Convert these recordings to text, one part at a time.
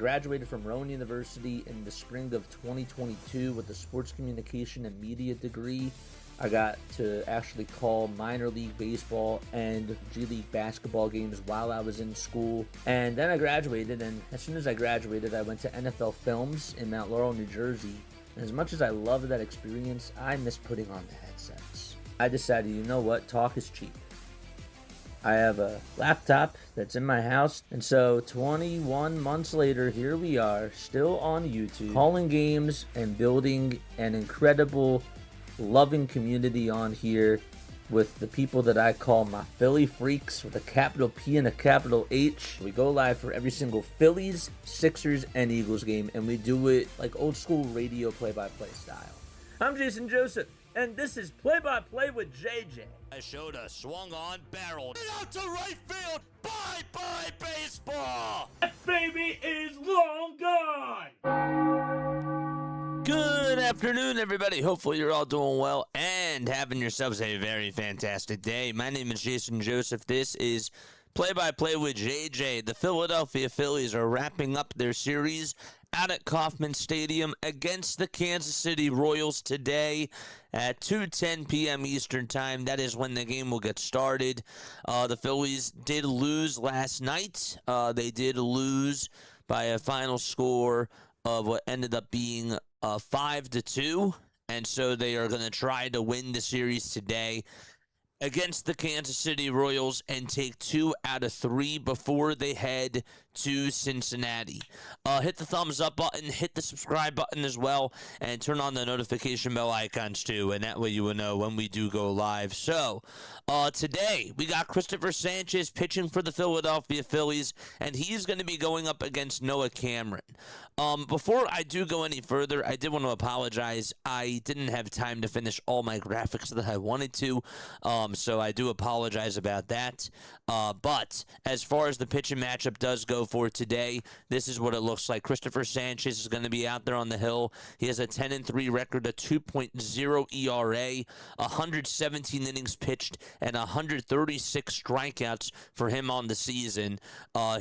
graduated from Rowan University in the spring of 2022 with a sports communication and media degree. I got to actually call minor league baseball and G League basketball games while I was in school. And then I graduated, and as soon as I graduated, I went to NFL Films in Mount Laurel, New Jersey. And as much as I loved that experience, I miss putting on the headsets. I decided, you know what, talk is cheap. I have a laptop that's in my house, and so 21 months later, here we are, still on YouTube, calling games and building an incredible, loving community on here with the people that I call my Philly freaks with a capital P and a capital H. We go live for every single Phillies, Sixers, and Eagles game, and we do it like old school radio play-by-play style. I'm Jason Joseph, and this is Play-by-Play with JJ. I showed a swung on barrel out to right field. Bye-bye baseball. That baby is long gone. Good afternoon, everybody. Hopefully you're all doing well and having yourselves a very fantastic day. My name is Jason Joseph. This is Play-by-Play with JJ. The Philadelphia Phillies are wrapping up their series out at Kauffman Stadium against the Kansas City Royals today at 2:10 p.m. Eastern Time. That is when the game will get started. The Phillies did lose last night. They did lose by a final score of what ended up being 5-2, and so they are going to try to win the series today against the Kansas City Royals and take 2 out of 3 before they head to Cincinnati. Hit the thumbs up button, hit the subscribe button as well, and turn on the notification bell icons too, and that way you will know when we do go live. So, today we got Christopher Sanchez pitching for the Philadelphia Phillies, and he's going to be going up against Noah Cameron. Before I do go any further, I did want to apologize. I didn't have time to finish all my graphics that I wanted to, so I do apologize about that. But as far as the pitching matchup does go for today, this is what it looks like. Christopher Sanchez is going to be out there on the hill. He has a 10-3 record, a 2.0 ERA, 117 innings pitched, and 136 strikeouts for him on the season.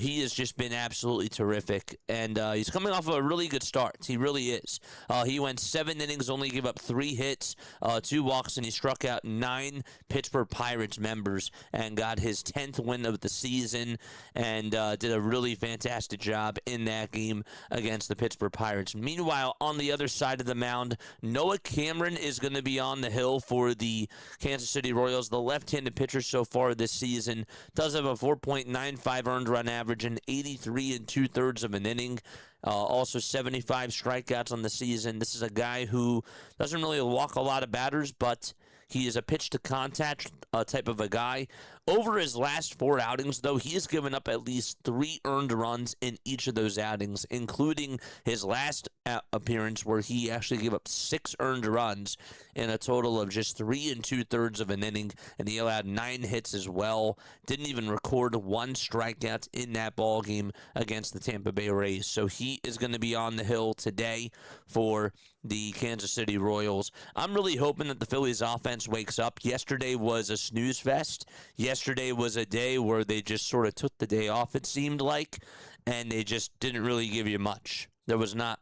He has just been absolutely terrific, and he's coming off of a really good start. He really is. He went 7 innings, only gave up 3 hits, 2 walks, and he struck out 9 Pittsburgh Pirates members and got his 10th win of the season, and did a really fantastic job in that game against the Pittsburgh Pirates. Meanwhile, on the other side of the mound, Noah Cameron is going to be on the hill for the Kansas City Royals. The left-handed pitcher so far this season does have a 4.95 earned run average and 83 2/3 of an inning. Also 75 strikeouts on the season. This is a guy who doesn't really walk a lot of batters, but he is a pitch-to-contact type of a guy. Over his last 4 outings, though, he has given up at least 3 earned runs in each of those outings, including his last appearance where he actually gave up 6 earned runs in a total of just 3 2/3 of an inning, and he allowed 9 hits as well. Didn't even record 1 strikeout in that ball game against the Tampa Bay Rays. So he is going to be on the hill today for the Kansas City Royals. I'm really hoping that the Phillies offense wakes up. Yesterday was a snooze fest. Yesterday was a day where they just sort of took the day off, it seemed like, and they just didn't really give you much. There was not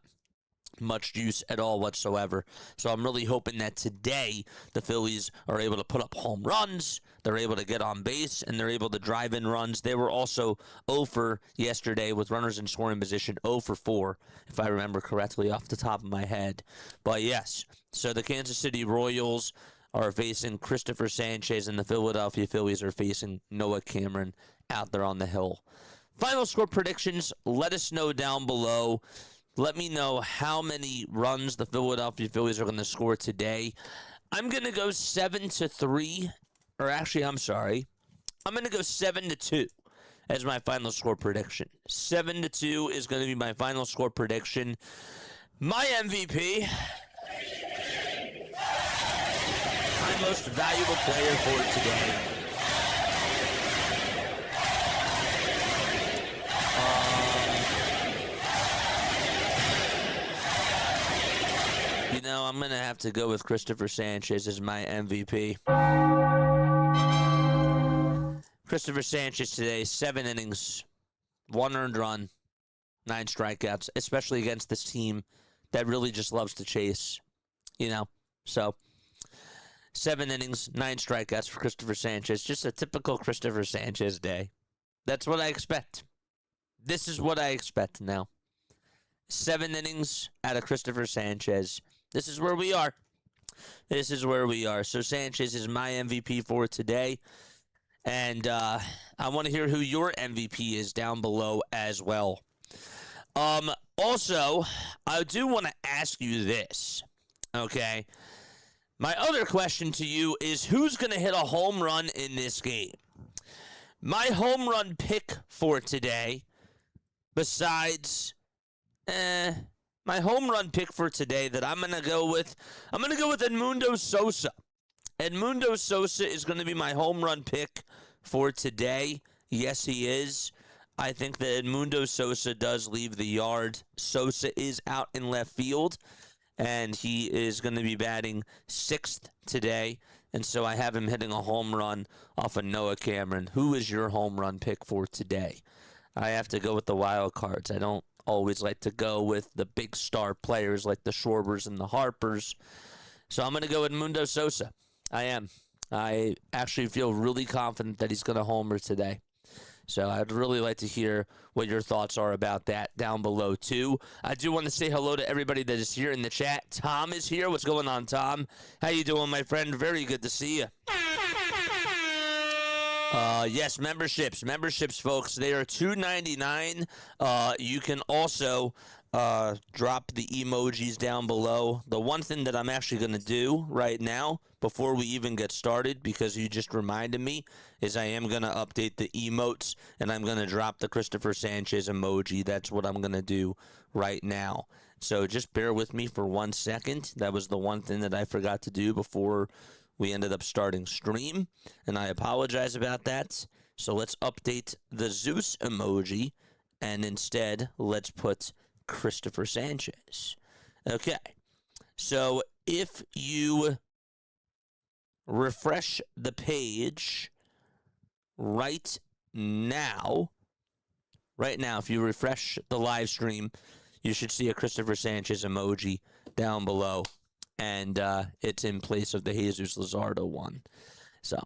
much juice at all whatsoever. So I'm really hoping that today the Phillies are able to put up home runs, they're able to get on base, and they're able to drive in runs. They were also 0 for yesterday with runners in scoring position, 0 for 4, if I remember correctly off the top of my head. But yes, so the Kansas City Royals are facing Christopher Sanchez, and the Philadelphia Phillies are facing Noah Cameron out there on the hill. Final score predictions, let us know down below. Let me know how many runs the Philadelphia Phillies are going to score today. I'm going to go 7-3, or actually, I'm sorry. I'm going to go 7-2 as my final score prediction. 7-2 is going to be my final score prediction. My MVP, my most valuable player for today, I'm going to have to go with Christopher Sanchez as my MVP. Christopher Sanchez today, 7 innings, 1 earned run, 9 strikeouts, especially against this team that really just loves to chase, So 7 innings, 9 strikeouts for Christopher Sanchez. Just a typical Christopher Sanchez day. That's what I expect. This is what I expect now. 7 innings out of Christopher Sanchez. This is where we are. So Sanchez is my MVP for today. And I want to hear who your MVP is down below as well. Also, I do want to ask you this, okay? My other question to you is, who's going to hit a home run in this game? My home run pick for today, besides, my home run pick for today that I'm going to go with Edmundo Sosa. Edmundo Sosa is going to be my home run pick for today. Yes, he is. I think that Edmundo Sosa does leave the yard. Sosa is out in left field, and he is going to be batting 6th today. And so I have him hitting a home run off of Noah Cameron. Who is your home run pick for today? I have to go with the wild cards. I don't always like to go with the big star players like the Schwarbers and the Harpers. So I'm going to go with Edmundo Sosa. I am. I actually feel really confident that he's going to homer today. So I'd really like to hear what your thoughts are about that down below, too. I do want to say hello to everybody that is here in the chat. Tom is here. What's going on, Tom? How you doing, my friend? Very good to see you. Yes, memberships, folks. They are $2.99. You can also drop the emojis down below. The one thing that I'm actually going to do right now, before we even get started, because you just reminded me, is I am going to update the emotes, and I'm going to drop the Christopher Sanchez emoji. That's what I'm going to do right now. So just bear with me for 1 second. That was the one thing that I forgot to do before we ended up starting stream, and I apologize about that. So let's update the Zeus emoji, and instead let's put Christopher Sanchez. Okay, so if you refresh the page right now, if you refresh the live stream, you should see a Christopher Sanchez emoji down below, and it's in place of the Jesus Luzardo one. So,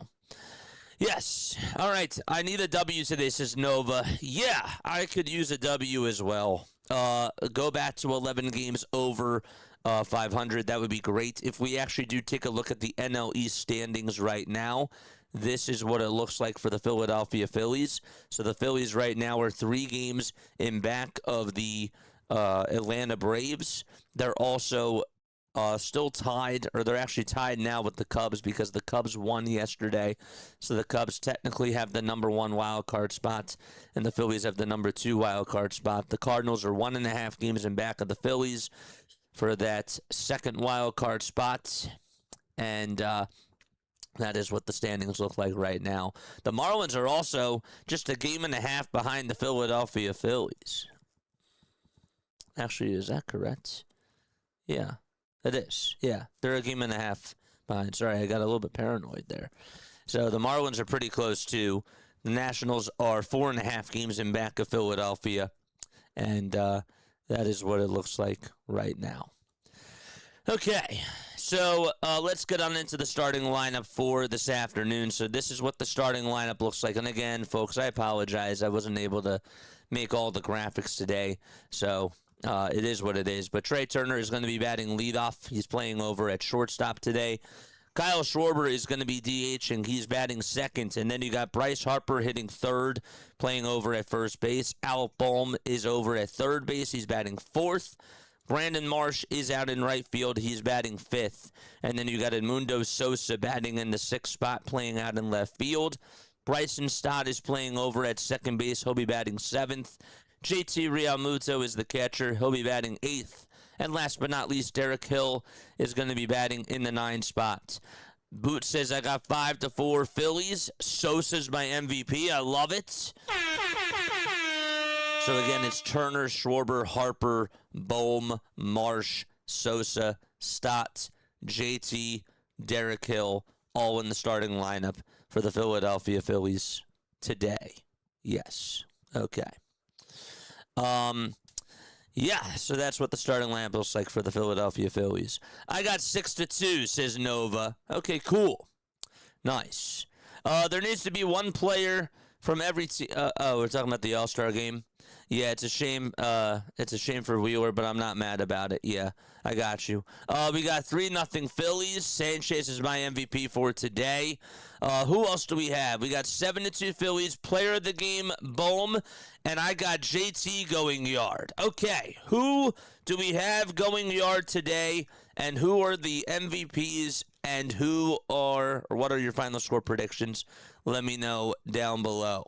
yes. All right. I need a W today, says Nova. Yeah, I could use a W as well. Go back to 11 games over 500. That would be great. If we actually do take a look at the NL East standings right now, this is what it looks like for the Philadelphia Phillies. So the Phillies right now are 3 games in back of the Atlanta Braves. They're also still tied, or they're actually tied now with the Cubs because the Cubs won yesterday. So the Cubs technically have the number 1 wild card spot, and the Phillies have the number 2 wild card spot. The Cardinals are 1.5 games in back of the Phillies for that 2nd wild card spot, and that is what the standings look like right now. The Marlins are also just 1.5 games behind the Philadelphia Phillies. Actually, is that correct? Yeah, it is. Yeah, they're 1.5 games behind. Sorry, I got a little bit paranoid there. So the Marlins are pretty close, too. The Nationals are 4.5 games in back of Philadelphia, and that is what it looks like right now. Okay, so let's get on into the starting lineup for this afternoon. So this is what the starting lineup looks like. And again, folks, I apologize. I wasn't able to make all the graphics today, so it is what it is. But Trey Turner is going to be batting leadoff. He's playing over at shortstop today. Kyle Schwarber is going to be DH, and he's batting 2nd. And then you got Bryce Harper hitting 3rd, playing over at first base. Alec Bohm is over at 3rd base. He's batting 4th. Brandon Marsh is out in right field. He's batting 5th. And then you got Edmundo Sosa batting in the 6th spot, playing out in left field. Bryson Stott is playing over at 2nd base. He'll be batting 7th. JT Realmuto is the catcher. He'll be batting 8th. And last but not least, Derek Hill is going to be batting in the 9th spot. Boot says, I got 5-4 Phillies. Sosa's my MVP. I love it. So again, it's Turner, Schwarber, Harper, Bohm, Marsh, Sosa, Stott, JT, Derek Hill, all in the starting lineup for the Philadelphia Phillies today. Yes. Okay. Yeah, so that's what the starting lineup looks like for the Philadelphia Phillies. I got 6-2, says Nova. Okay, cool. Nice. There needs to be one player from every team. We're talking about the All-Star game. Yeah, it's a shame. It's a shame for Wheeler, but I'm not mad about it. Yeah, I got you. We got 3-0 Phillies. Sanchez is my MVP for today. Who else do we have? We got 7-2 Phillies. Player of the game, Bohm, and I got JT going yard. Okay, who do we have going yard today, and who are the MVPs, and what are your final score predictions? Let me know down below.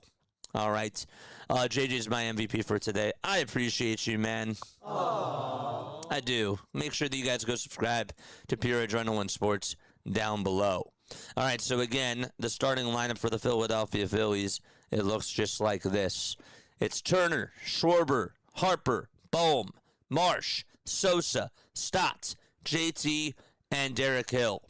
All right. JJ's my MVP for today. I appreciate you, man. Aww. I do. Make sure that you guys go subscribe to Pure Adrenaline Sports down below. All right, so again, the starting lineup for the Philadelphia Phillies, it looks just like this. It's Turner, Schwarber, Harper, Bohm, Marsh, Sosa, Stott, JT, and Derek Hill.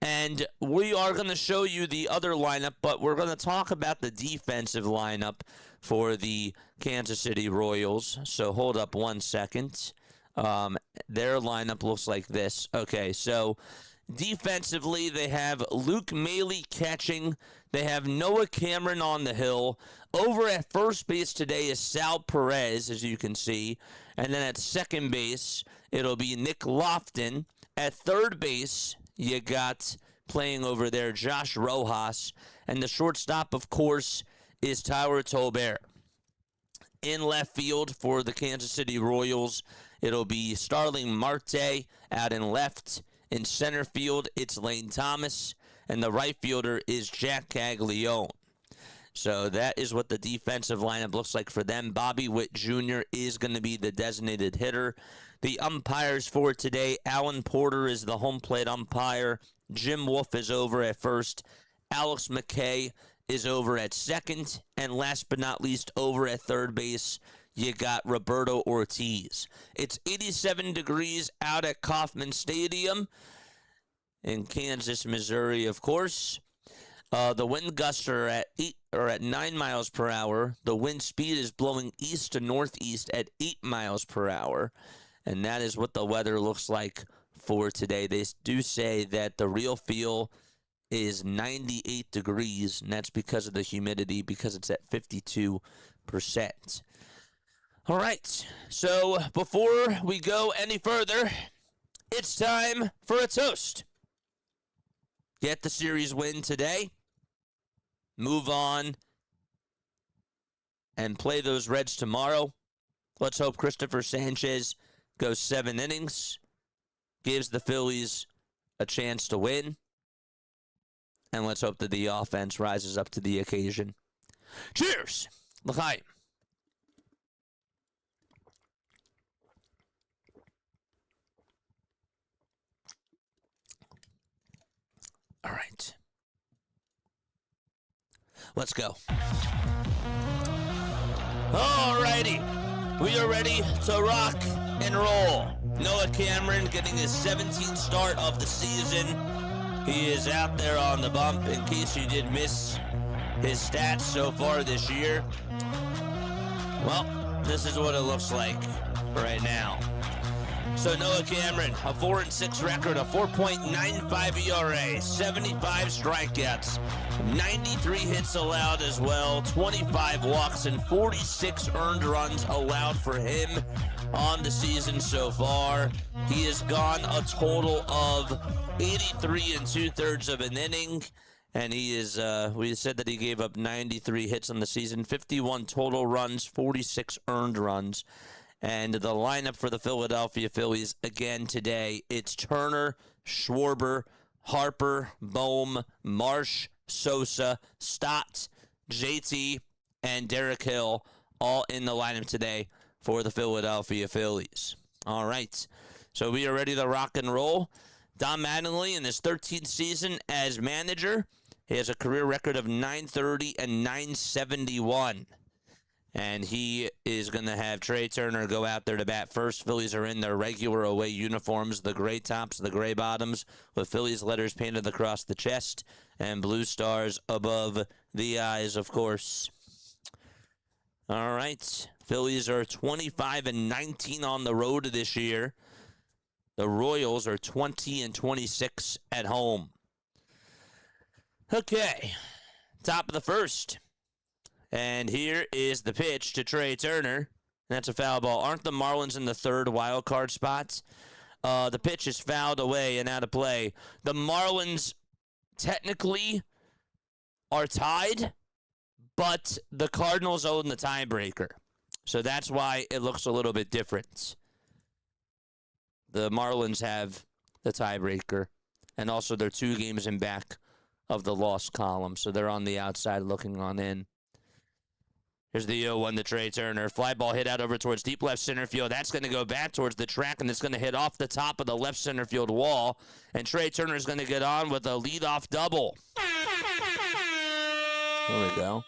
And we are going to show you the other lineup, but we're going to talk about the defensive lineup for the Kansas City Royals. So hold up one second. Their lineup looks like this. Okay, so defensively, they have Luke Maile catching. They have Noah Cameron on the hill. Over at first base today is Sal Perez, as you can see. And then at second base, it'll be Nick Lofton. At third base, you got playing over there Josh Rojas. And the shortstop, of course, is Tyler Tolbert. In left field for the Kansas City Royals, it'll be Starling Marte out in left. In center field, it's Lane Thomas. And the right fielder is Jack Caglione. So that is what the defensive lineup looks like for them. Bobby Witt Jr. is going to be the designated hitter. The umpires for today, Alan Porter is the home plate umpire. Jim Wolf is over at first. Alex McKay is over at second. And last but not least, over at third base, you got Roberto Ortiz. It's 87 degrees out at Kauffman Stadium in Kansas, Missouri, of course. The wind gusts are at 9 miles per hour. The wind speed is blowing east to northeast at 8 miles per hour. And that is what the weather looks like for today. They do say that the real feel is 98 degrees, and that's because of the humidity, because it's at 52%. All right, so before we go any further, it's time for a toast. Get the series win today. Move on and play those Reds tomorrow. Let's hope Christopher Sanchez goes 7 innings, gives the Phillies a chance to win, and let's hope that the offense rises up to the occasion. Cheers! L'chaim. All right. Let's go. All righty. We are ready to rock and roll. Noah Cameron getting his 17th start of the season. He is out there on the bump in case you did miss his stats so far this year. Well, this is what it looks like right now. So Noah Cameron, a 4-6 record, a 4.95 ERA, 75 strikeouts, 93 hits allowed as well, 25 walks, and 46 earned runs allowed for him on the season so far. He has gone a total of 83 2/3 of an inning, and he is, we said that he gave up 93 hits on the season, 51 total runs, 46 earned runs. And the lineup for the Philadelphia Phillies, again today, it's Turner, Schwarber, Harper, Bohm, Marsh, Sosa, Stott, JT, and Derek Hill, all in the lineup today for the Philadelphia Phillies. All right, so we are ready to rock and roll. Don Mattingly, in his 13th season as manager, he has a career record of .930 and .971. And he is going to have Trey Turner go out there to bat first. Phillies are in their regular away uniforms, the gray tops, the gray bottoms, with Phillies letters painted across the chest and blue stars above the eyes, of course. All right. Phillies are 25-19 on the road this year. The Royals are 20-26 at home. Okay, top of the first. And here is the pitch to Trey Turner. That's a foul ball. Aren't the Marlins in the third wild card spot? The pitch is fouled away and out of play. The Marlins technically are tied, but the Cardinals own the tiebreaker. So that's why it looks a little bit different. The Marlins have the tiebreaker, and also they're 2 games in back of the loss column, so they're on the outside looking on in. Here's the 0-1 to Trey Turner. Fly ball hit out over towards deep left center field. That's going to go back towards the track, and it's going to hit off the top of the left center field wall. And Trey Turner is going to get on with a leadoff double. There we go.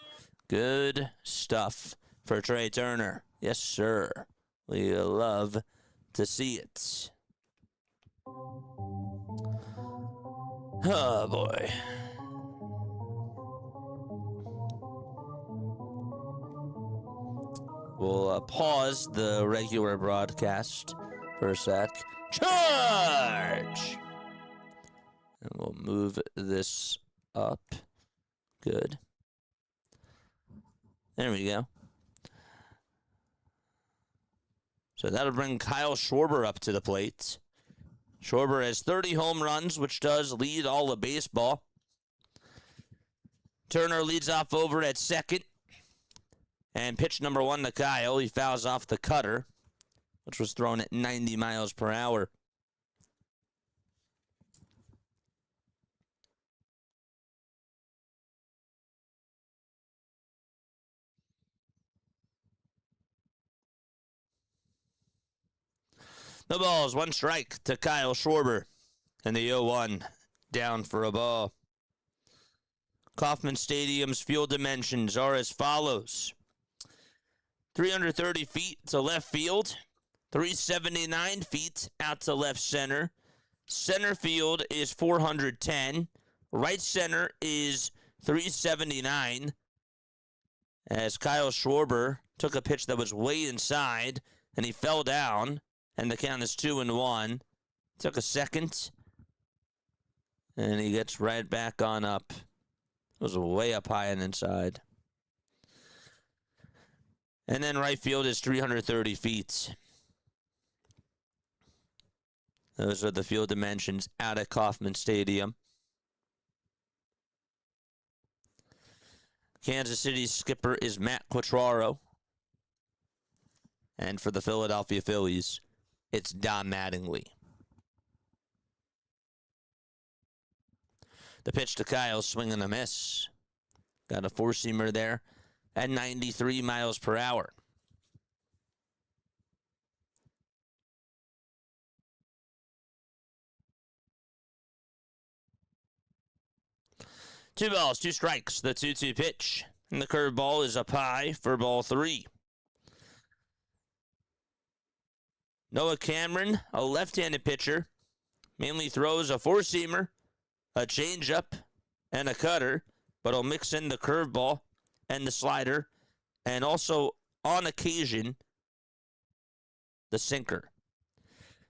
Good stuff for Trey Turner. Yes, sir. We love to see it. Oh, boy. We'll pause the regular broadcast for a sec. Charge! And we'll move this up. Good. There we go. So that'll bring Kyle Schwarber up to the plate. Schwarber has 30 home runs, which does lead all of baseball. Turner leads off over at second. And pitch number 1 to Kyle. He fouls off the cutter, which was thrown at 90 miles per hour. The ball is 1 strike to Kyle Schwarber. And the 0-1 down for a ball. Kauffman Stadium's field dimensions are as follows. 330 feet to left field, 379 feet out to left center. Center field is 410. Right center is 379. As Kyle Schwarber took a pitch that was way inside, and he fell down, and the count is 2-1. Took a second, and he gets right back on up. It was way up high and inside. And then right field is 330 feet. Those are the field dimensions out at Kauffman Stadium. Kansas City's skipper is Matt Quatraro. And for the Philadelphia Phillies, it's Don Mattingly. The pitch to Kyle, swing and a miss. Got a four-seamer there at 93 miles per hour. Two balls, two strikes, the 2-2 pitch. And the curveball is up high for ball 3. Noah Cameron, a left-handed pitcher, mainly throws a four-seamer, a changeup, and a cutter, but he'll mix in the curveball and the slider, and also, on occasion, the sinker.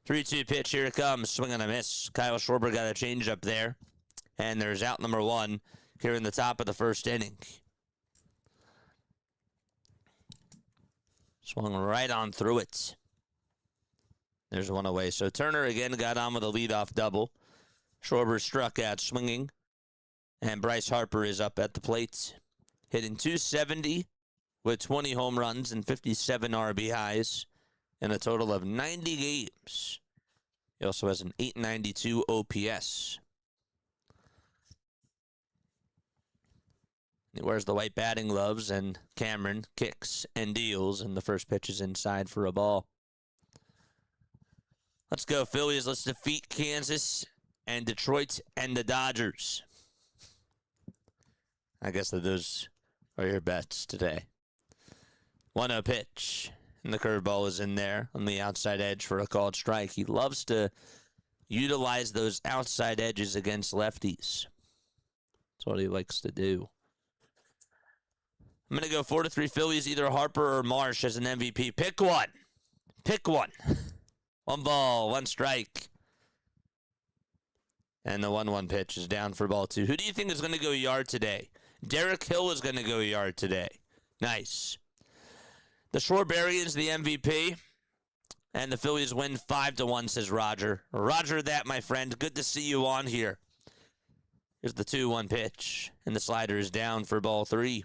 3-2 pitch, here it comes, swing and a miss. Kyle Schwarber got a changeup there, and there's out number 1 here in the top of the first inning. Swung right on through it. There's one away. So Turner again got on with a leadoff double. Schwarber struck out swinging. And Bryce Harper is up at the plate, hitting .270 with 20 home runs and 57 RBIs in a total of 90 games. He also has an .892 OPS. He wears the white batting gloves, and Cameron kicks and deals, and the first pitch is inside for a ball. Let's go, Phillies. Let's defeat Kansas and Detroit and the Dodgers. I guess that those are your bets today. 1-0 pitch, and the curveball is in there on the outside edge for a called strike. He loves to utilize those outside edges against lefties. That's what he likes to do. I'm going to go 4-3 Phillies, either Harper or Marsh as an MVP. Pick one. Pick one. 1 ball, 1 strike. And the 1-1 pitch is down for ball 2. Who do you think is going to go yard today? Derek Hill is going to go yard today. Nice. The Schwarberian's the MVP. And the Phillies win 5-1, says Roger. Roger that, my friend. Good to see you on here. Here's the 2-1 pitch. And the slider is down for ball 3.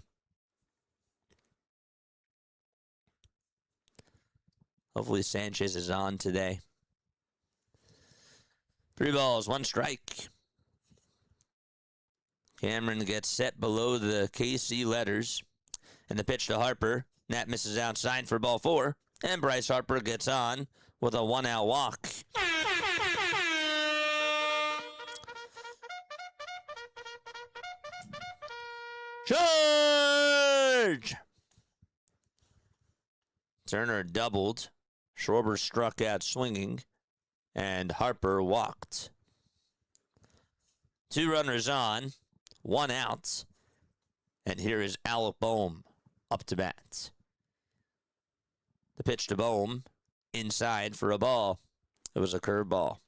Hopefully Sanchez is on today. 3 balls, 1 strike. Cameron gets set below the KC letters. And the pitch to Harper. That misses outside for ball 4. And Bryce Harper gets on with a 1-out walk. Charge! Turner doubled. Schwarber struck out swinging. And Harper walked. 2 runners on. 1 out. And here is Alec Bohm up to bat. The pitch to Bohm, inside for a ball. It was a curveball.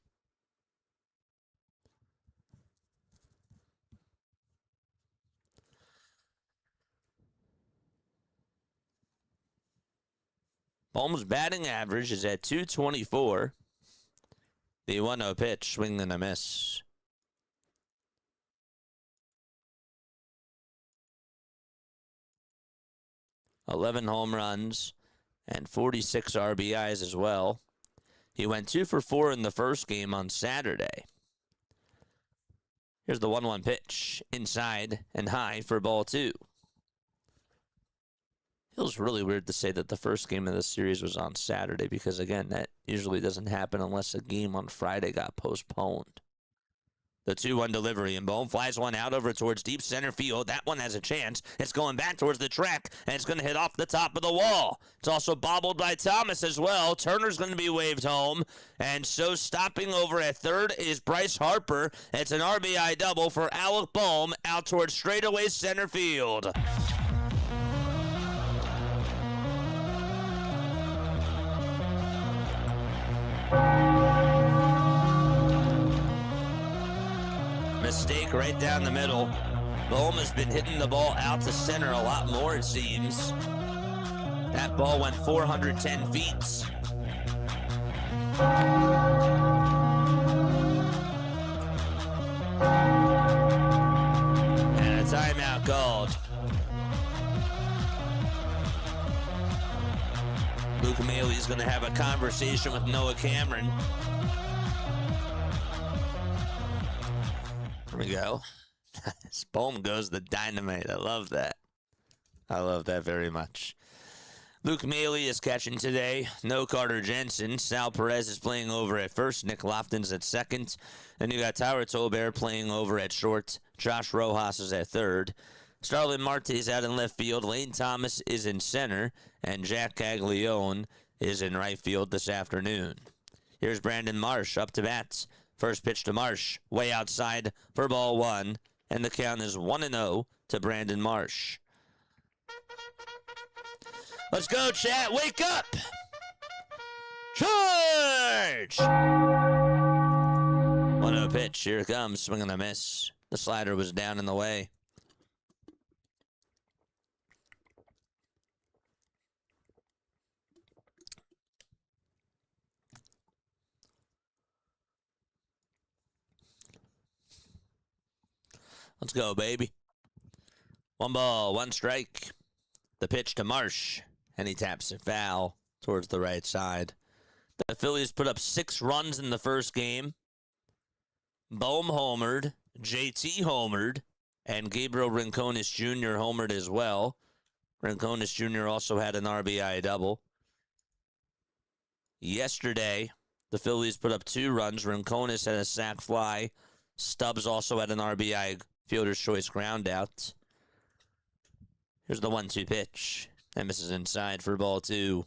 Bohm's batting average is at .224. The 1-0 pitch, swing and a miss. $11 home runs. And 46 RBIs as well. He went 2 for 4 in the first game on Saturday. Here's the 1-1 pitch. Inside and high for ball 2. Feels really weird to say that the first game of the series was on Saturday because, again, that usually doesn't happen unless a game on Friday got postponed. The 2-1 delivery, and Bohm flies one out over towards deep center field. That one has a chance. It's going back towards the track, and it's going to hit off the top of the wall. It's also bobbled by Thomas as well. Turner's going to be waved home. And so stopping over at third is Bryce Harper. It's an RBI double for Alec Bohm out towards straightaway center field. Mistake right down the middle. Bohm has been hitting the ball out to center a lot more, it seems. That ball went 410 feet. And a timeout called. Luke Maley's going to have a conversation with Noah Cameron. Here we go. Bohm goes the dynamite. I love that. I love that very much. Luke Maley is catching today. No Carter Jensen. Sal Perez is playing over at first. Nick Lofton's at second. Then you got Tyler Tolbert playing over at short. Josh Rojas is at third. Starlin Marte is out in left field. Lane Thomas is in center. And Jack Caglione is in right field this afternoon. Here's Brandon Marsh up to bat. First pitch to Marsh, way outside for ball 1, and the count is 1-0 to Brandon Marsh. Let's go, chat. Wake up! Charge! 1-0 pitch. Here it comes. Swing and a miss. The slider was down in the way. Let's go, baby. 1 ball, 1 strike. The pitch to Marsh, and he taps it foul towards the right side. The Phillies put up 6 runs in the first game. Bohm homered, JT homered, and Gabriel Rincones Jr. homered as well. Rincones Jr. also had an RBI double. Yesterday, the Phillies put up 2 runs. Rincones had a sac fly. Stubbs also had an RBI fielder's choice ground out. Here's the 1-2 pitch. And misses inside for ball 2.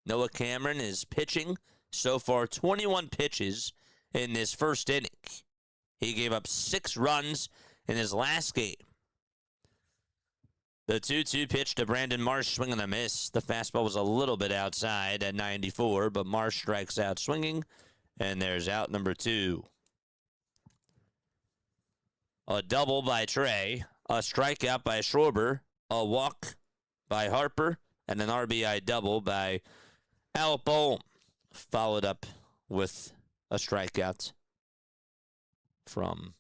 Noah Cameron is pitching so far 21 pitches in this first inning. He gave up 6 runs in his last game. The 2-2 pitch to Brandon Marsh, swing and a miss. The fastball was a little bit outside at 94, but Marsh strikes out swinging, and there's out number 2. A double by Trey, a strikeout by Schwarber, a walk by Harper, and an RBI double by Bohm, followed up with a strikeout from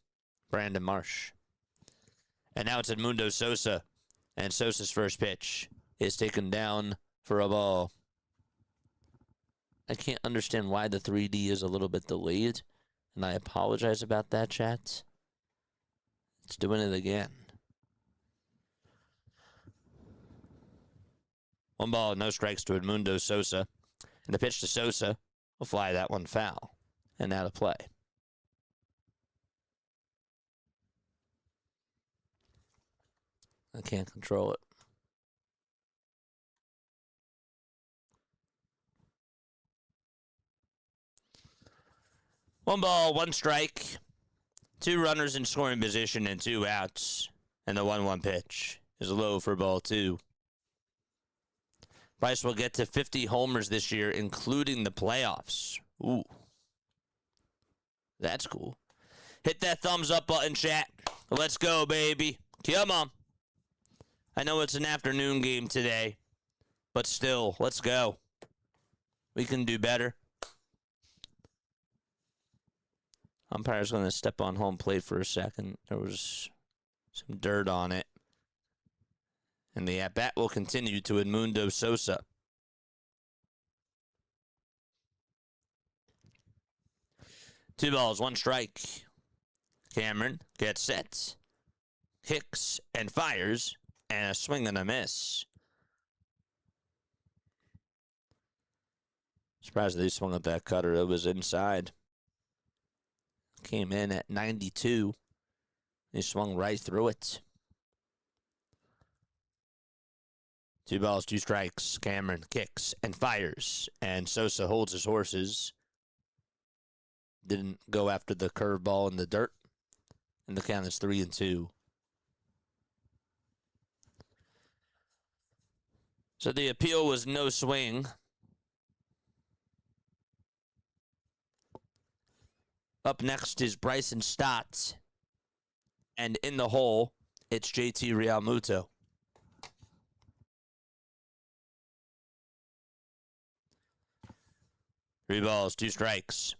Brandon Marsh. And now it's Edmundo Sosa, and Sosa's first pitch is taken down for a ball. I can't understand why the 3D is a little bit delayed, and I apologize about that, chat. It's doing it again. 1 ball, no strikes to Edmundo Sosa. And the pitch to Sosa will fly that one foul. And out of play. I can't control it. 1 ball, 1 strike. 2 runners in scoring position and 2 outs. And the 1-1 pitch is low for ball 2. Bryce will get to 50 homers this year, including the playoffs. Ooh. That's cool. Hit that thumbs up button, chat. Let's go, baby. Come on. I know it's an afternoon game today, but still, let's go. We can do better. Umpire's going to step on home plate for a second. There was some dirt on it. And the at-bat will continue to Edmundo Sosa. Two balls, 1 strike. Cameron gets set, kicks, and fires, and a swing and a miss. Surprised they swung at that cutter. It was inside. Came in at 92. He swung right through it. 2 balls, 2 strikes. Cameron kicks and fires. And Sosa holds his horses. Didn't go after the curveball in the dirt. And the count is 3-2. So the appeal was no swing. Up next is Bryson Stott. And in the hole, it's JT Realmuto. Three balls, 2 strikes.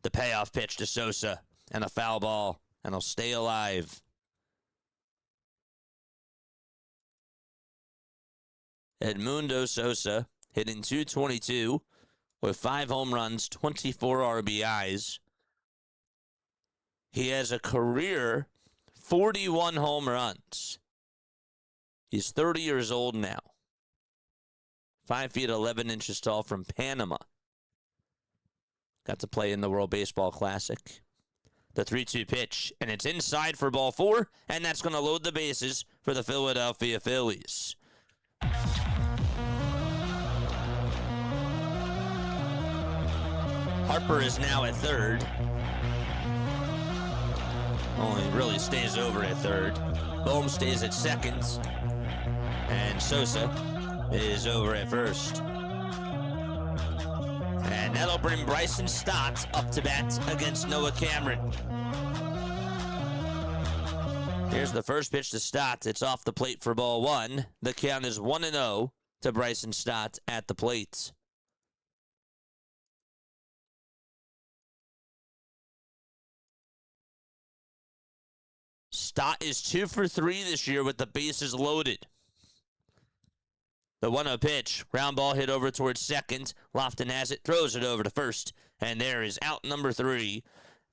The payoff pitch to Sosa, and a foul ball, and he'll stay alive. Edmundo Sosa hitting .222 with 5 home runs, 24 RBIs. He has a career 41 home runs. He's 30 years old now. 5 feet 11 inches tall from Panama. Got to play in the World Baseball Classic. The 3-2 pitch, and it's inside for ball 4, and that's going to load the bases for the Philadelphia Phillies. Harper is now at third. Only really stays over at third. Bohm stays at second. And Sosa is over at first. And that'll bring Bryson Stott up to bat against Noah Cameron. Here's the first pitch to Stott. It's off the plate for ball 1. The count is 1-0 to Bryson Stott at the plate. Stott is 2 for 3 this year with the bases loaded. The 1-0 pitch, ground ball hit over towards second. Lofton has it, throws it over to first, and there is out number 3.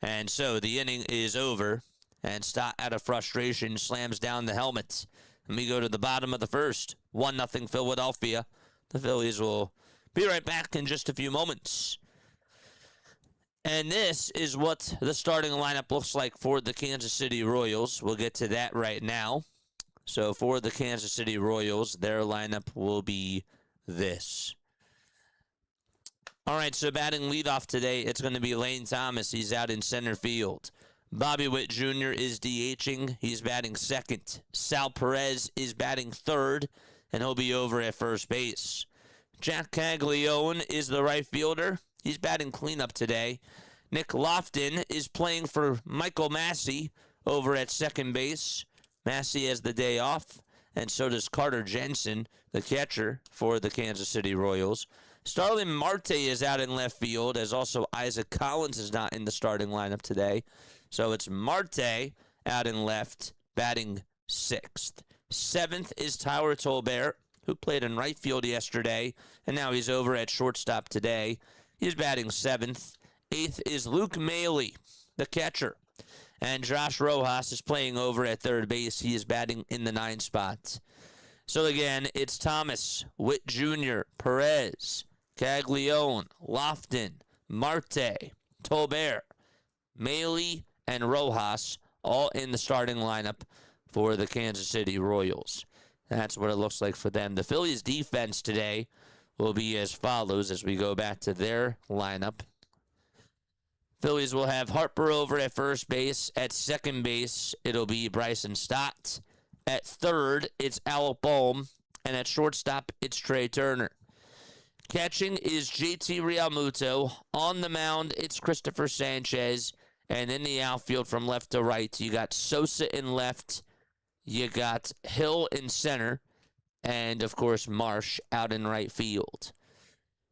And so the inning is over, and Stott, out of frustration, slams down the helmet. And we go to the bottom of the first, 1-0 Philadelphia. The Phillies will be right back in just a few moments. And this is what the starting lineup looks like for the Kansas City Royals. We'll get to that right now. So for the Kansas City Royals, their lineup will be this. All right, so batting leadoff today, it's going to be Lane Thomas. He's out in center field. Bobby Witt Jr. is DHing. He's batting second. Sal Perez is batting third, and he'll be over at first base. Jack Caglione is the right fielder. He's batting cleanup today. Nick Lofton is playing for Michael Massey over at second base. Massey has the day off, and so does Carter Jensen, the catcher for the Kansas City Royals. Starling Marte is out in left field, as also Isaac Collins is not in the starting lineup today. So it's Marte out in left, batting sixth. Seventh is Tyler Tolbert, who played in right field yesterday, and now he's over at shortstop today. He's batting seventh. Eighth is Luke Maley, the catcher. And Josh Rojas is playing over at third base. He is batting in the 9th spot. So again, it's Thomas, Witt Jr., Perez, Caglione, Lofton, Marte, Tolbert, Maley, and Rojas, all in the starting lineup for the Kansas City Royals. That's what it looks like for them. The Phillies' defense today will be as follows as we go back to their lineup. Phillies will have Harper over at first base. At second base, it'll be Bryson Stott. At third, it's Alec Bohm. And at shortstop, it's Trey Turner. Catching is JT Realmuto. On the mound, it's Christopher Sanchez. And in the outfield from left to right, you got Sosa in left. You got Hill in center. And, of course, Marsh out in right field.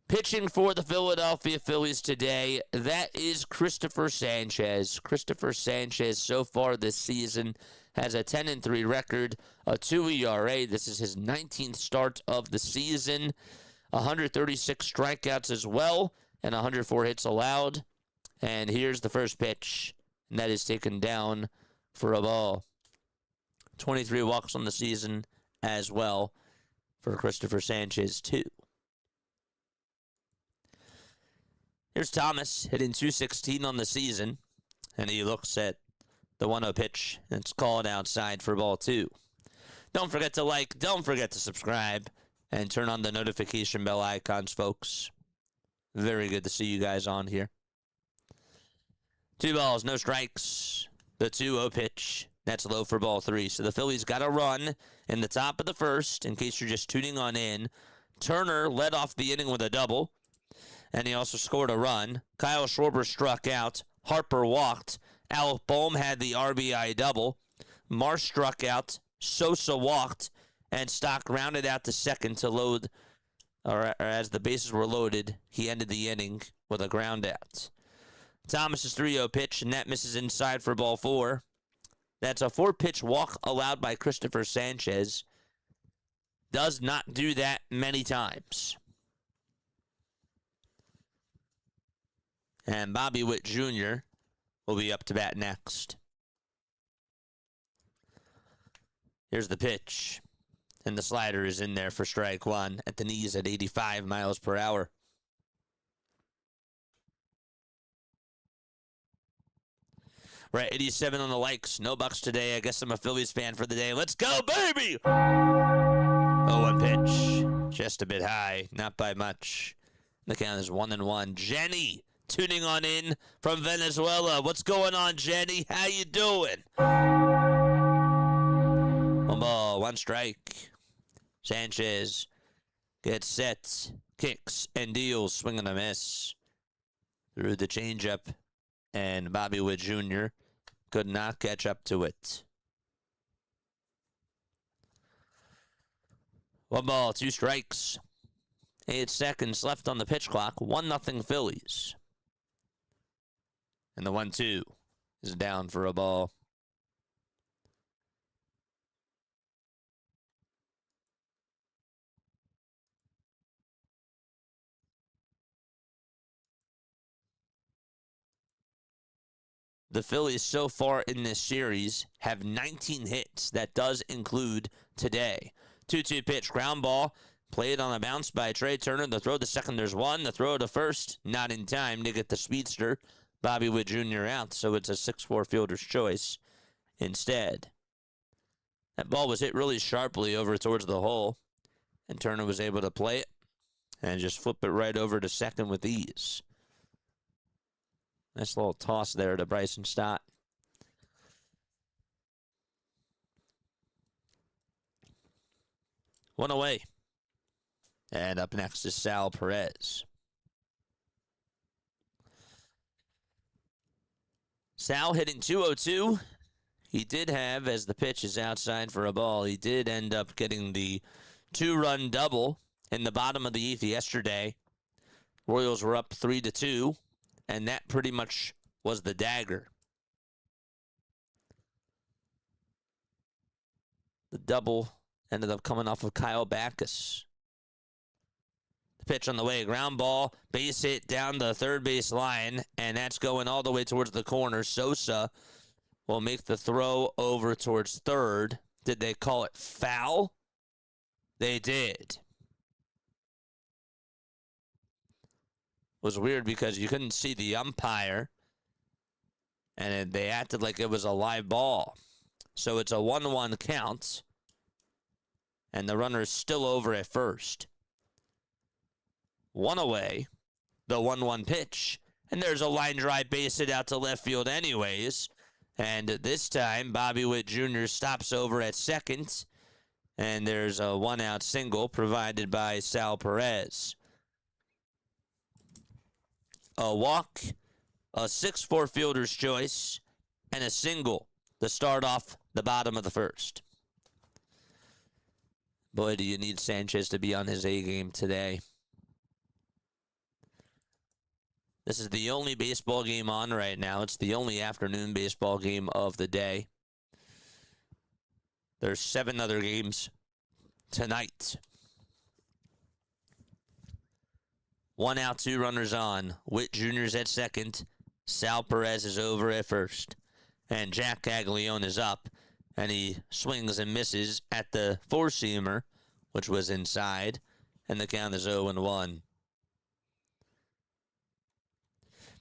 Pitching for the Philadelphia Phillies today, that is Christopher Sanchez. Christopher Sanchez so far this season has a 10-3 record, a 2 ERA. This is his 19th start of the season. 136 strikeouts as well, and 104 hits allowed. And here's the first pitch, and that is taken down for a ball. 23 walks on the season as well for Christopher Sanchez, too. Here's Thomas hitting .216 on the season, and he looks at the 1-0 pitch, and it's called outside for ball 2. Don't forget to like, don't forget to subscribe, and turn on the notification bell icons, folks. Very good to see you guys on here. 2 balls, no strikes. The 2-0 pitch, that's low for ball 3. So the Phillies got a run in the top of the first, in case you're just tuning on in. Turner led off the inning with a double. And he also scored a run. Kyle Schwarber struck out. Harper walked. Alec Bohm had the RBI double. Marsh struck out. Sosa walked. And Stock rounded out to second to load, or as the bases were loaded, he ended the inning with a ground out. Thomas's 3-0 pitch, and that misses inside for ball 4. That's a 4-pitch walk allowed by Christopher Sanchez. Does not do that many times. And Bobby Witt Jr. will be up to bat next. Here's the pitch. And the slider is in there for strike 1 at the knees at 85 miles per hour. We're at 87 on the likes. No bucks today. I guess I'm a Phillies fan for the day. Let's go, baby! 0-1 pitch. Just a bit high. Not by much. The count is 1-1. Jenny tuning on in from Venezuela. What's going on, Jenny? How you doing? 1 ball, 1 strike. Sanchez gets set, kicks, and deals. Swing and a miss. Through the changeup. And Bobby Witt Jr. could not catch up to it. 1 ball, 2 strikes. 8 seconds left on the pitch clock. 1-0 Phillies. And the 1-2 is down for a ball. The Phillies so far in this series have 19 hits. That does include today. 2-2 pitch, ground ball, played on a bounce by Trey Turner. The throw to second, there's 1. The throw to first, not in time to get the speedster, Bobby Witt Jr. out. So it's a 6-4 fielder's choice instead. That ball was hit really sharply over towards the hole, and Turner was able to play it and just flip it right over to second with ease. Nice little toss there to Bryson Stott. One away. And up next is Sal Perez. Sal hitting 202. He did have, as the pitch is outside for a ball, he did end up getting the 2-run double in the bottom of the 8th yesterday. Royals were up 3-2, and that pretty much was the dagger. The double ended up coming off of Kyle Backus. The pitch on the way, ground ball, base hit down the third base line, and that's going all the way towards the corner. Sosa will make the throw over towards third. Did they call it foul? They did. It was weird because you couldn't see the umpire, and they acted like it was a live ball. So it's a 1-1 count, and the runner is still over at first. One away, the 1-1 pitch, and there's a line drive base hit out to left field anyways. And this time, Bobby Witt Jr. stops over at second, and there's a 1-out single provided by Sal Perez. A walk, a 6-4 fielder's choice, and a single to start off the bottom of the first. Boy, do you need Sanchez to be on his A game today. This is the only baseball game on right now. It's the only afternoon baseball game of the day. There's 7 other games tonight. 1 out, 2 runners on. Witt Jr.'s at second. Sal Perez is over at first. And Jack Caglione is up. And he swings and misses at the 4-seamer, which was inside. And the count is 0-1.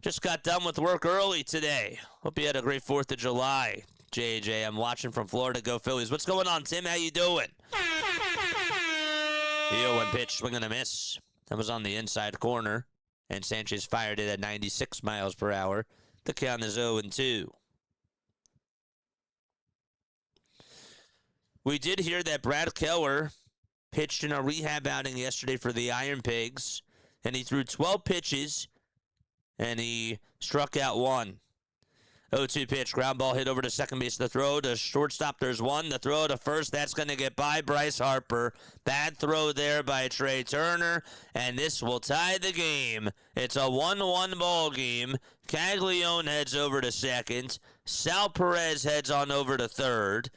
Just got done with work early today. Hope you had a great 4th of July. JJ, I'm watching from Florida. Go Phillies. What's going on, Tim? How you doing? The 0-1 pitch, swing and a miss. That was on the inside corner, and Sanchez fired it at 96 miles per hour. The count is 0-2. We did hear that Brad Keller pitched in a rehab outing yesterday for the Iron Pigs, and he threw 12 pitches, and he struck out 1. 0-2 pitch, ground ball hit over to second base. The throw to shortstop, there's 1. The throw to first, that's going to get by Bryce Harper. Bad throw there by Trey Turner, and this will tie the game. It's a 1-1 ball game. Caglione heads over to second. Sal Perez heads on over to third.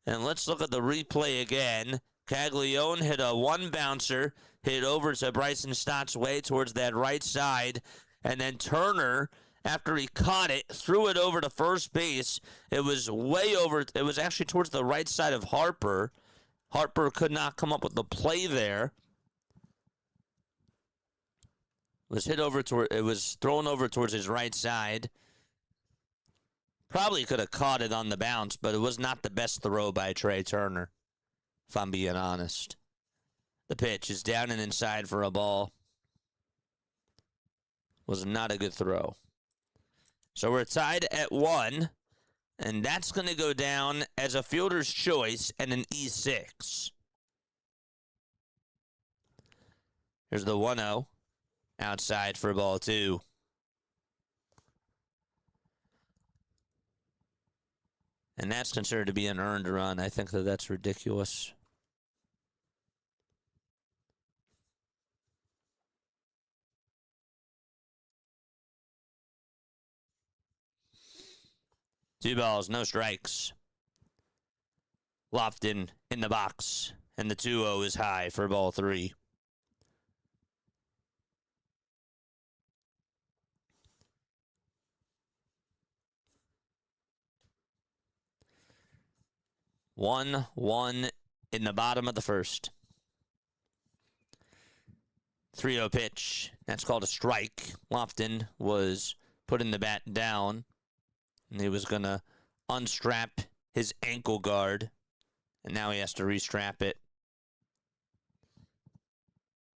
And let's look at the replay again. Caglione hit a 1-bouncer, hit over to Bryson Stott's way towards that right side. And then Turner, after he caught it, threw it over to first base. It was way over. It was actually towards the right side of Harper. Harper could not come up with the play there. It was thrown over towards his right side. Probably could have caught it on the bounce, but it was not the best throw by Trey Turner, if I'm being honest. The pitch is down and inside for a ball. Was not a good throw. So we're tied at 1, and that's going to go down as a fielder's choice and an E6. Here's the 1-0 outside for ball 2. And that's considered to be an earned run. I think that's ridiculous. Two balls, no strikes. Lofton in the box, and the 2-0 is high for ball 3. One in the bottom of the first. 3-0 pitch. That's called a strike. Lofton was putting the bat down, and he was going to unstrap his ankle guard, and now he has to restrap it.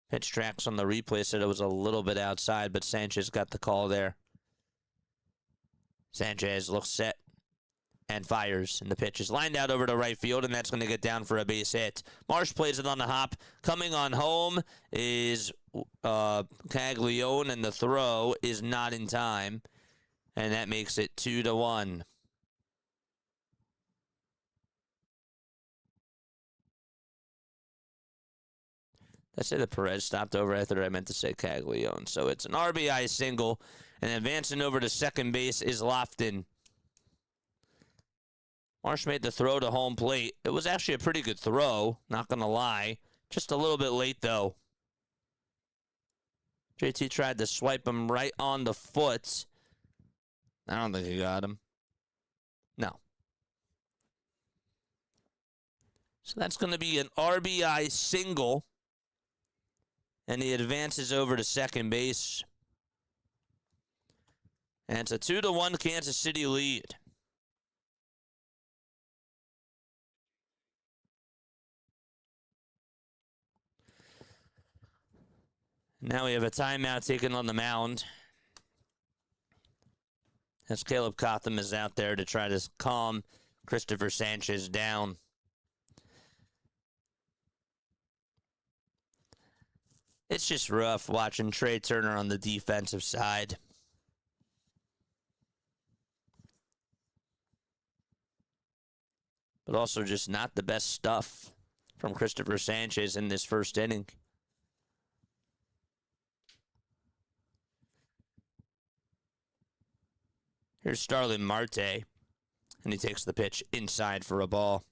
Pitch tracks on the replay said it was a little bit outside, but Sanchez got the call there. Sanchez looks set. and fires. And the pitch is lined out over to right field, and that's going to get down for a base hit. Marsh plays it on the hop. Coming on home is Caglione, and the throw is not in time. And that makes it 2-1. I say that Perez stopped over. I thought I meant to say Caglione. So it's an RBI single. And advancing over to second base is Lofton. Marsh made the throw to home plate. It was actually a pretty good throw, not going to lie. Just a little bit late, though. JT tried to swipe him right on the foot. I don't think he got him. No. So that's going to be an RBI single. And he advances over to second base. And it's a 2-1 Kansas City lead. Now we have a timeout taken on the mound. As Caleb Cotham is out there to try to calm Christopher Sanchez down. It's just rough watching Trey Turner on the defensive side. But also just not the best stuff from Christopher Sanchez in this first inning. Here's Starlin Marte, and he takes the pitch inside for a ball.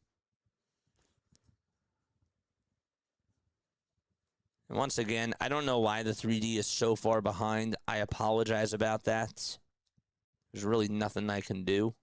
And once again, I don't know why the 3D is so far behind. I apologize about that. There's really nothing I can do.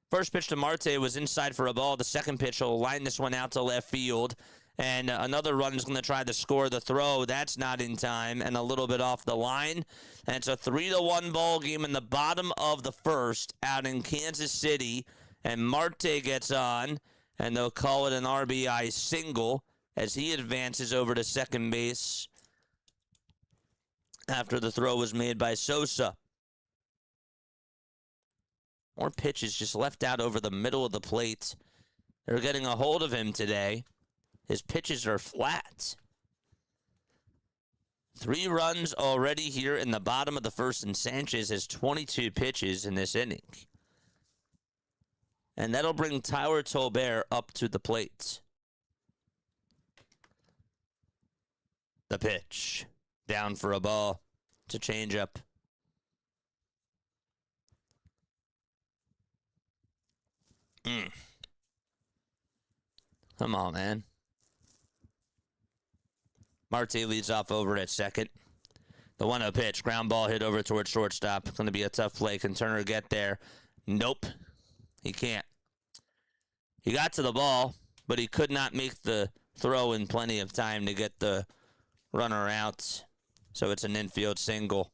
First pitch to Marte was inside for a ball. The second pitch will line this one out to left field. And another run is going to try to score the throw. That's not in time and a little bit off the line. And it's a 3-1 ball game in the bottom of the first out in Kansas City. And Marte gets on, and they'll call it an RBI single as he advances over to second base after the throw was made by Sosa. More pitches just left out over the middle of the plate. They're getting a hold of him today. His pitches are flat. 3 runs already here in the bottom of the first, and Sanchez has 22 pitches in this inning. And that'll bring Tyler Tolbert up to the plate. The pitch. Down for a ball. It's a changeup. Come on, man. Marte leads off over at second. The 1-0 pitch. Ground ball hit over towards shortstop. It's going to be a tough play. Can Turner get there? Nope. He can't. He got to the ball, but he could not make the throw in plenty of time to get the runner out. So it's an infield single.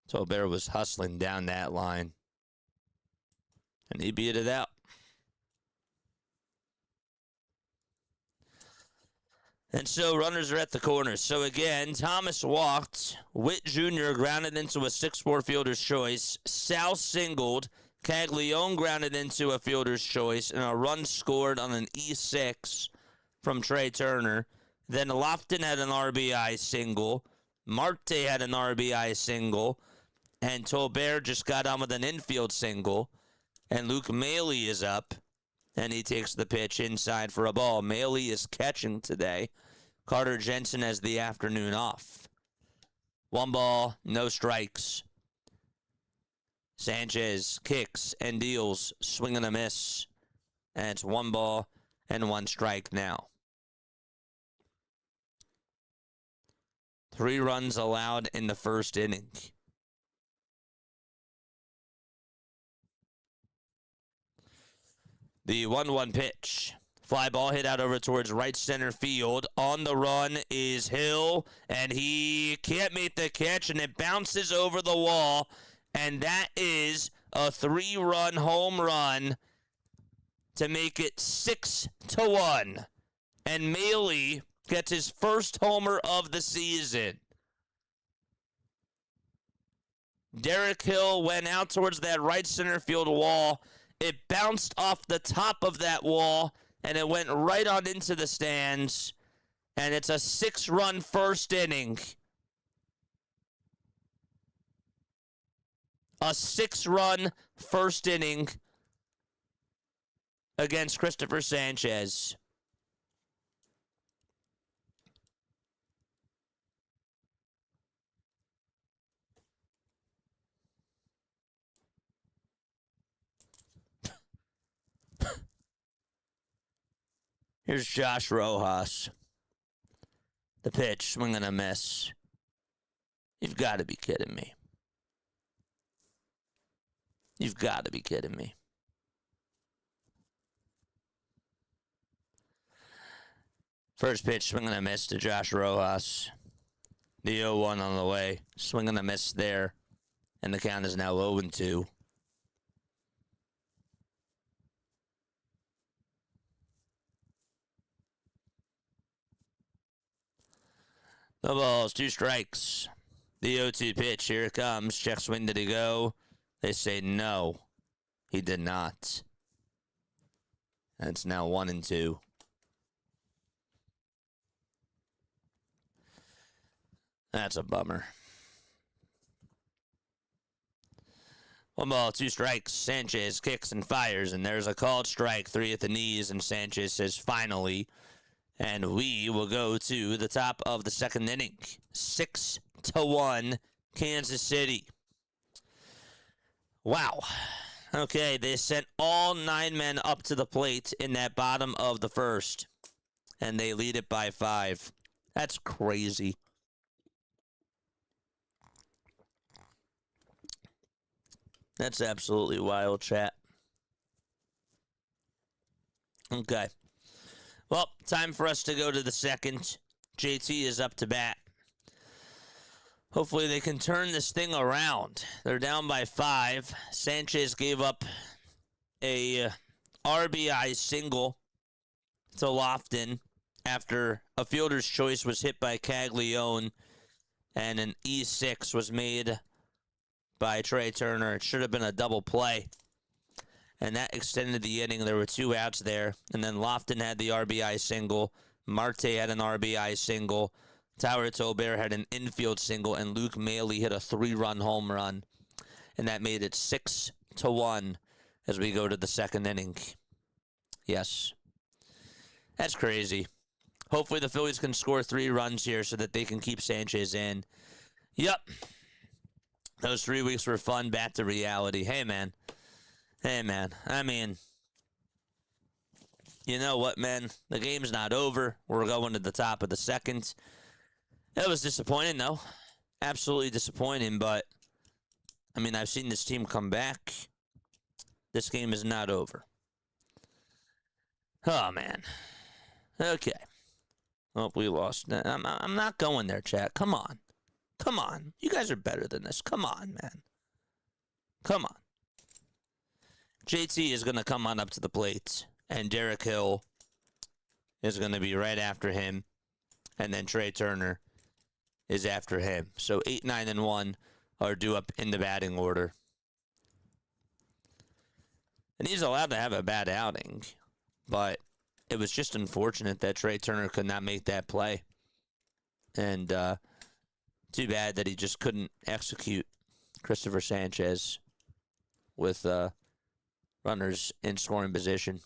Tolbert was hustling down that line. And he beat it out. And so runners are at the corners. So again, Thomas walked. Witt Jr. grounded into a 6-4 fielder's choice. Sal singled. Caglione grounded into a fielder's choice. And a run scored on an E6 from Trey Turner. Then Lofton had an RBI single. Marte had an RBI single. And Tolbert just got on with an infield single. And Luke Maile is up. And he takes the pitch inside for a ball. Maile is catching today. Carter Jensen has the afternoon off. 1 ball, no strikes. Sanchez kicks and deals, swing and a miss. And it's 1 ball and 1 strike now. 3 runs allowed in the first inning. The 1-1 pitch. Fly ball hit out over towards right center field. On the run is Hill, and he can't make the catch, and it bounces over the wall, and that is a 3-run home run to make it 6-1. And Maile gets his first homer of the season. Derek Hill went out towards that right center field wall. It bounced off the top of that wall, and it went right on into the stands. And it's a 6-run first inning. A 6-run first inning against Christopher Sanchez. Here's Josh Rojas. The pitch, swing and a miss. You've got to be kidding me. You've got to be kidding me. First pitch, swing and a miss to Josh Rojas. The 0-1 on the way. Swing and a miss there. And the count is now 0-2. No balls, 2 strikes. The 0-2 pitch, here it comes. Check swing, did he go? They say no. He did not. And it's now 1-2. That's a bummer. 1 ball, 2 strikes. Sanchez kicks and fires, and there's a called strike, 3 at the knees, and Sanchez says finally. And we will go to the top of the second inning. 6-1, Kansas City. Wow. Okay, they sent all 9 men up to the plate in that bottom of the first. And they lead it by 5. That's crazy. That's absolutely wild, chat. Okay. Well, time for us to go to the second. JT is up to bat. Hopefully they can turn this thing around. They're down by 5. Sanchez gave up a RBI single to Lofton after a fielder's choice was hit by Caglione, and an E6 was made by Trey Turner. It should have been a double play. And that extended the inning. There were 2 outs there. And then Lofton had the RBI single. Marte had an RBI single. Tower Tolbert had an infield single. And Luke Maley hit a 3-run home run. And that made it 6-1 as we go to the second inning. Yes. That's crazy. Hopefully the Phillies can score 3 runs here so that they can keep Sanchez in. Yep. Those 3 weeks were fun. Back to reality. Hey, man. I mean, you know what, man? The game's not over. We're going to the top of the second. It was disappointing, though. Absolutely disappointing, but, I mean, I've seen this team come back. This game is not over. Oh, man. Okay. Oh, we lost. I'm not going there, chat. Come on. Come on. You guys are better than this. Come on, man. Come on. JT is going to come on up to the plate, and Derek Hill is going to be right after him, and then Trey Turner is after him. So 8, 9, and 1 are due up in the batting order. And he's allowed to have a bad outing, but it was just unfortunate that Trey Turner could not make that play. And too bad that he just couldn't execute Christopher Sanchez with runners in scoring position.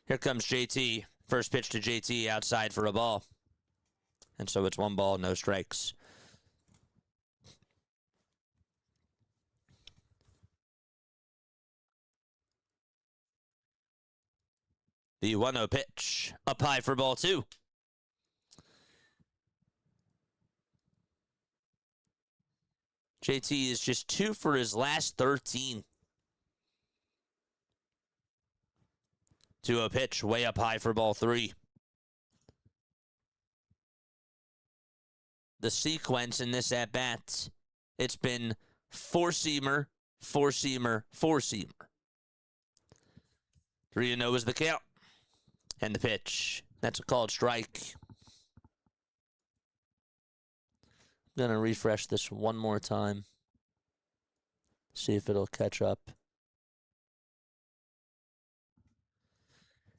Here comes JT. First pitch to JT outside for a ball. And so it's 1 ball, no strikes. The 1-0 pitch. Up high for ball 2. JT is just 2 for his last 13. 2-0 pitch, way up high for ball 3. The sequence in this at-bat, it's been 4-seamer, 4-seamer, 4-seamer. 3-0 is the count. And the pitch. That's a called strike. I'm going to refresh this one more time. See if it'll catch up.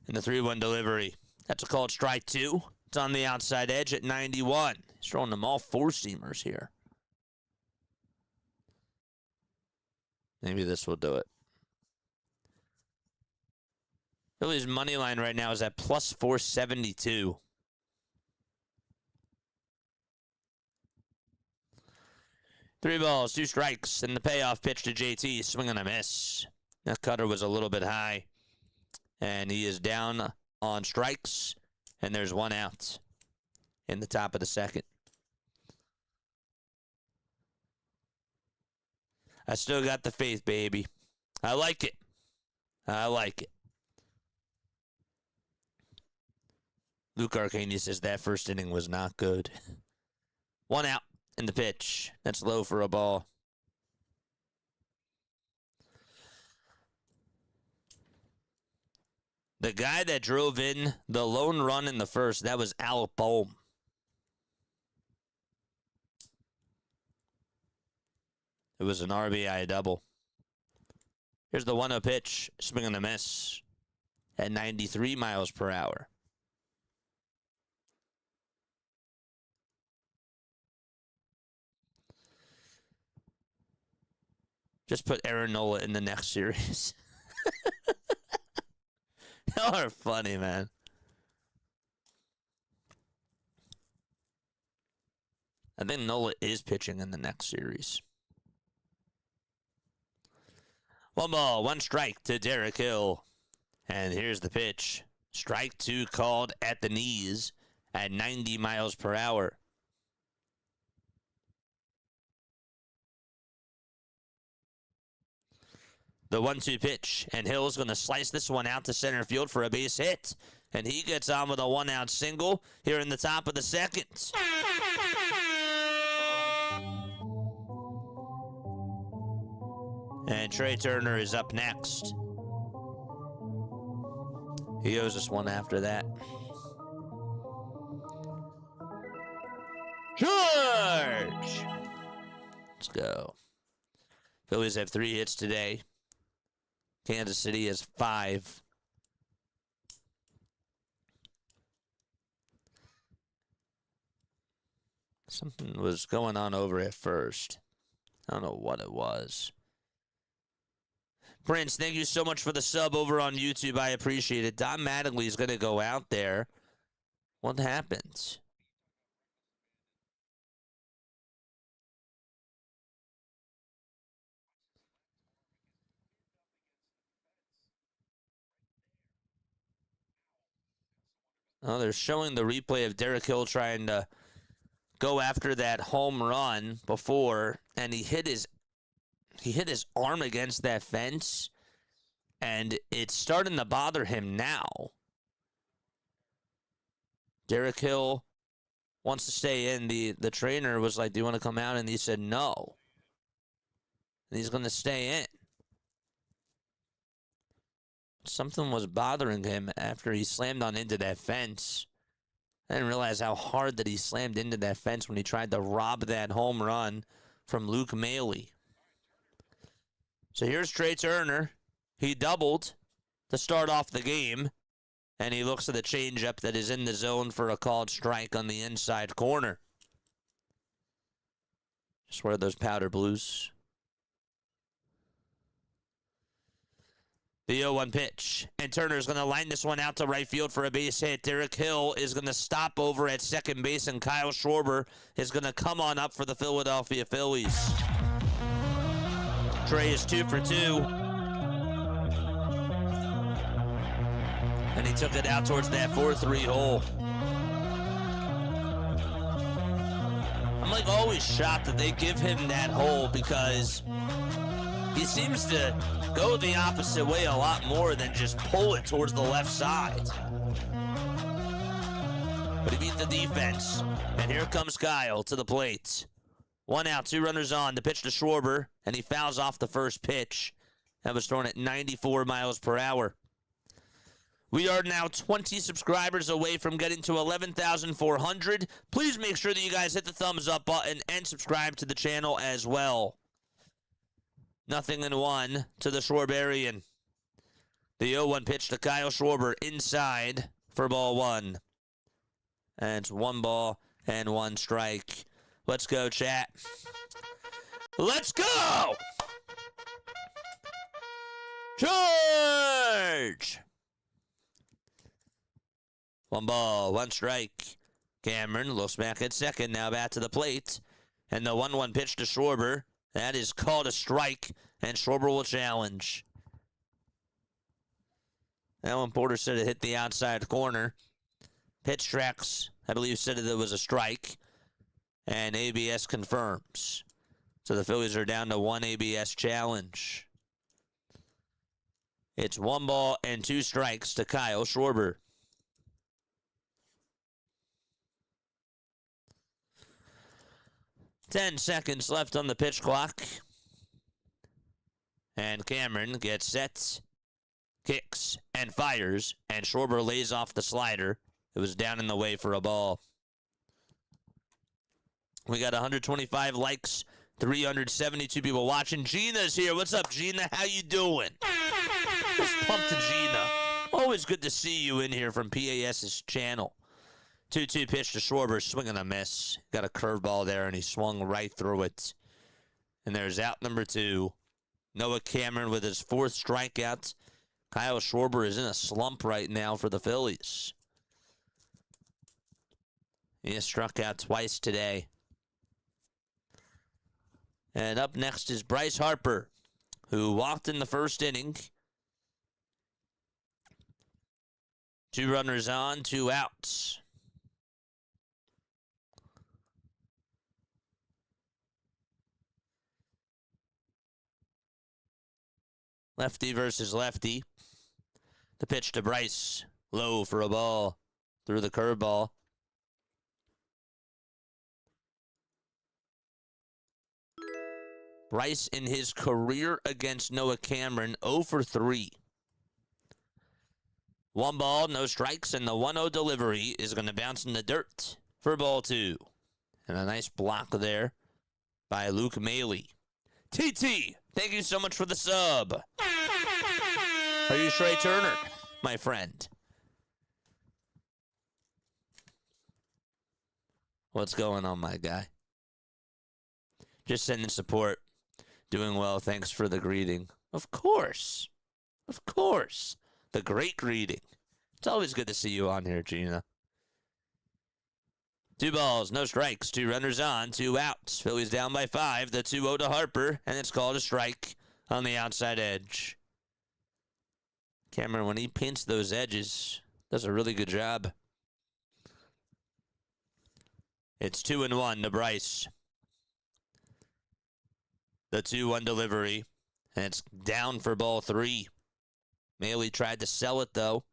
And the 3-1 delivery. That's a called strike 2. It's on the outside edge at 91. He's throwing them all four-seamers here. Maybe this will do it. Phillies' money line right now is at plus 472. Three balls, 2 strikes, and the payoff pitch to JT. Swing and a miss. That cutter was a little bit high. And he is down on strikes. And there's 1 out in the top of the second. I still got the faith, baby. I like it. I like it. Luke Arcani says that first inning was not good. 1 out in the pitch. That's low for a ball. The guy that drove in the lone run in the first, that was Al Bohm. It was an RBI double. Here's the 1-0 pitch. Swing and a miss at 93 miles per hour. Just put Aaron Nola in the next series. Y'all are funny, man. I think Nola is pitching in the next series. 1 ball, 1 strike to Derek Hill. And here's the pitch. Strike 2 called at the knees at 90 miles per hour. The 1-2 pitch, and Hill's going to slice this one out to center field for a base hit. And he gets on with a 1-out single here in the top of the second. And Trey Turner is up next. He owes us one after that. George! Let's go. Phillies have 3 hits today. Kansas City has 5. Something was going on over at first. I don't know what it was. Prince, thank you so much for the sub over on YouTube. I appreciate it. Don Mattingly is going to go out there. What happens? Oh, they're showing the replay of Derek Hill trying to go after that home run before, and he hit his arm against that fence, and it's starting to bother him now. Derek Hill wants to stay in. The trainer was like, do you want to come out? And he said no. And he's going to stay in. Something was bothering him after he slammed on into that fence. I didn't realize how hard that he slammed into that fence when he tried to rob that home run from Luke Maile. So here's Trey Turner. He doubled to start off the game, and he looks at the changeup that is in the zone for a called strike on the inside corner. Just wear those powder blues. The 0-1 pitch, and Turner's going to line this one out to right field for a base hit. Derek Hill is going to stop over at second base, and Kyle Schwarber is going to come on up for the Philadelphia Phillies. Trey is 2 for 2. And he took it out towards that 4-3 hole. I'm like always shocked that they give him that hole because he seems to go the opposite way a lot more than just pull it towards the left side. But he beat the defense. And here comes Kyle to the plate. 1 out, 2 runners on. The pitch to Schwarber, and he fouls off the first pitch. That was thrown at 94 miles per hour. We are now 20 subscribers away from getting to 11,400. Please make sure that you guys hit the thumbs up button and subscribe to the channel as well. 0-1 to the Schwarberian. The 0-1 pitch to Kyle Schwarber inside for ball 1. And it's 1 ball and 1 strike. Let's go, chat. Let's go! Charge! 1 ball, 1 strike. Cameron looks back at second, now back to the plate. And the 1-1 pitch to Schwarber. That is called a strike, and Schwarber will challenge. Alan Porter said it hit the outside corner. Pitch tracks, I believe, said that it was a strike. And ABS confirms. So the Phillies are down to 1 ABS challenge. It's 1 ball and 2 strikes to Kyle Schwarber. Ten seconds left on the pitch clock. And Cameron gets set, kicks, and fires. And Schwarber lays off the slider. It was down in the way for a ball. We got 125 likes, 372 people watching. Gina's here. What's up, Gina? How you doing? Let's pump to Gina. Always good to see you in here from PAS's channel. 2-2 pitch to Schwarber, swing and a miss. Got a curveball there, and he swung right through it. And there's out number 2. Noah Cameron with his 4th strikeout. Kyle Schwarber is in a slump right now for the Phillies. He has struck out twice today. And up next is Bryce Harper, who walked in the first inning. 2 runners on, 2 outs. Lefty versus lefty. The pitch to Bryce. Low for a ball. Through the curveball. Bryce in his career against Noah Cameron, 0 for 3. 1 ball, no strikes, and the 1-0 delivery is going to bounce in the dirt for ball 2. And a nice block there by Luke Maley. TT, thank you so much for the sub. Are you Trey Turner, my friend? What's going on, my guy? Just sending support. Doing well, thanks for the greeting. Of course. Of course. The great greeting. It's always good to see you on here, Gina. 2 balls, no strikes, 2 runners on, 2 outs. Phillies down by 5, the 2-0 to Harper, and it's called a strike on the outside edge. Cameron, when he paints those edges, does a really good job. It's 2-1 to Bryce. The 2-1 delivery, and it's down for ball 3. Maley tried to sell it, though,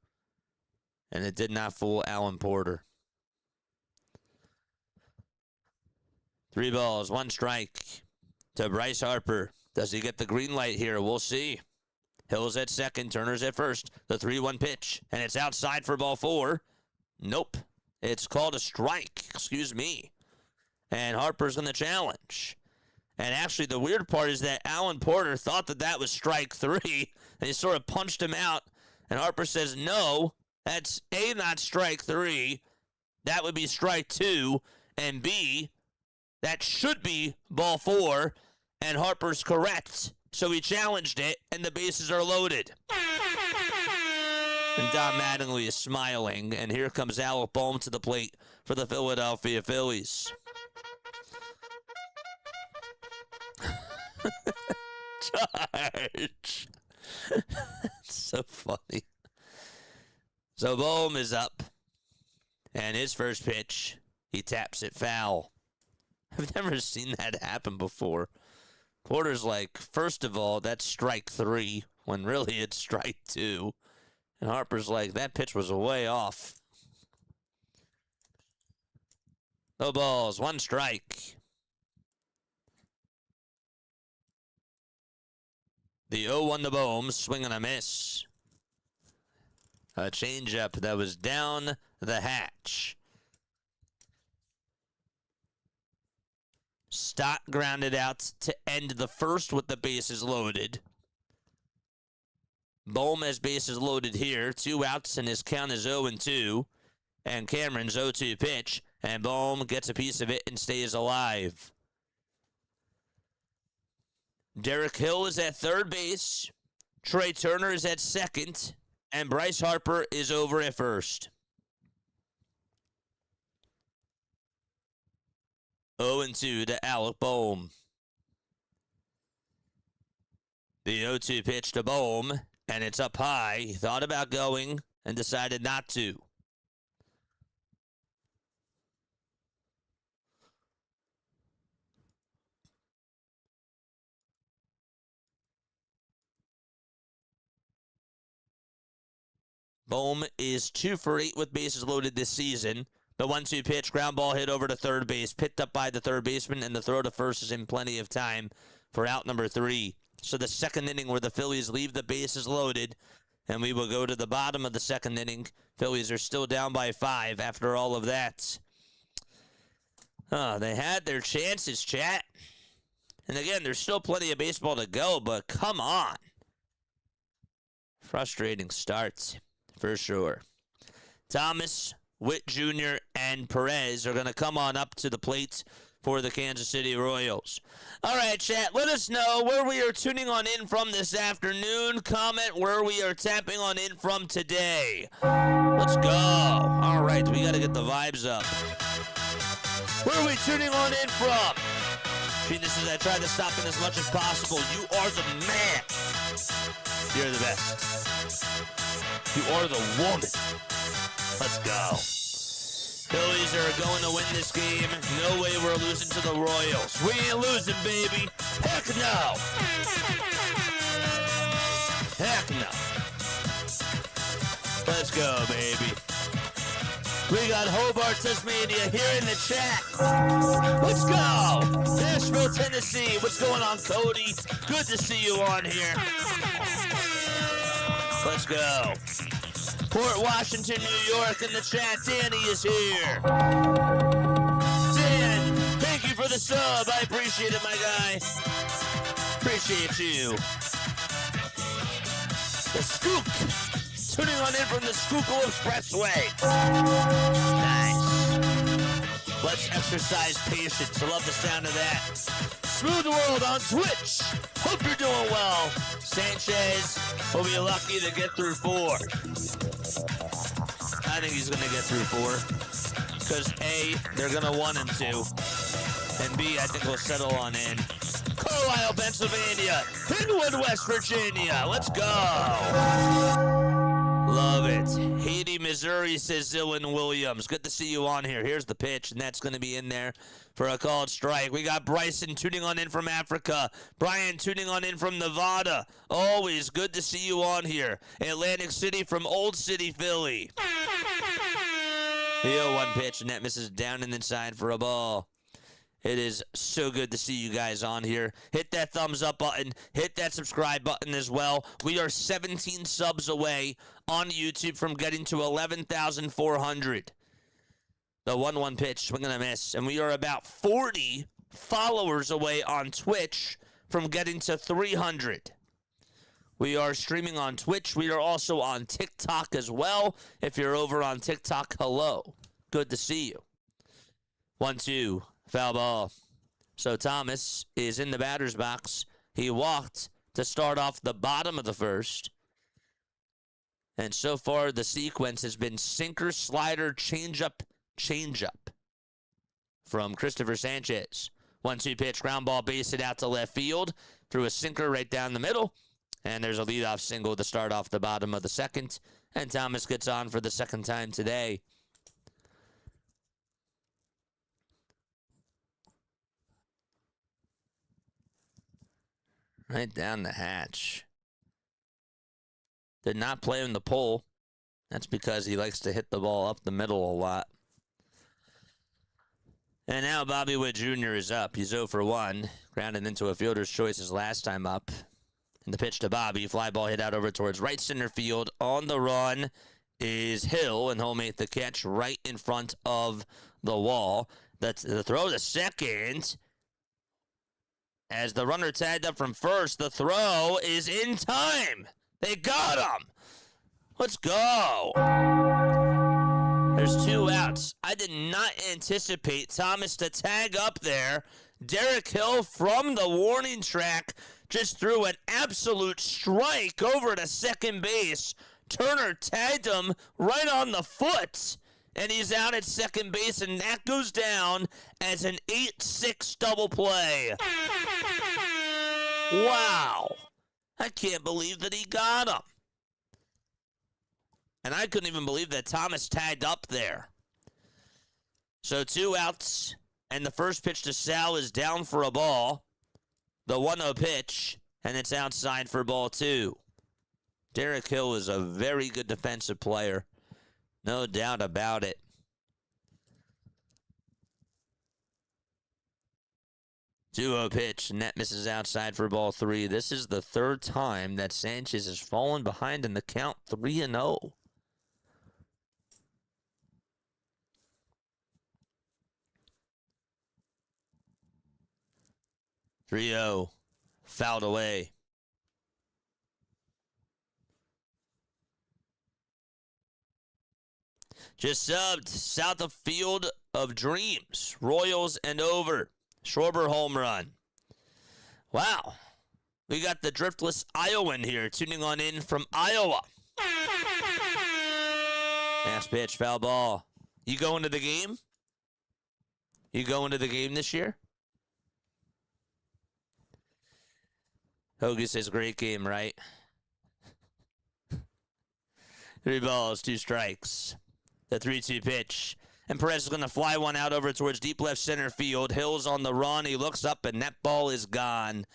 and it did not fool Alan Porter. 3 balls, 1 strike to Bryce Harper. Does he get the green light here? We'll see. Hill's at second, Turner's at first. The 3-1 pitch, and it's outside for ball 4. Nope. It's called a strike. Excuse me. And Harper's going to challenge. And actually, the weird part is that Alan Porter thought that that was strike 3, and he sort of punched him out. And Harper says, no, that's A, not strike 3. That would be strike 2. And B, that should be ball 4. And Harper's correct. So he challenged it, and the bases are loaded. And Don Mattingly is smiling. And here comes Alec Bohm to the plate for the Philadelphia Phillies. Charge. So funny. So Bohm is up. And his first pitch, he taps it foul. I've never seen that happen before. Porter's like, first of all, that's strike 3, when really it's strike 2. And Harper's like, that pitch was way off. No balls, 1 strike. The 0-1 to Bohm, swing and a miss. A changeup that was down the hatch. Stott grounded out to end the first with the bases loaded. Bohm has bases loaded here. 2 outs, and his count is 0-2. And Cameron's 0-2 pitch. And Bohm gets a piece of it and stays alive. Derek Hill is at third base. Trey Turner is at second. And Bryce Harper is over at first. 0-2 to Alec Bohm. The 0-2 pitch to Bohm, and it's up high. He thought about going and decided not to. Bohm is 2 for 8 with bases loaded this season. The 1-2 pitch, ground ball hit over to third base, picked up by the third baseman, and the throw to first is in plenty of time for out number 3. So the second inning where the Phillies leave the bases loaded, and we will go to the bottom of the second inning. Phillies are still down by 5 after all of that. They had their chances, chat. And again, there's still plenty of baseball to go, but come on. Frustrating starts, for sure. Thomas, Witt Jr., and Perez are going to come on up to the plate for the Kansas City Royals. All right, chat, let us know where we are tuning on in from this afternoon. Comment where we are tapping on in from today. Let's go. All right, we got to get the vibes up. Where are we tuning on in from? This is I tried to stop it as much as possible. You are the man. You're the best. You are the woman. Let's go. Phillies are going to win this game. No way we're losing to the Royals. We ain't losing, baby. Heck no. Heck no. Let's go, baby. We got Hobart, Tasmania here in the chat. Let's go. Nashville, Tennessee. What's going on, Cody? Good to see you on here. Let's go. Port Washington, New York in the chat. Danny is here. Dan, thank you for the sub. I appreciate it, my guy. Appreciate you. The Scoop. Tuning on in from the Schuylkill Expressway. Nice. Let's exercise patience. I love the sound of that. Smooth World on Twitch. Hope you're doing well. Sanchez will be lucky to get through 4. I think he's going to get through 4. Because A, they're going to 1 and 2. And B, I think we'll settle on in. Carlisle, Pennsylvania. Inwood, West Virginia. Let's go. Love it. Haiti, Missouri, says Zillin Williams. Good to see you on here. Here's the pitch, and that's going to be in there for a called strike. We got Bryson tuning on in from Africa. Brian tuning on in from Nevada. Always good to see you on here. Atlantic City from Old City, Philly. The 0-1 pitch, and that misses down and inside for a ball. It is so good to see you guys on here. Hit that thumbs up button. Hit that subscribe button as well. We are 17 subs away on YouTube from getting to 11,400. The 1-1 pitch, swing and a miss. And we are about 40 followers away on Twitch from getting to 300. We are streaming on Twitch. We are also on TikTok as well. If you're over on TikTok, hello. Good to see you. 1-2. Foul ball. So Thomas is in the batter's box. He walked to start off the bottom of the first. And so far, the sequence has been sinker, slider, changeup from Christopher Sanchez. 1-2 pitch, ground ball, base it out to left field. Threw a sinker right down the middle. And there's a leadoff single to start off the bottom of the second. And Thomas gets on for the second time today. Right down the hatch. Did not play in the pole. That's because he likes to hit the ball up the middle a lot. And now Bobby Witt Jr. is up. He's 0 for 1. Grounded into a fielder's choice his last time up. And the pitch to Bobby. Fly ball hit out over towards right center field. On the run. is Hill, and he'll make the catch right in front of the wall. That's the throw to second. As the runner tagged up from first, the throw is in time. They got him. Let's go. There's 2 outs. I did not anticipate Thomas to tag up there. Derek Hill from the warning track just threw an absolute strike over to second base. Turner tagged him right on the foot, and he's out at second base, and that goes down as an 8-6 double play. Wow. I can't believe that he got him. And I couldn't even believe that Thomas tagged up there. So 2 outs, and the first pitch to Sal is down for a ball. The 1-0 pitch, and it's outside for ball 2. Derek Hill is a very good defensive player. No doubt about it. Two-0 pitch, and that misses outside for ball 3. This is the 3rd time that Sanchez has fallen behind in the count 3-0. 3-0, fouled away. Just subbed south of Field of Dreams, Royals and over. Schwarber home run. Wow. We got the driftless Iowan here tuning on in from Iowa. Next pitch, foul ball. You going to the game? You going to the game this year? Hoagie says great game, right? 3 balls, 2 strikes. The 3-2 pitch. And Perez is going to fly one out over towards deep left center field. Hill's on the run. He looks up, and that ball is gone.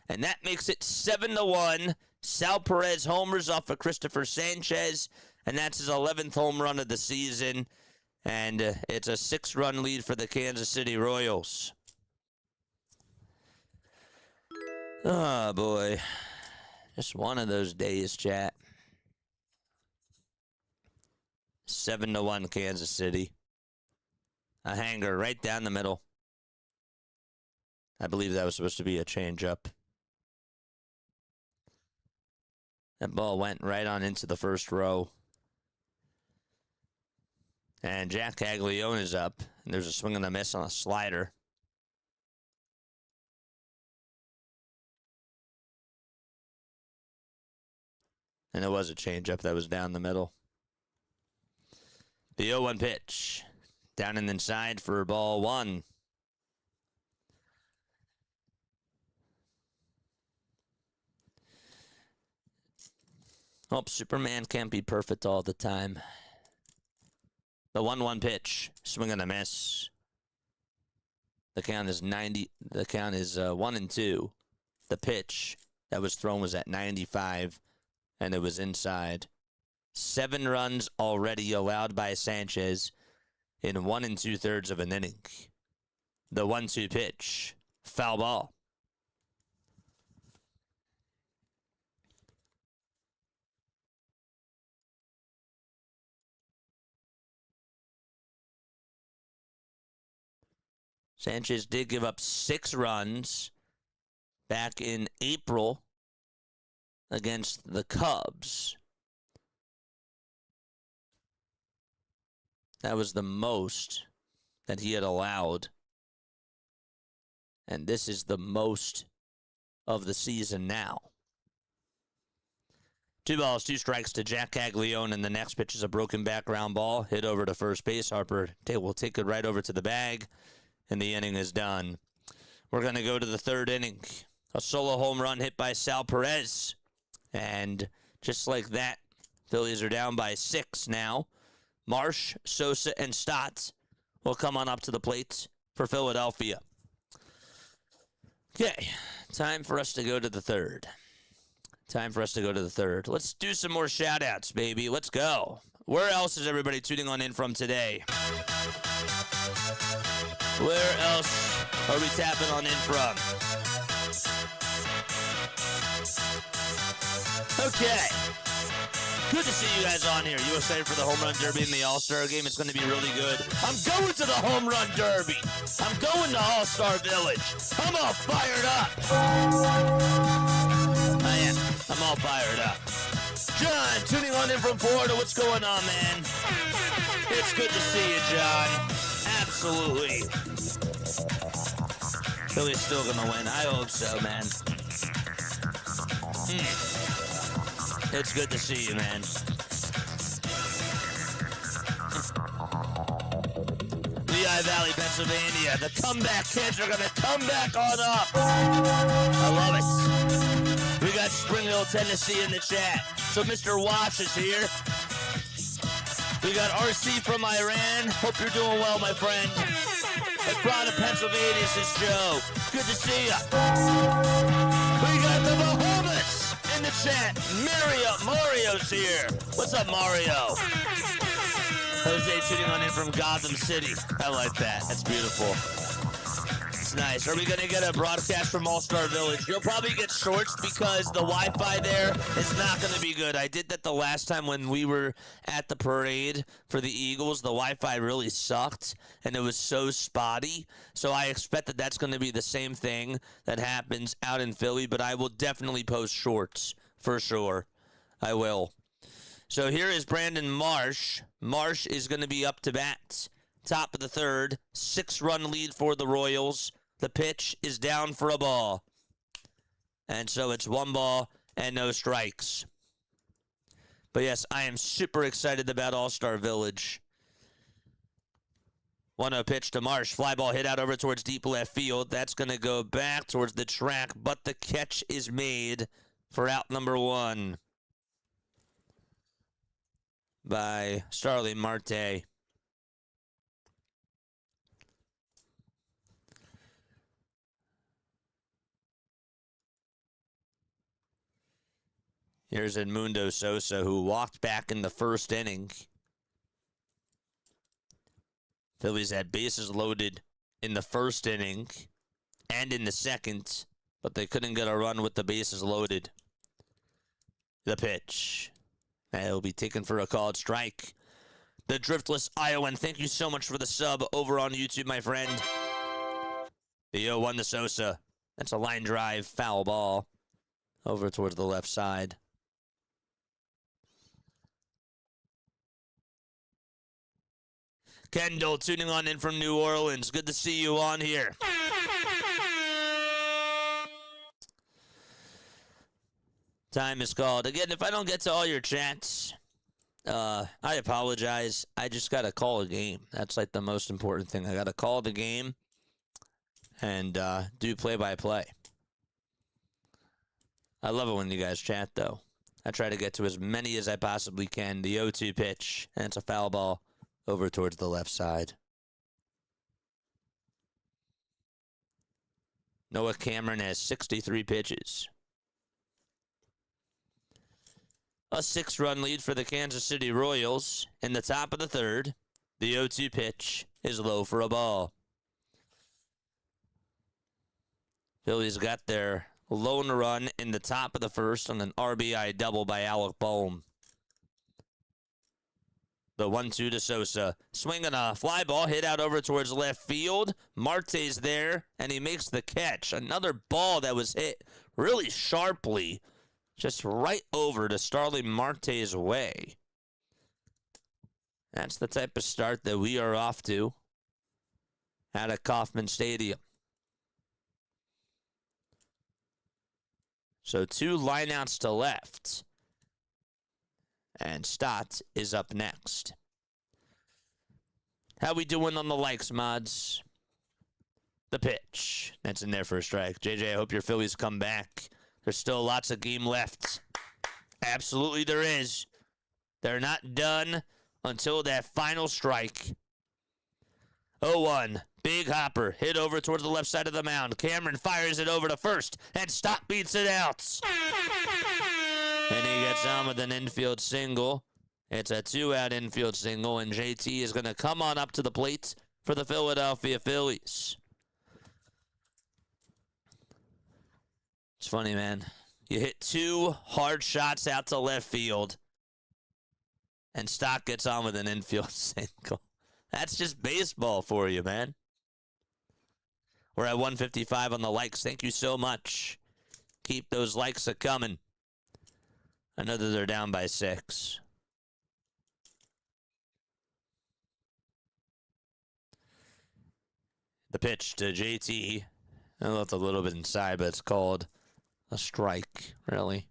And that makes it 7-1. Sal Perez homers off of Christopher Sanchez. And that's his 11th home run of the season. And it's a 6-run lead for the Kansas City Royals. Oh, boy. Just one of those days, chat. 7-1 Kansas City. A hanger right down the middle. I believe that was supposed to be a changeup. That ball went right on into the first row. And Jack Caglione is up. And there's a swing and a miss on a slider. And it was a changeup that was down the middle. The 0-1 pitch. Down and inside for ball 1. Oh, Superman can't be perfect all the time. The 1-1 pitch. Swing and a miss. The count is 90. The count is 1-2. The pitch that was thrown was at 95, and it was inside. 7 runs already allowed by Sanchez in 1 2/3 of an inning. The 1-2 pitch. Foul ball. Sanchez did give up 6 runs back in April against the Cubs. That was the most that he had allowed. And this is the most of the season now. 2 balls, 2 strikes to Jack Caglione, and the next pitch is a broken back ground ball. Hit over to first base. Harper will take it right over to the bag, and the inning is done. We're going to go to the 3rd inning. A solo home run hit by Sal Perez. And just like that, Phillies are down by 6 now. Marsh, Sosa, and Stotts will come on up to the plate for Philadelphia. Okay, time for us to go to the 3rd. Let's do some more shout-outs, baby. Let's go. Where else is everybody tuning on in from today? Where else are we tapping on in from? Okay. Good to see you guys on here. You excited for the home run derby and the All-Star game? It's going to be really good. I'm going to the home run derby. I'm going to All-Star Village. I'm all fired up. I am. I'm all fired up. John, tuning on in from Florida. What's going on, man? It's good to see you, John. Absolutely. Philly's still going to win. I hope so, man. It's good to see you, man. Lehigh Valley, Pennsylvania. The comeback kids are going to come back on up. I love it. We got Spring Hill, Tennessee in the chat. So Mr. Wash is here. We got RC from Iran. Hope you're doing well, my friend. Akron, Pennsylvania, says Joe. Good to see ya. We got the Bahamas in the chat. Mario's here. What's up, Mario? Jose tuning on in from Gotham City. I like that. That's beautiful. It's nice. Are we going to get a broadcast from All-Star Village? You'll probably get shorts because the Wi-Fi there is not going to be good. I did that the last time when we were at the parade for the Eagles. The Wi-Fi really sucked, and it was so spotty. So I expect that that's going to be the same thing that happens out in Philly, but I will definitely post shorts for sure. I will. So here is Brandon Marsh. Marsh is going to be up to bat. Top of the third. 6-run lead for the Royals. The pitch is down for a ball. And so it's 1 ball and no strikes. But yes, I am super excited about All-Star Village. 1-0 pitch to Marsh. Fly ball hit out over towards deep left field. That's going to go back towards the track, but the catch is made for out number 1 by Starling Marte. Here's Edmundo Sosa, who walked back in the first inning. Phillies had bases loaded in the first inning and in the second, but they couldn't get a run with the bases loaded. The pitch. It'll be taken for a called strike. The Driftless Iowan, thank you so much for the sub over on YouTube, my friend. The 0-1 to Sosa. That's a line drive, foul ball over towards the left side. Kendall tuning on in from New Orleans. Good to see you on here. Time is called. Again, if I don't get to all your chats, I apologize. I just got to call a game. That's like the most important thing. I got to call the game and do play-by-play. I love it when you guys chat, though. I try to get to as many as I possibly can. The 0-2 pitch, and it's a foul ball over towards the left side. Noah Cameron has 63 pitches. A 6-run lead for the Kansas City Royals. In the top of the third, the 0-2 pitch is low for a ball. Phillies got their lone run in the top of the first on an RBI double by Alec Bohm. The 1-2 to Sosa. Swinging a fly ball hit out over towards left field. Marte's there, and he makes the catch. Another ball that was hit really sharply, just right over to Starling Marte's way. That's the type of start that we are off to out of Kauffman Stadium. So 2 lineouts to left. And Stott is up next. How we doing on the likes, mods? The pitch. That's in there for a strike. JJ, I hope your Phillies come back. There's still lots of game left. Absolutely there is. They're not done until that final strike. 0-1. Big hopper. Hit over towards the left side of the mound. Cameron fires it over to first. And Stott beats it out. And he gets on with an infield single. It's a 2-out infield single. And JT is going to come on up to the plate for the Philadelphia Phillies. It's funny, man. You hit 2 hard shots out to left field, and Stock gets on with an infield single. That's just baseball for you, man. We're at 155 on the likes. Thank you so much. Keep those likes a-coming. I know that they're down by 6. The pitch to JT. I left a little bit inside, but it's called a strike, really.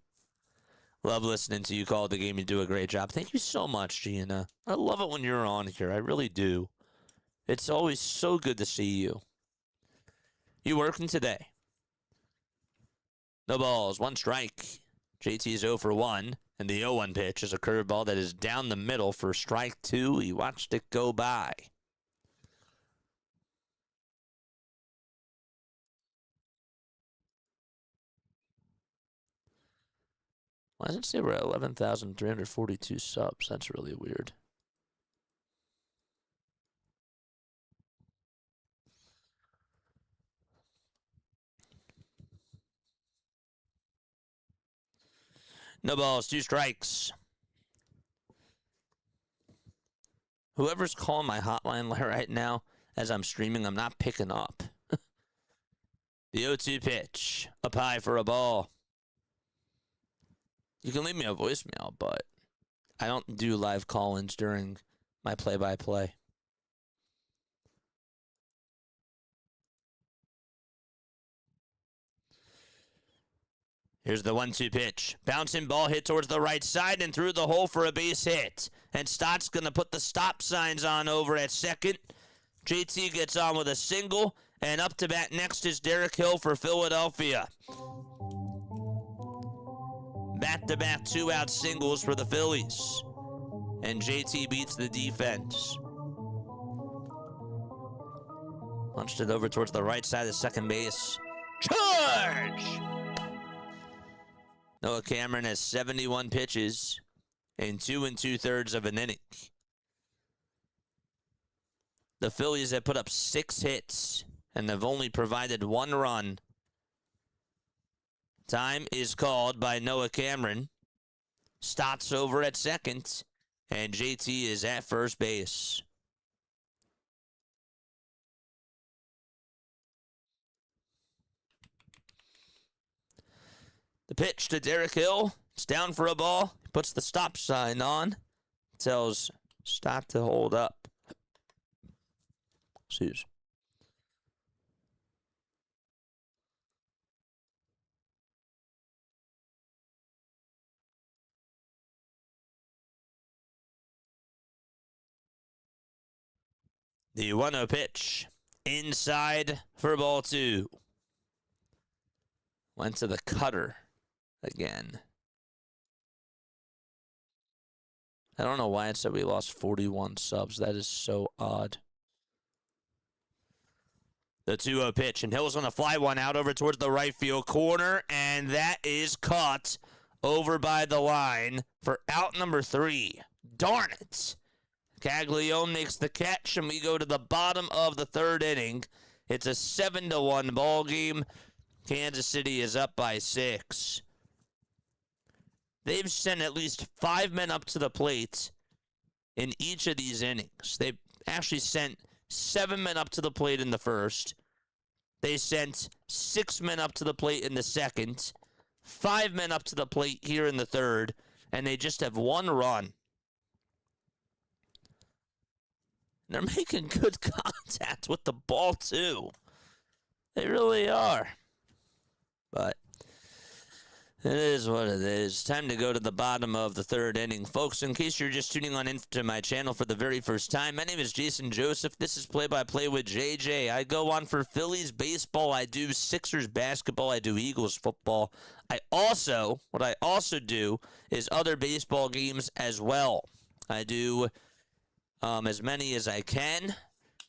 Love listening to you call the game. You do a great job. Thank you so much, Gina. I love it when you're on here. I really do. It's always so good to see you. You working today? No balls, 1 strike. JT's 0 for 1, and the 0-1 pitch is a curveball that is down the middle for strike 2. He watched it go by. Why does it say we're at 11,342 subs? That's really weird. No balls, 2 strikes. Whoever's calling my hotline right now as I'm streaming, I'm not picking up. The 0-2 pitch, up high for a ball. You can leave me a voicemail, but I don't do live call-ins during my play-by-play. Here's the 1-2 pitch. Bouncing ball hit towards the right side and through the hole for a base hit. And Stott's going to put the stop signs on over at second. JT gets on with a single. And up to bat next is Derek Hill for Philadelphia. Back-to-back 2-out singles for the Phillies. And JT beats the defense. Punched it over towards the right side of second base. Charge! Noah Cameron has 71 pitches in 2 2/3 of an inning. The Phillies have put up 6 hits and have only provided 1 run. Time is called by Noah Cameron. Stott's over at second, and JT is at first base. The pitch to Derek Hill. It's down for a ball. He puts the stop sign on. Tells Stott to hold up. Excuse. The 1-0 pitch. Inside for ball 2. Went to the cutter again. I don't know why it said we lost 41 subs. That is so odd. The 2-0 pitch, and Hill's going to fly one out over towards the right field corner, and that is caught over by the line for out number 3. Darn it. Caglione makes the catch, and we go to the bottom of the 3rd inning. It's a 7-1 ball game. Kansas City is up by 6. They've sent at least 5 men up to the plate in each of these innings. They've actually sent 7 men up to the plate in the first. They sent 6 men up to the plate in the second. 5 men up to the plate here in the third. And they just have 1 run. They're making good contact with the ball, too. They really are. But it is what it is. Time to go to the bottom of the 3rd inning. Folks, in case you're just tuning on into my channel for the very first time, my name is Jason Joseph. This is Play-by-Play with JJ. I go on for Phillies baseball. I do Sixers basketball. I do Eagles football. What I also do is other baseball games as well. I do as many as I can.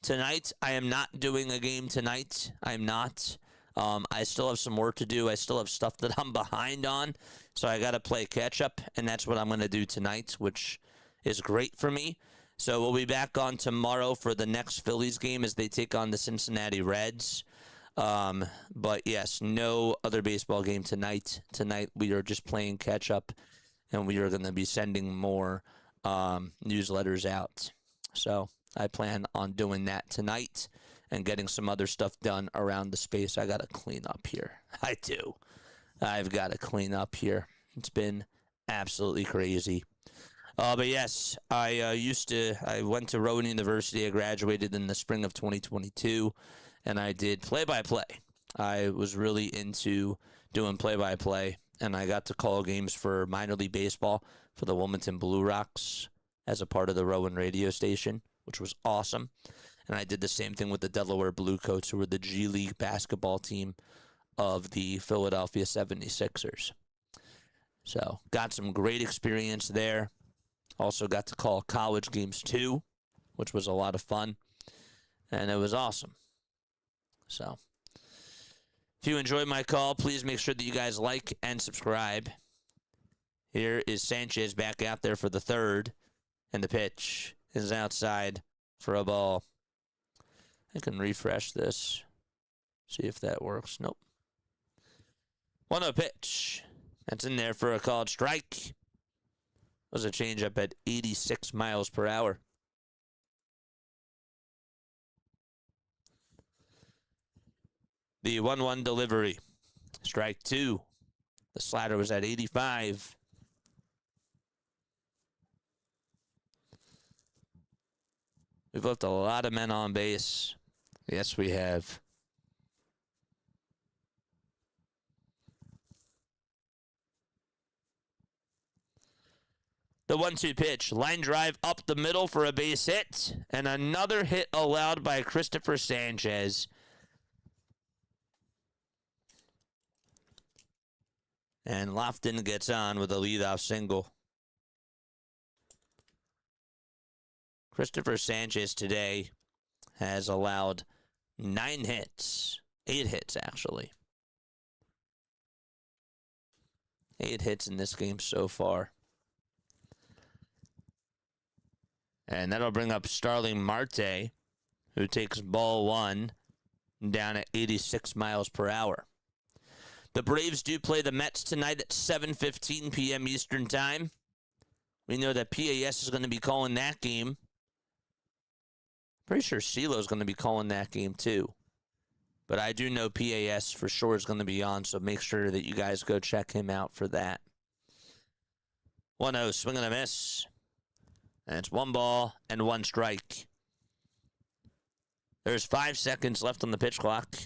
Tonight, I am not doing a game tonight. I'm not. I still have some work to do. I still have stuff that I'm behind on. So I got to play catch up, and that's what I'm going to do tonight, which is great for me. So we'll be back on tomorrow for the next Phillies game as they take on the Cincinnati Reds. But yes, no other baseball game tonight. Tonight we are just playing catch up, and we are going to be sending more newsletters out. So I plan on doing that tonight and getting some other stuff done around the space. I got to clean up here. I do. I've got to clean up here. It's been absolutely crazy. But yes, I went to Rowan University. I graduated in the spring of 2022, and I did play-by-play. I was really into doing play-by-play, and I got to call games for minor league baseball for the Wilmington Blue Rocks as a part of the Rowan radio station, which was awesome. And I did the same thing with the Delaware Bluecoats, who were the G League basketball team of the Philadelphia 76ers. So got some great experience there. Also got to call college games too, which was a lot of fun. And it was awesome. So if you enjoyed my call, please make sure that you guys like and subscribe. Here is Sanchez back out there for the third. And the pitch is outside for a ball. I can refresh this. See if that works. Nope. 1-0 pitch. That's in there for a called strike. Was a changeup at 86 miles per hour. The 1-1 delivery. Strike 2. The slider was at 85. We've left a lot of men on base. Yes, we have. The 1-2 pitch. Line drive up the middle for a base hit. And another hit allowed by Christopher Sanchez. And Lofton gets on with a leadoff single. Christopher Sanchez today has allowed 9 hits. 8 hits, actually. 8 hits in this game so far. And that'll bring up Starling Marte, who takes ball 1 down at 86 miles per hour. The Braves do play the Mets tonight at 7:15 p.m. Eastern Time. We know that PAS is going to be calling that game. Pretty sure CeeLo is going to be calling that game too. But I do know PAS for sure is going to be on, so make sure that you guys go check him out for that. 1-0, swing and a miss. And it's 1 ball and 1 strike. There's 5 seconds left on the pitch clock.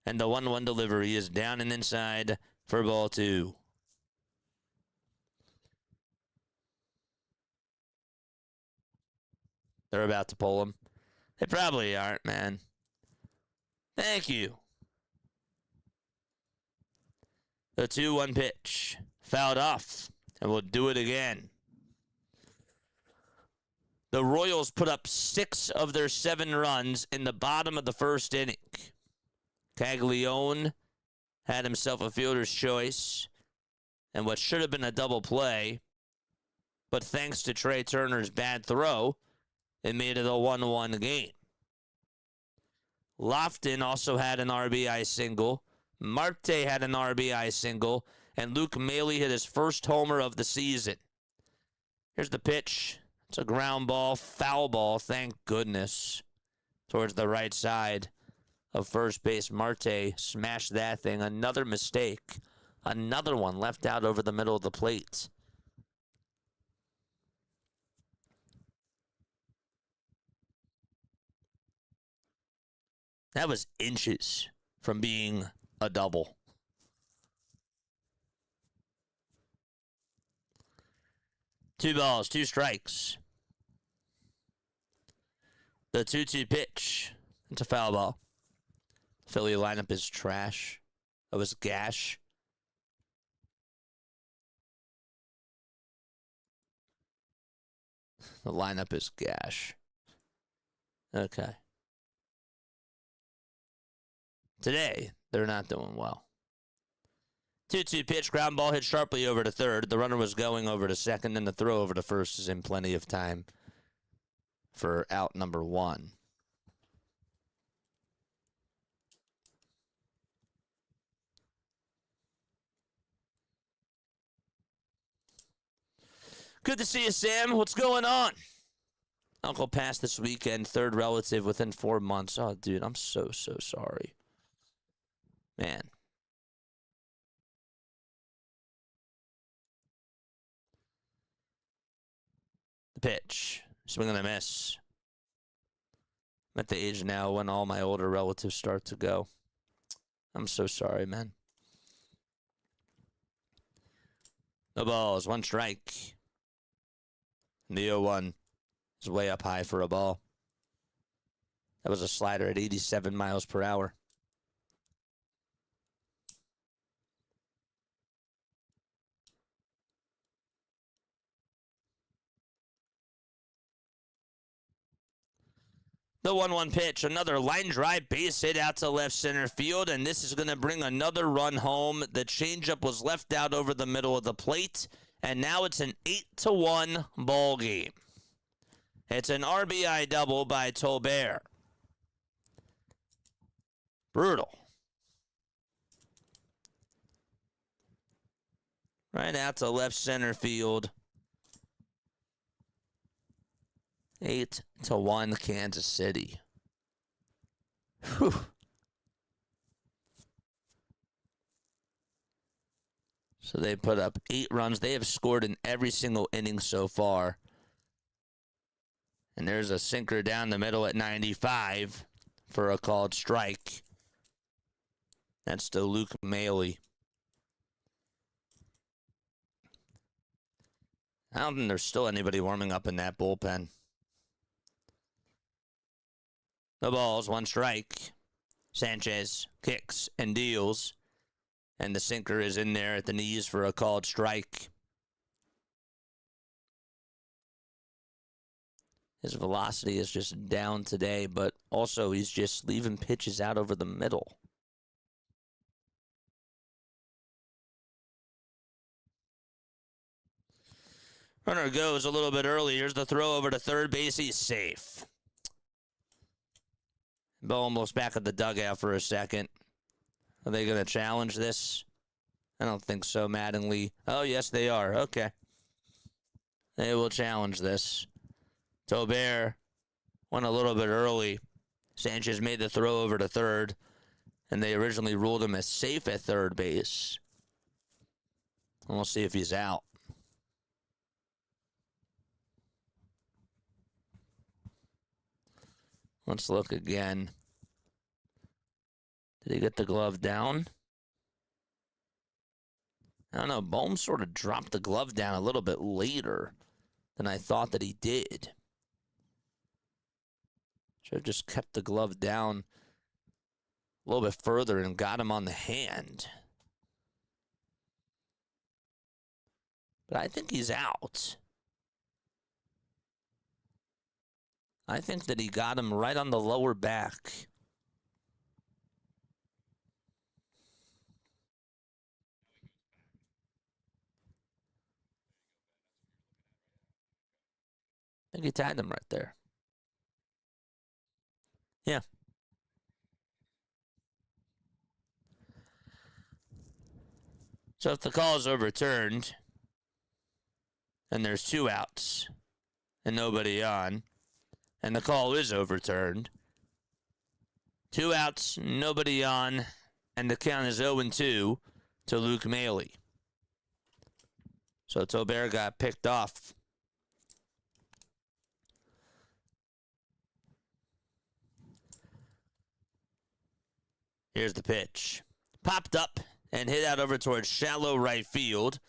And the 1-1 delivery is down and inside for ball 2. They're about to pull him. They probably aren't, man. Thank you. The 2-1 pitch. Fouled off. And we'll do it again. The Royals put up 6 of their 7 runs in the bottom of the first inning. Caglione had himself a fielder's choice and what should have been a double play, but thanks to Trey Turner's bad throw, it made it a 1-1 game. Lofton also had an RBI single. Marte had an RBI single, and Luke Maile hit his first homer of the season. Here's the pitch. It's a ground ball, foul ball, thank goodness, towards the right side of first base. Marte smashed that thing. Another mistake. Another one left out over the middle of the plate. That was inches from being a double. Two balls, 2 strikes. The 2-2 pitch. It's a foul ball. Philly lineup is trash. That was gash. The lineup is gash. Okay. Today, they're not doing well. 2-2 pitch, ground ball hit sharply over to third. The runner was going over to second, and the throw over to first is in plenty of time for out number 1. Good to see you, Sam. What's going on? Uncle passed this weekend, third relative within 4 months. Oh, dude, I'm so sorry. Man. The pitch. Swing and a miss. I'm at the age now when all my older relatives start to go. I'm so sorry, man. No balls, one strike. The 0-1 is way up high for a ball. That was a slider at 87 miles per hour. The 1-1 pitch, another line drive base hit out to left center field, and this is going to bring another run home. The changeup was left out over the middle of the plate, and now it's an 8-1 ball game. It's an RBI double by Tolbert. Brutal. Right out to left center field. 8-1 Kansas City. Whew. So they put up 8 runs. They have scored in every single inning so far. And there's a sinker down the middle at 95 for a called strike. That's to Luke Maley. I don't think there's still anybody warming up in that bullpen. The balls, one strike. Sanchez kicks and deals. And the sinker is in there at the knees for a called strike. His velocity is just down today, but also he's just leaving pitches out over the middle. Runner goes a little bit early. Here's the throw over to third base. He's safe. Baumholtz back at the dugout for a second. Are they going to challenge this? I don't think so, Mattingly. Oh, yes, they are. Okay. They will challenge this. Tolbert went a little bit early. Sanchez made the throw over to third, and they originally ruled him as safe at third base. And we'll see if he's out. Let's look again. Did he get the glove down? I don't know. Bohm sort of dropped the glove down a little bit later than I thought that he did. Should have just kept the glove down a little bit further and got him on the hand. But I think he's out. I think that he got him right on the lower back. I think he tagged him right there. Yeah. So if the call is overturned and there's 2 outs and nobody on, and the call is overturned, 2 outs, nobody on, and the count is 0-2 to Luke Maley. So Tolbert got picked off. Here's the pitch. Popped up and hit out over towards shallow right field.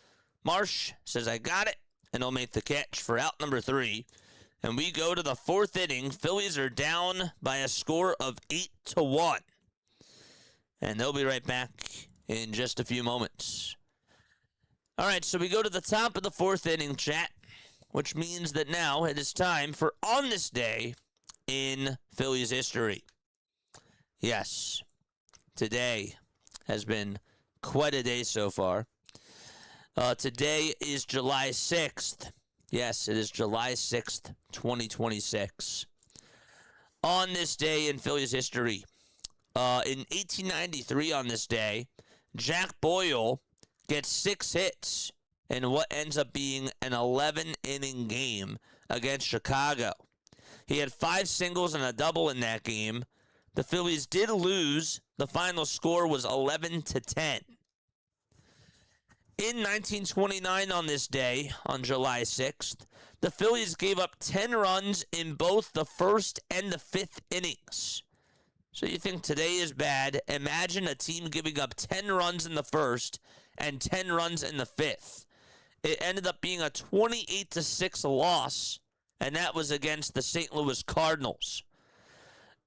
Marsh says, I got it, and he'll make the catch for out number 3. And we go to the 4th inning. Phillies are down by a score of 8-1. And they'll be right back in just a few moments. All right, so we go to the top of the 4th inning, chat, which means that now it is time for On This Day in Phillies history. Yes, today has been quite a day so far. Today is July 6th. Yes, it is July 6th, 2026. On this day in Phillies history, in 1893 on this day, Jack Boyle gets 6 hits in what ends up being an 11-inning game against Chicago. He had 5 singles and a double in that game. The Phillies did lose. The final score was 11-10. In 1929 on this day, on July 6th, the Phillies gave up 10 runs in both the first and the 5th innings. So you think today is bad? Imagine a team giving up 10 runs in the first and 10 runs in the 5th. It ended up being a 28-6 loss, and that was against the St. Louis Cardinals.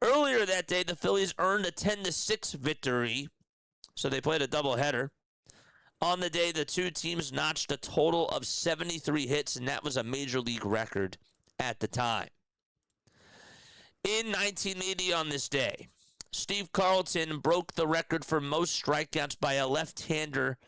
Earlier that day, the Phillies earned a 10-6 victory, so they played a doubleheader. On the day, the two teams notched a total of 73 hits, and that was a major league record at the time. In 1980 on this day, Steve Carlton broke the record for most strikeouts by a left-hander,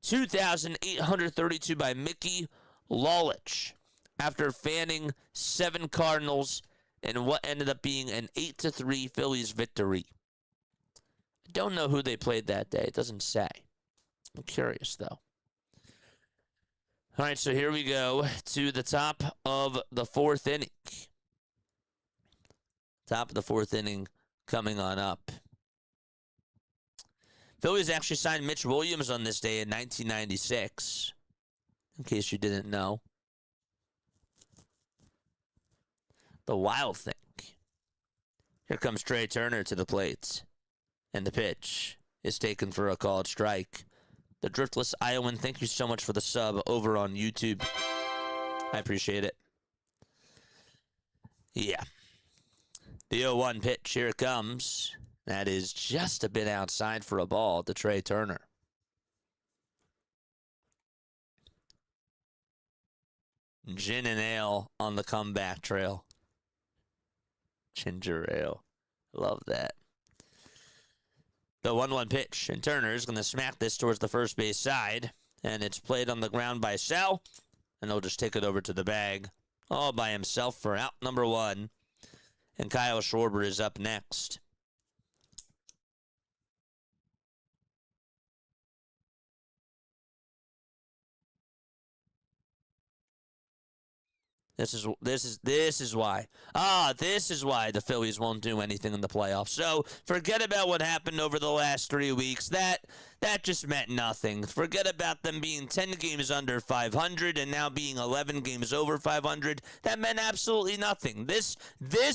2,832 by Mickey Lolich, after fanning 7 Cardinals in what ended up being an 8-3 Phillies victory. I don't know who they played that day. It doesn't say. I'm curious, though. All right, so here we go to the top of the 4th inning. Top of the 4th inning coming on up. Phillies actually signed Mitch Williams on this day in 1996, in case you didn't know. The Wild thing. Here comes Trey Turner to the plate, and the pitch is taken for a called strike. The Driftless Iowan, thank you so much for the sub over on YouTube. I appreciate it. Yeah. The 0-1 pitch, here it comes. That is just a bit outside for a ball to Trey Turner. Gin and ale on the comeback trail. Ginger ale. Love that. The 1-1 pitch, and Turner is going to smack this towards the first base side, and it's played on the ground by Sal, and he'll just take it over to the bag all by himself for out number 1, and Kyle Schwarber is up next. This is why. This is why the Phillies won't do anything in the playoffs. So forget about what happened over the last 3 weeks. That just meant nothing. Forget about them being 10 games under 500 and now being 11 games over 500. That meant absolutely nothing. This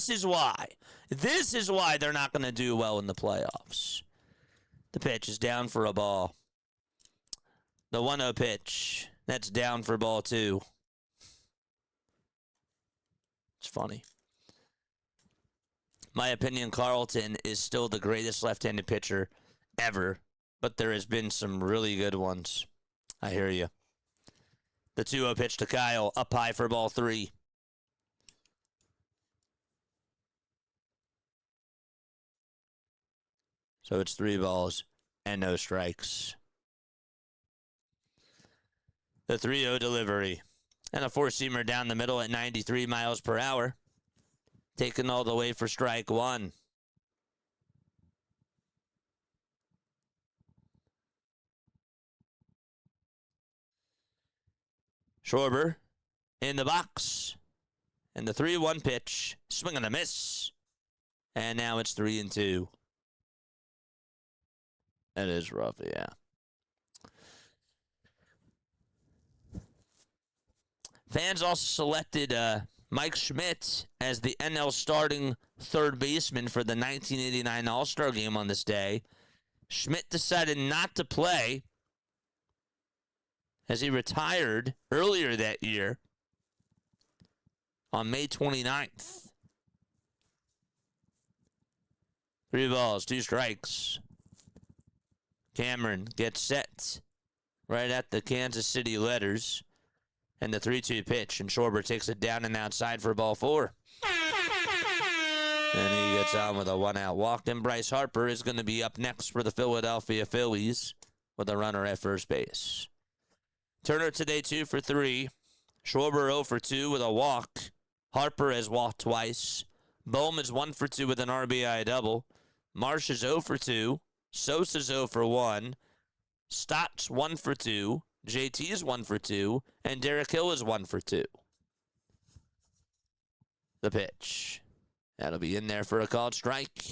is why. This is why they're not going to do well in the playoffs. The pitch is down for a ball. The 1-0 pitch. That's down for ball 2. It's funny. My opinion, Carlton is still the greatest left-handed pitcher ever, but there has been some really good ones. I hear you. The 2-0 pitch to Kyle, up high for ball 3. So it's 3 balls and no strikes. The 3-0 delivery. And a 4-seamer down the middle at 93 miles per hour. Taken all the way for strike 1. Schwarber in the box. And the 3-1 pitch. Swing and a miss. And now it's 3-2. That is rough, yeah. Fans also selected Mike Schmidt as the NL starting third baseman for the 1989 All-Star Game on this day. Schmidt decided not to play as he retired earlier that year on May 29th. 3 balls, 2 strikes. Cameron gets set right at the Kansas City letters. And the 3-2 pitch, and Schwarber takes it down and outside for ball 4. And he gets on with a 1-out walk. And Bryce Harper is going to be up next for the Philadelphia Phillies with a runner at first base. Turner today 2 for 3. Schwarber 0 for 2 with a walk. Harper has walked twice. Bohm is 1 for 2 with an RBI double. Marsh is 0 for 2. Sosa's 0 for 1. Stott's 1 for 2. JT is 1 for 2, and Derek Hill is 1 for 2. The pitch. That'll be in there for a called strike.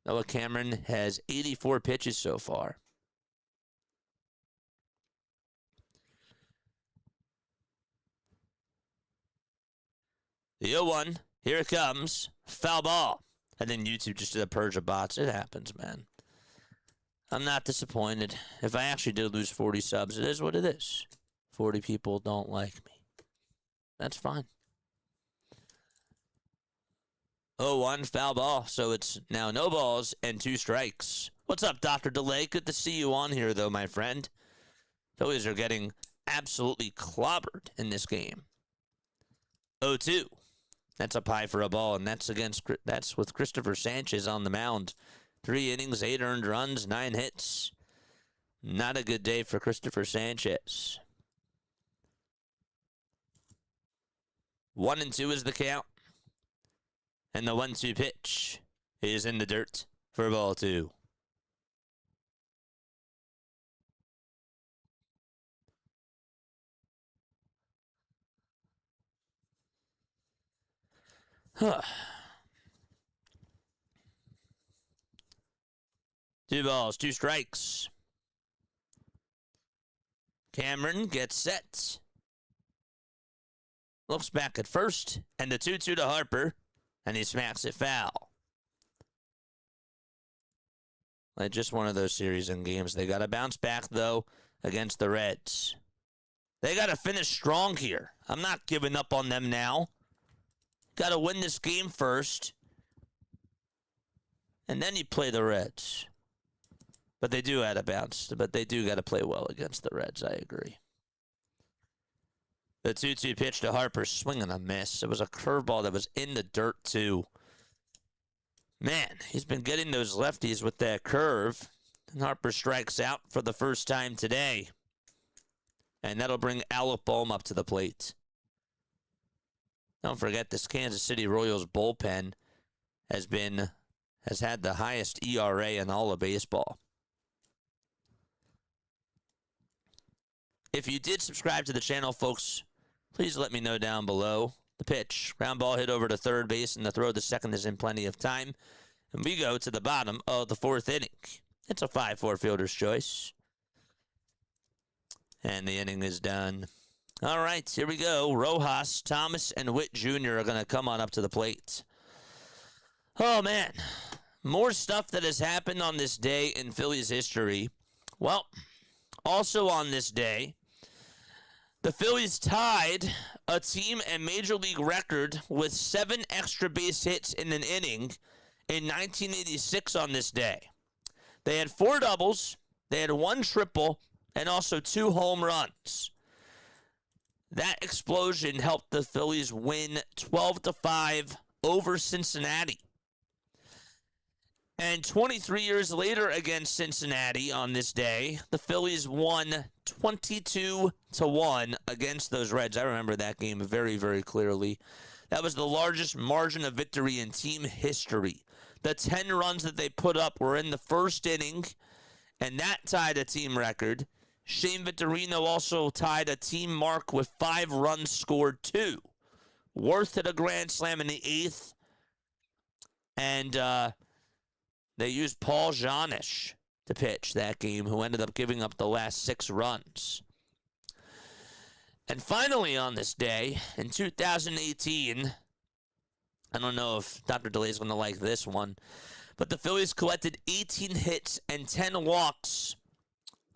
Noah Cameron has 84 pitches so far. The 0-1. Here it comes. Foul ball. And then YouTube just did a purge of bots. It happens, man. I'm not disappointed. If I actually did lose 40 subs, it is what it is. 40 people don't like me. That's fine. 0-1, foul ball. So it's now no balls and 2 strikes. What's up, Dr. Delay? Good to see you on here, though, my friend. Phillies are getting absolutely clobbered in this game. 0-2. That's up high for a ball, and that's with Christopher Sanchez on the mound. 3 innings, 8 earned runs, 9 hits. Not a good day for Christopher Sanchez. 1-2 is the count. And the 1-2 pitch is in the dirt for ball 2. Huh. 2 balls, 2 strikes. Cameron gets set. Looks back at first, and the 2-2 to Harper, and he smacks it foul. Like just one of those series and games. They got to bounce back, though, against the Reds. They got to finish strong here. I'm not giving up on them now. Got to win this game first, and then you play the Reds. But they do have to bounce. But they do got to play well against the Reds. I agree. The 2-2 pitch to Harper, swing and a miss. It was a curveball that was in the dirt, too. Man, he's been getting those lefties with that curve. And Harper strikes out for the first time today. And that'll bring Alec Bohm up to the plate. Don't forget, this Kansas City Royals bullpen has had the highest ERA in all of baseball. If you did subscribe to the channel, folks, please let me know down below. The pitch, ground ball hit over to third base, and the throw to second is in plenty of time. And we go to the bottom of the 4th inning. It's a 5-4 fielder's choice. And the inning is done. All right, here we go. Rojas, Thomas, and Witt Jr. are going to come on up to the plate. Oh, man. More stuff that has happened on this day in Phillies history. Well, also on this day, the Phillies tied a team and major league record with 7 extra base hits in an inning in 1986 on this day. They had 4 doubles, they had 1 triple, and also 2 home runs. That explosion helped the Phillies win 12-5 over Cincinnati. And 23 years later against Cincinnati on this day, the Phillies won 22-1 against those Reds. I remember that game very, very clearly. That was the largest margin of victory in team history. The 10 runs that they put up were in the first inning, and that tied a team record. Shane Victorino also tied a team mark with 5 runs scored, too. Worth hit a grand slam in the 8th, and they used Paul Janisch to pitch that game, who ended up giving up the last 6 runs. And finally on this day, in 2018, I don't know if Dr. DeLay is going to like this one, but the Phillies collected 18 hits and 10 walks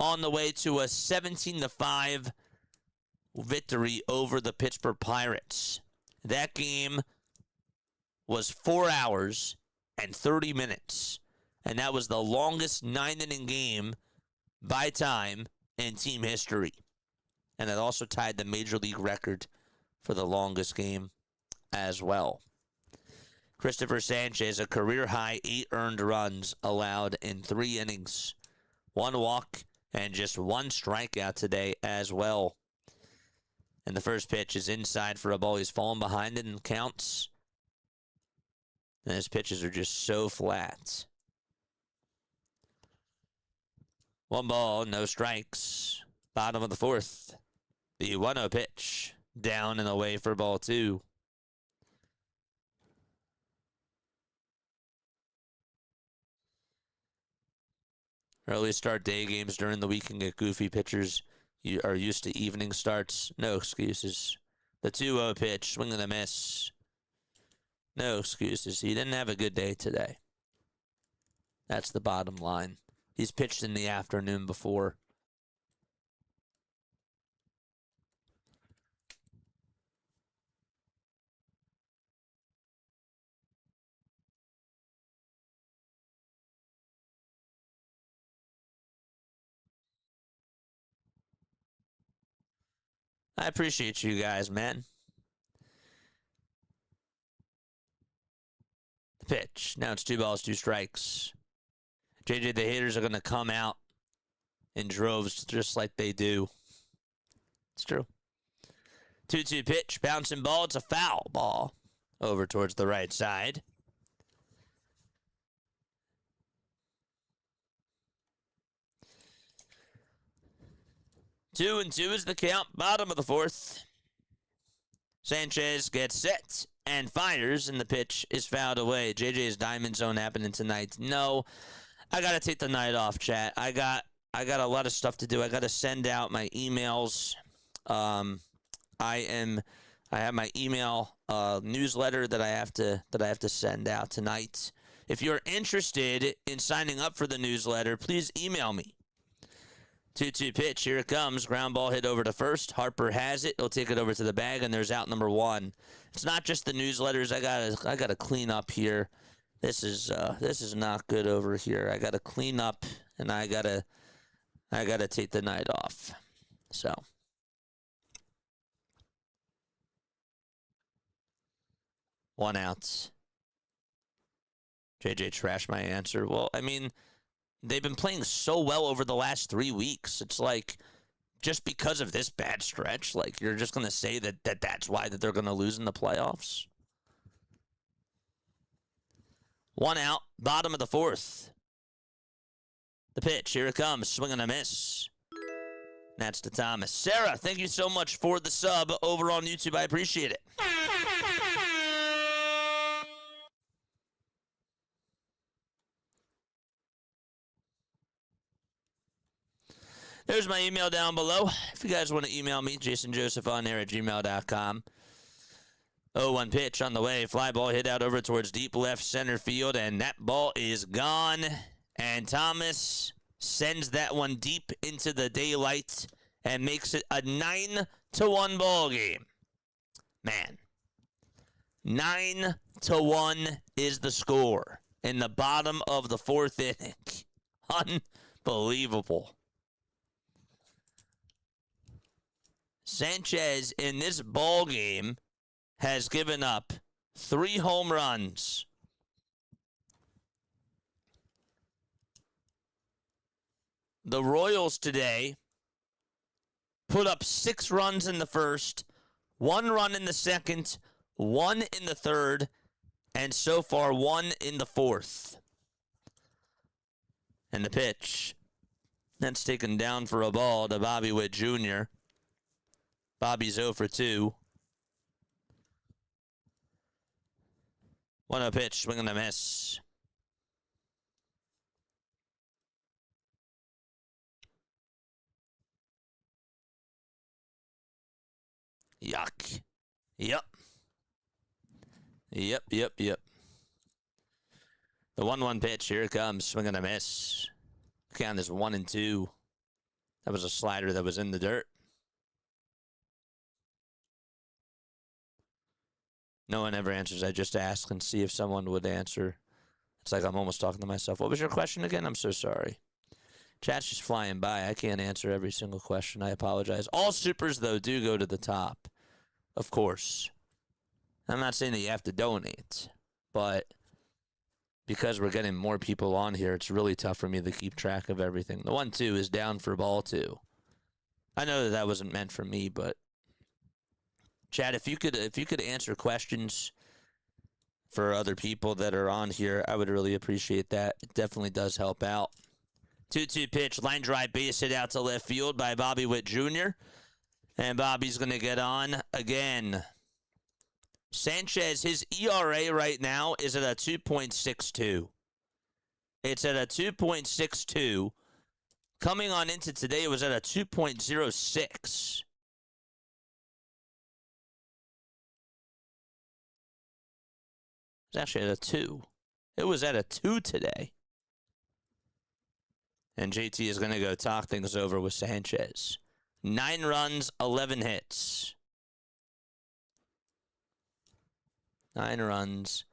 on the way to a 17-5 victory over the Pittsburgh Pirates. That game was 4 hours and 30 minutes. And that was the longest 9-inning game by time in team history. And it also tied the major league record for the longest game as well. Christopher Sanchez, a career-high 8 earned runs allowed in 3 innings. 1 walk and just 1 strikeout today as well. And the first pitch is inside for a ball. He's fallen behind it and counts. And his pitches are just so flat. One ball, no strikes. Bottom of the fourth. The 1-0 pitch. Down and away for ball 2. Early start day games during the week can get goofy. Pitchers are used to evening starts. No excuses. The 2-0 pitch, swing and a miss. No excuses. He didn't have a good day today. That's the bottom line. He's pitched in the afternoon before. I appreciate you guys, man. The pitch. Now it's 2 balls, 2 strikes. JJ, the haters are going to come out in droves just like they do. It's true. 2-2 pitch. Bouncing ball. It's a foul ball. Over towards the right side. Two and 2 is the count. Bottom of the fourth. Sanchez gets set and fires, and the pitch is fouled away. JJ's Diamond Zone happening tonight. No, I got to take the night off, chat. I got a lot of stuff to do. I got to send out my emails. I have my email newsletter that I have to send out tonight. If you're interested in signing up for the newsletter, please email me. 2-2 pitch. Here it comes. Ground ball hit over to first. Harper has it. He'll take it over to the bag, and there's out number 1. It's not just the newsletters. I gotta clean up here. This is not good over here. I gotta clean up, and I gotta take the night off. So. One out. JJ trashed my answer. Well, I mean, they've been playing so well over the last 3 weeks. It's like, just because of this bad stretch, like, you're just going to say that's why that they're going to lose in the playoffs? One out, bottom of the fourth. The pitch, here it comes, swing and a miss. That's to Thomas. Sarah, thank you so much for the sub over on YouTube. I appreciate it. There's my email down below. If you guys want to email me, jasonjosephonair@gmail.com. 0-1 pitch on the way. Fly ball hit out over towards deep left center field, and that ball is gone. And Thomas sends that one deep into the daylight and makes it a 9-1 ball game. Man, 9-1 is the score in the bottom of the fourth inning. Unbelievable. Sanchez in this ball game has given up 3 home runs. The Royals today put up 6 runs in the first, 1 run in the second, 1 in the third, and so far 1 in the fourth. And the pitch, that's taken down for a ball to Bobby Witt Jr. Bobby's 0 for 2. 1-0 pitch, swing and a miss. Yuck. Yep. The 1-1 pitch, here it comes, swing and a miss. Count is 1-2. That was a slider that was in the dirt. No one ever answers. I just ask and see if someone would answer. It's like I'm almost talking to myself. What was your question again? I'm so sorry. Chat's just flying by. I can't answer every single question. I apologize. All supers, though, do go to the top. Of course. I'm not saying that you have to donate. But because we're getting more people on here, it's really tough for me to keep track of everything. The 1-2 is down for ball 2. I know that wasn't meant for me, but Chad, if you could answer questions for other people that are on here, I would really appreciate that. It definitely does help out. 2-2 pitch, line drive, base hit out to left field by Bobby Witt Jr. And Bobby's going to get on again. Sanchez, his ERA right now is at a 2.62. It's at a 2.62. Coming on into today, it was at a 2.06. It's actually at a 2. It was at a 2 today. And JT is going to go talk things over with Sanchez. 9 runs, 11 hits. 9 runs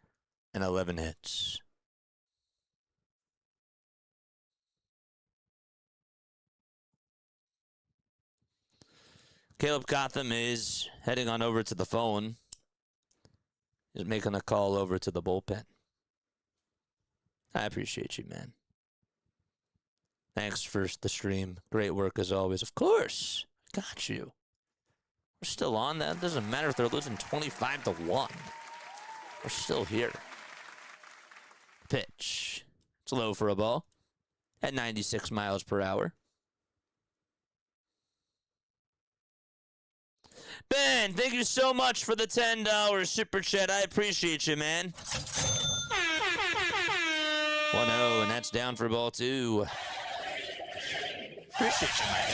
and 11 hits. Caleb Cotham is heading on over to the phone. He's making a call over to the bullpen. I appreciate you, man. Thanks for the stream. Great work as always. Of course. Got you. We're still on that. It doesn't matter if they're losing 25-1. We're still here. Pitch. It's low for a ball at 96 miles per hour. Ben, thank you so much for the $10 super chat. I appreciate you, man. 1-0, and that's down for ball 2. Appreciate you, man.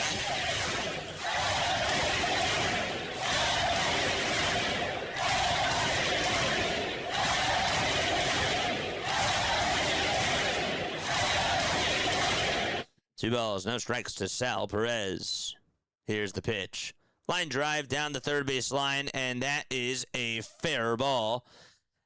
Two balls, no strikes to Sal Perez. Here's the pitch. Line drive down the third base line, and that is a fair ball.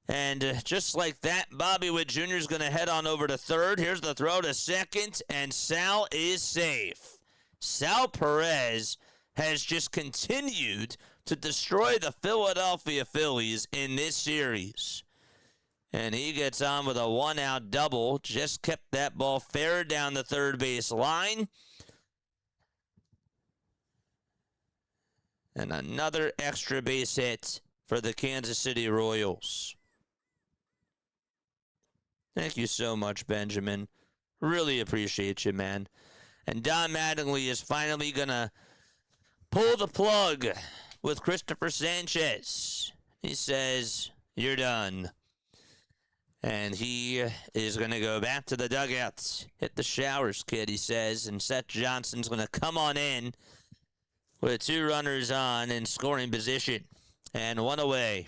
And just like that, Bobby Witt Jr. is going to head on over to third. Here's the throw to second, and Sal is safe. Sal Perez has just continued to destroy the Philadelphia Phillies in this series. And he gets on with a one-out double. Just kept that ball fair down the third base line. And another extra base hit for the Kansas City Royals. Thank you so much, Benjamin. Really appreciate you, man. And Don Mattingly is finally going to pull the plug with Christopher Sanchez. He says, you're done. And he is going to go back to the dugout. Hit the showers, kid, he says. And Seth Johnson's going to come on in with 2 runners on in scoring position. And 1 away.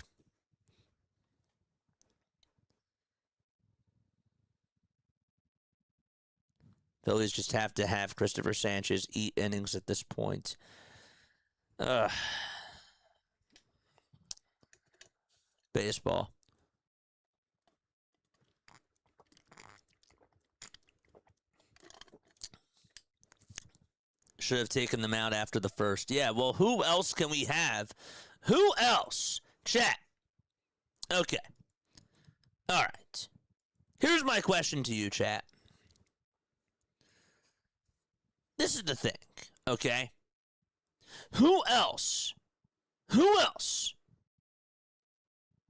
Phillies just have to have Christopher Sanchez eat innings at this point. Baseball. Should have taken them out after the first. Yeah, well, who else can we have? Who else? Chat. Okay. All right. Here's my question to you, chat. This is the thing, okay? Who else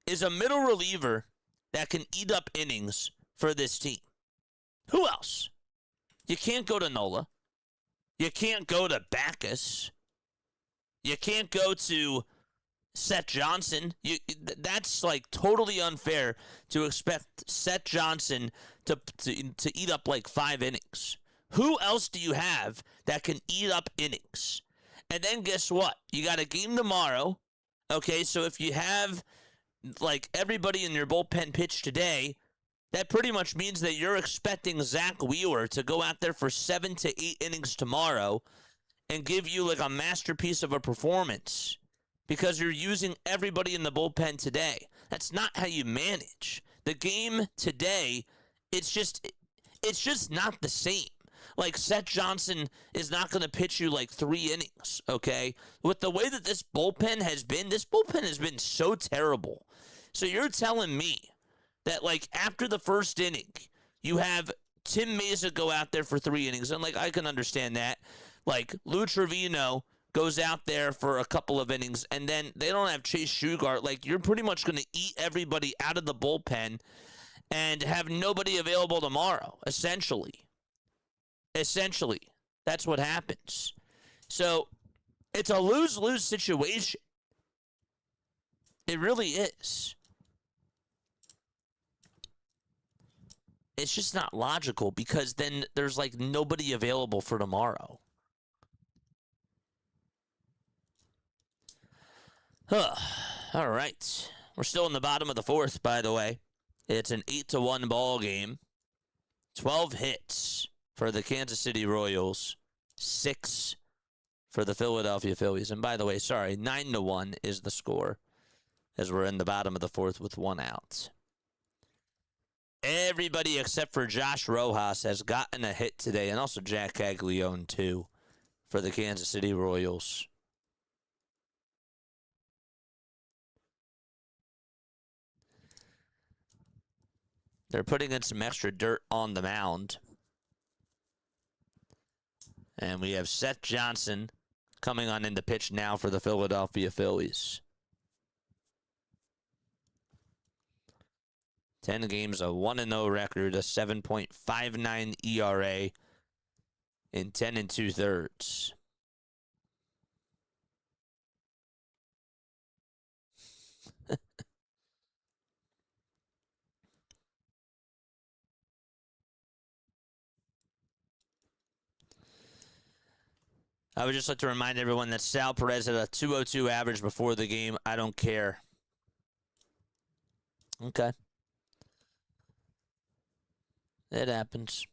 is a middle reliever that can eat up innings for this team? Who else? You can't go to Nola. You can't go to Backus. You can't go to Seth Johnson. That's like totally unfair to expect Seth Johnson to eat up like 5 innings. Who else do you have that can eat up innings? And then guess what? You got a game tomorrow. Okay, so if you have like everybody in your bullpen pitch today, that pretty much means that you're expecting Zach Wheeler to go out there for 7 to 8 innings tomorrow and give you like a masterpiece of a performance because you're using everybody in the bullpen today. That's not how you manage. The game today, it's just not the same. Like, Seth Johnson is not going to pitch you like 3 innings, okay? With the way that this bullpen has been so terrible. So you're telling me that, like, after the first inning, you have Tim Mesa go out there for 3 innings. And, like, I can understand that. Like, Lou Trevino goes out there for a couple of innings, and then they don't have Chase Shugart. Like, you're pretty much going to eat everybody out of the bullpen and have nobody available tomorrow, essentially. essentially. That's what happens. So it's a lose-lose situation. It really is. It's just not logical because then there's like nobody available for tomorrow. All right. We're still in the bottom of the fourth, by the way. It's an 8-1 ball game. 12 hits for the Kansas City Royals. 6 for the Philadelphia Phillies. And by the way, sorry, 9-1 is the score as we're in the bottom of the fourth with 1 out. Everybody except for Josh Rojas has gotten a hit today, and also Jack Caglione, too, for the Kansas City Royals. They're putting in some extra dirt on the mound. And we have Seth Johnson coming on in the pitch now for the Philadelphia Phillies. 10 games, a 1-0 record, a 7.59 ERA in 10 2/3. I would just like to remind everyone that Sal Perez had a 202 average before the game. I don't care. Okay. It happens.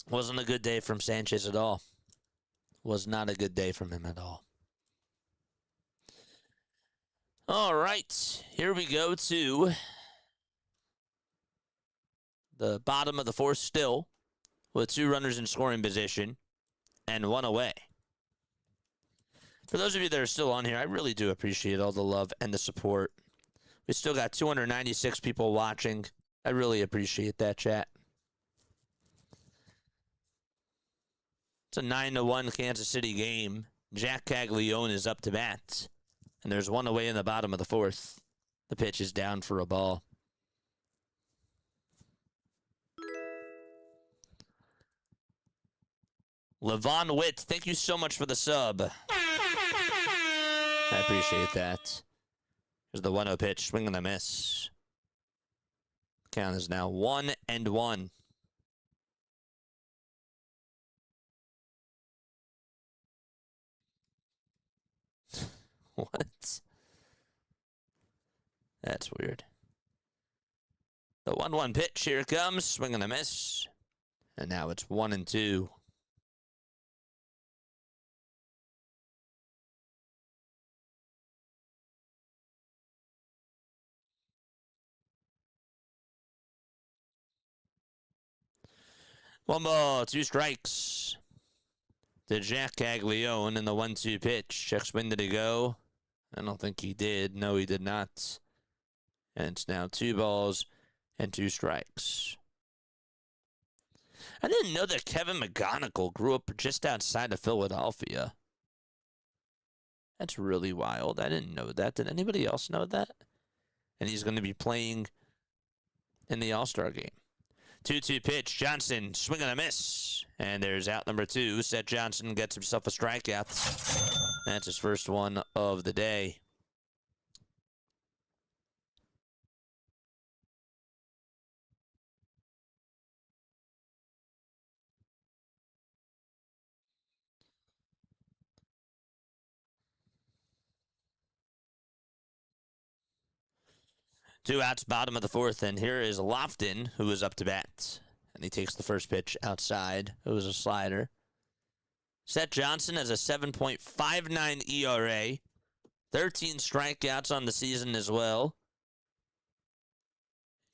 Wasn't a good day from Sanchez at all. Was not a good day from him at all. All right. Here we go to the bottom of the fourth still with 2 runners in scoring position and 1 away. For those of you that are still on here, I really do appreciate all the love and the support. We still got 296 people watching. I really appreciate that, chat. It's a 9-1 Kansas City game. Jack Caglione is up to bat. And there's 1 away in the bottom of the fourth. The pitch is down for a ball. Levon Witt, thank you so much for the sub. I appreciate that. Here's the 1-0 pitch. Swing and a miss. Count is now 1-1. What? That's weird. The 1-1 pitch. Here it comes. Swing and a miss. And now it's 1-2. One ball, 2 strikes to Jack Caglione in the 1-2 pitch. Checks when did he go? I don't think he did. No, he did not. And it's now 2 balls and 2 strikes. I didn't know that Kevin McGonigal grew up just outside of Philadelphia. That's really wild. I didn't know that. Did anybody else know that? And he's going to be playing in the All-Star game. 2-2 pitch. Johnson, swing and a miss. And there's out number 2. Seth Johnson gets himself a strikeout. That's his first one of the day. Two outs, bottom of the fourth, and here is Lofton, who is up to bat. And he takes the first pitch outside. It was a slider. Seth Johnson has a 7.59 ERA. 13 strikeouts on the season as well.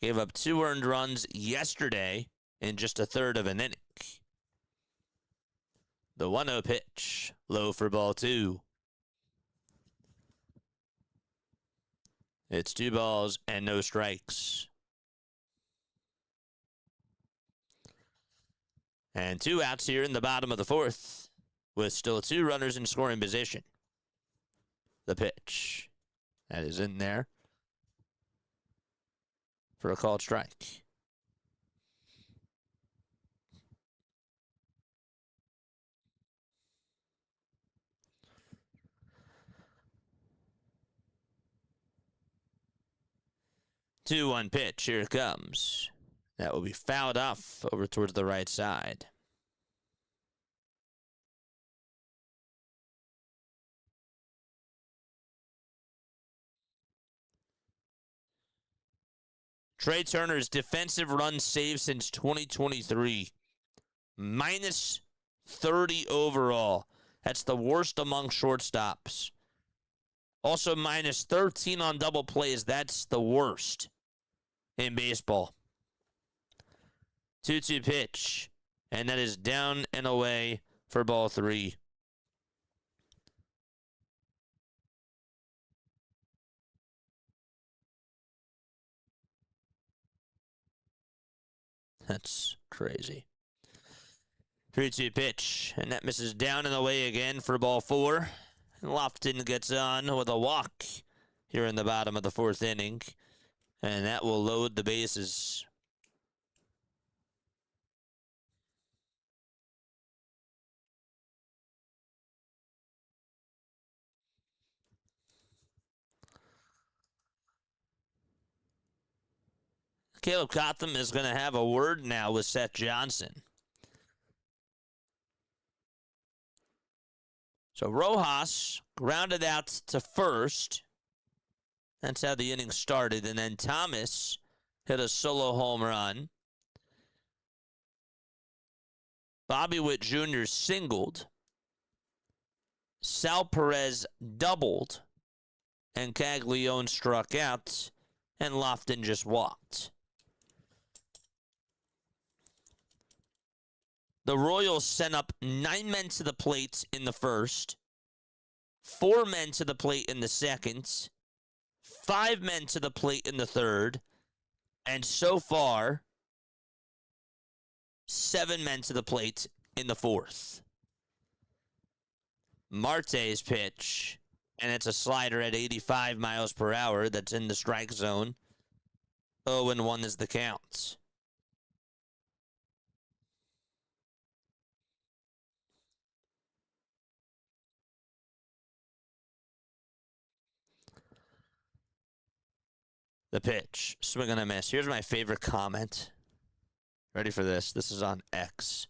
Gave up 2 earned runs yesterday in just a third of an inning. The 1-0 pitch. Low for ball 2. It's 2 balls and no strikes. And 2 outs here in the bottom of the fourth, with still 2 runners in scoring position. The pitch. That is in there. for a called strike. Two one pitch. Here it comes. That will be fouled off over towards the right side. Trey Turner's defensive run saved since 2023. Minus 30 overall. That's the worst among shortstops. Also minus 13 on double plays. That's the worst in baseball. 2-2 pitch. And that is down and away for ball 3. That's crazy. 3-2 pitch. And that misses down and away again for ball 4. And Lofton gets on with a walk here in the bottom of the 4th inning. And that will load the bases. Caleb Cotham is going to have a word now with Seth Johnson. So Rojas grounded out to first. That's how the inning started. And then Thomas hit a solo home run. Bobby Witt Jr. singled. Sal Perez doubled. And Caglione struck out. And Lofton just walked. The Royals sent up 9 men to the plate in the first, 4 men to the plate in the second, 5 men to the plate in the third, and so far, 7 men to the plate in the fourth. Marte's pitch, and it's a slider at 85 miles per hour that's in the strike zone. 0-1 is the count. The pitch. Swing and a miss. Here's my favorite comment. Ready for this? This is on X.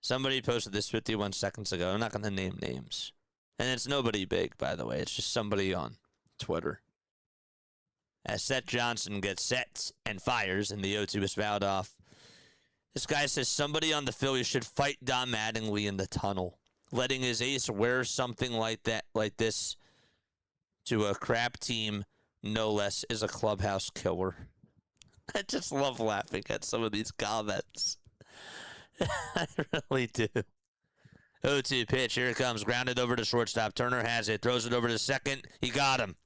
Somebody posted this 51 seconds ago. I'm not going to name names. And it's nobody big, by the way. It's just somebody on Twitter. As Seth Johnson gets set and fires, and the 0-2 is fouled off. This guy says somebody on the Phillies should fight Don Mattingly in the tunnel. Letting his ace wear something like that, like this, to a crap team, no less, is a clubhouse killer. I just love laughing at some of these comments. I really do. 0-2 pitch. Here it comes. Grounded over to shortstop. Turner has it. Throws it over to second. He got him.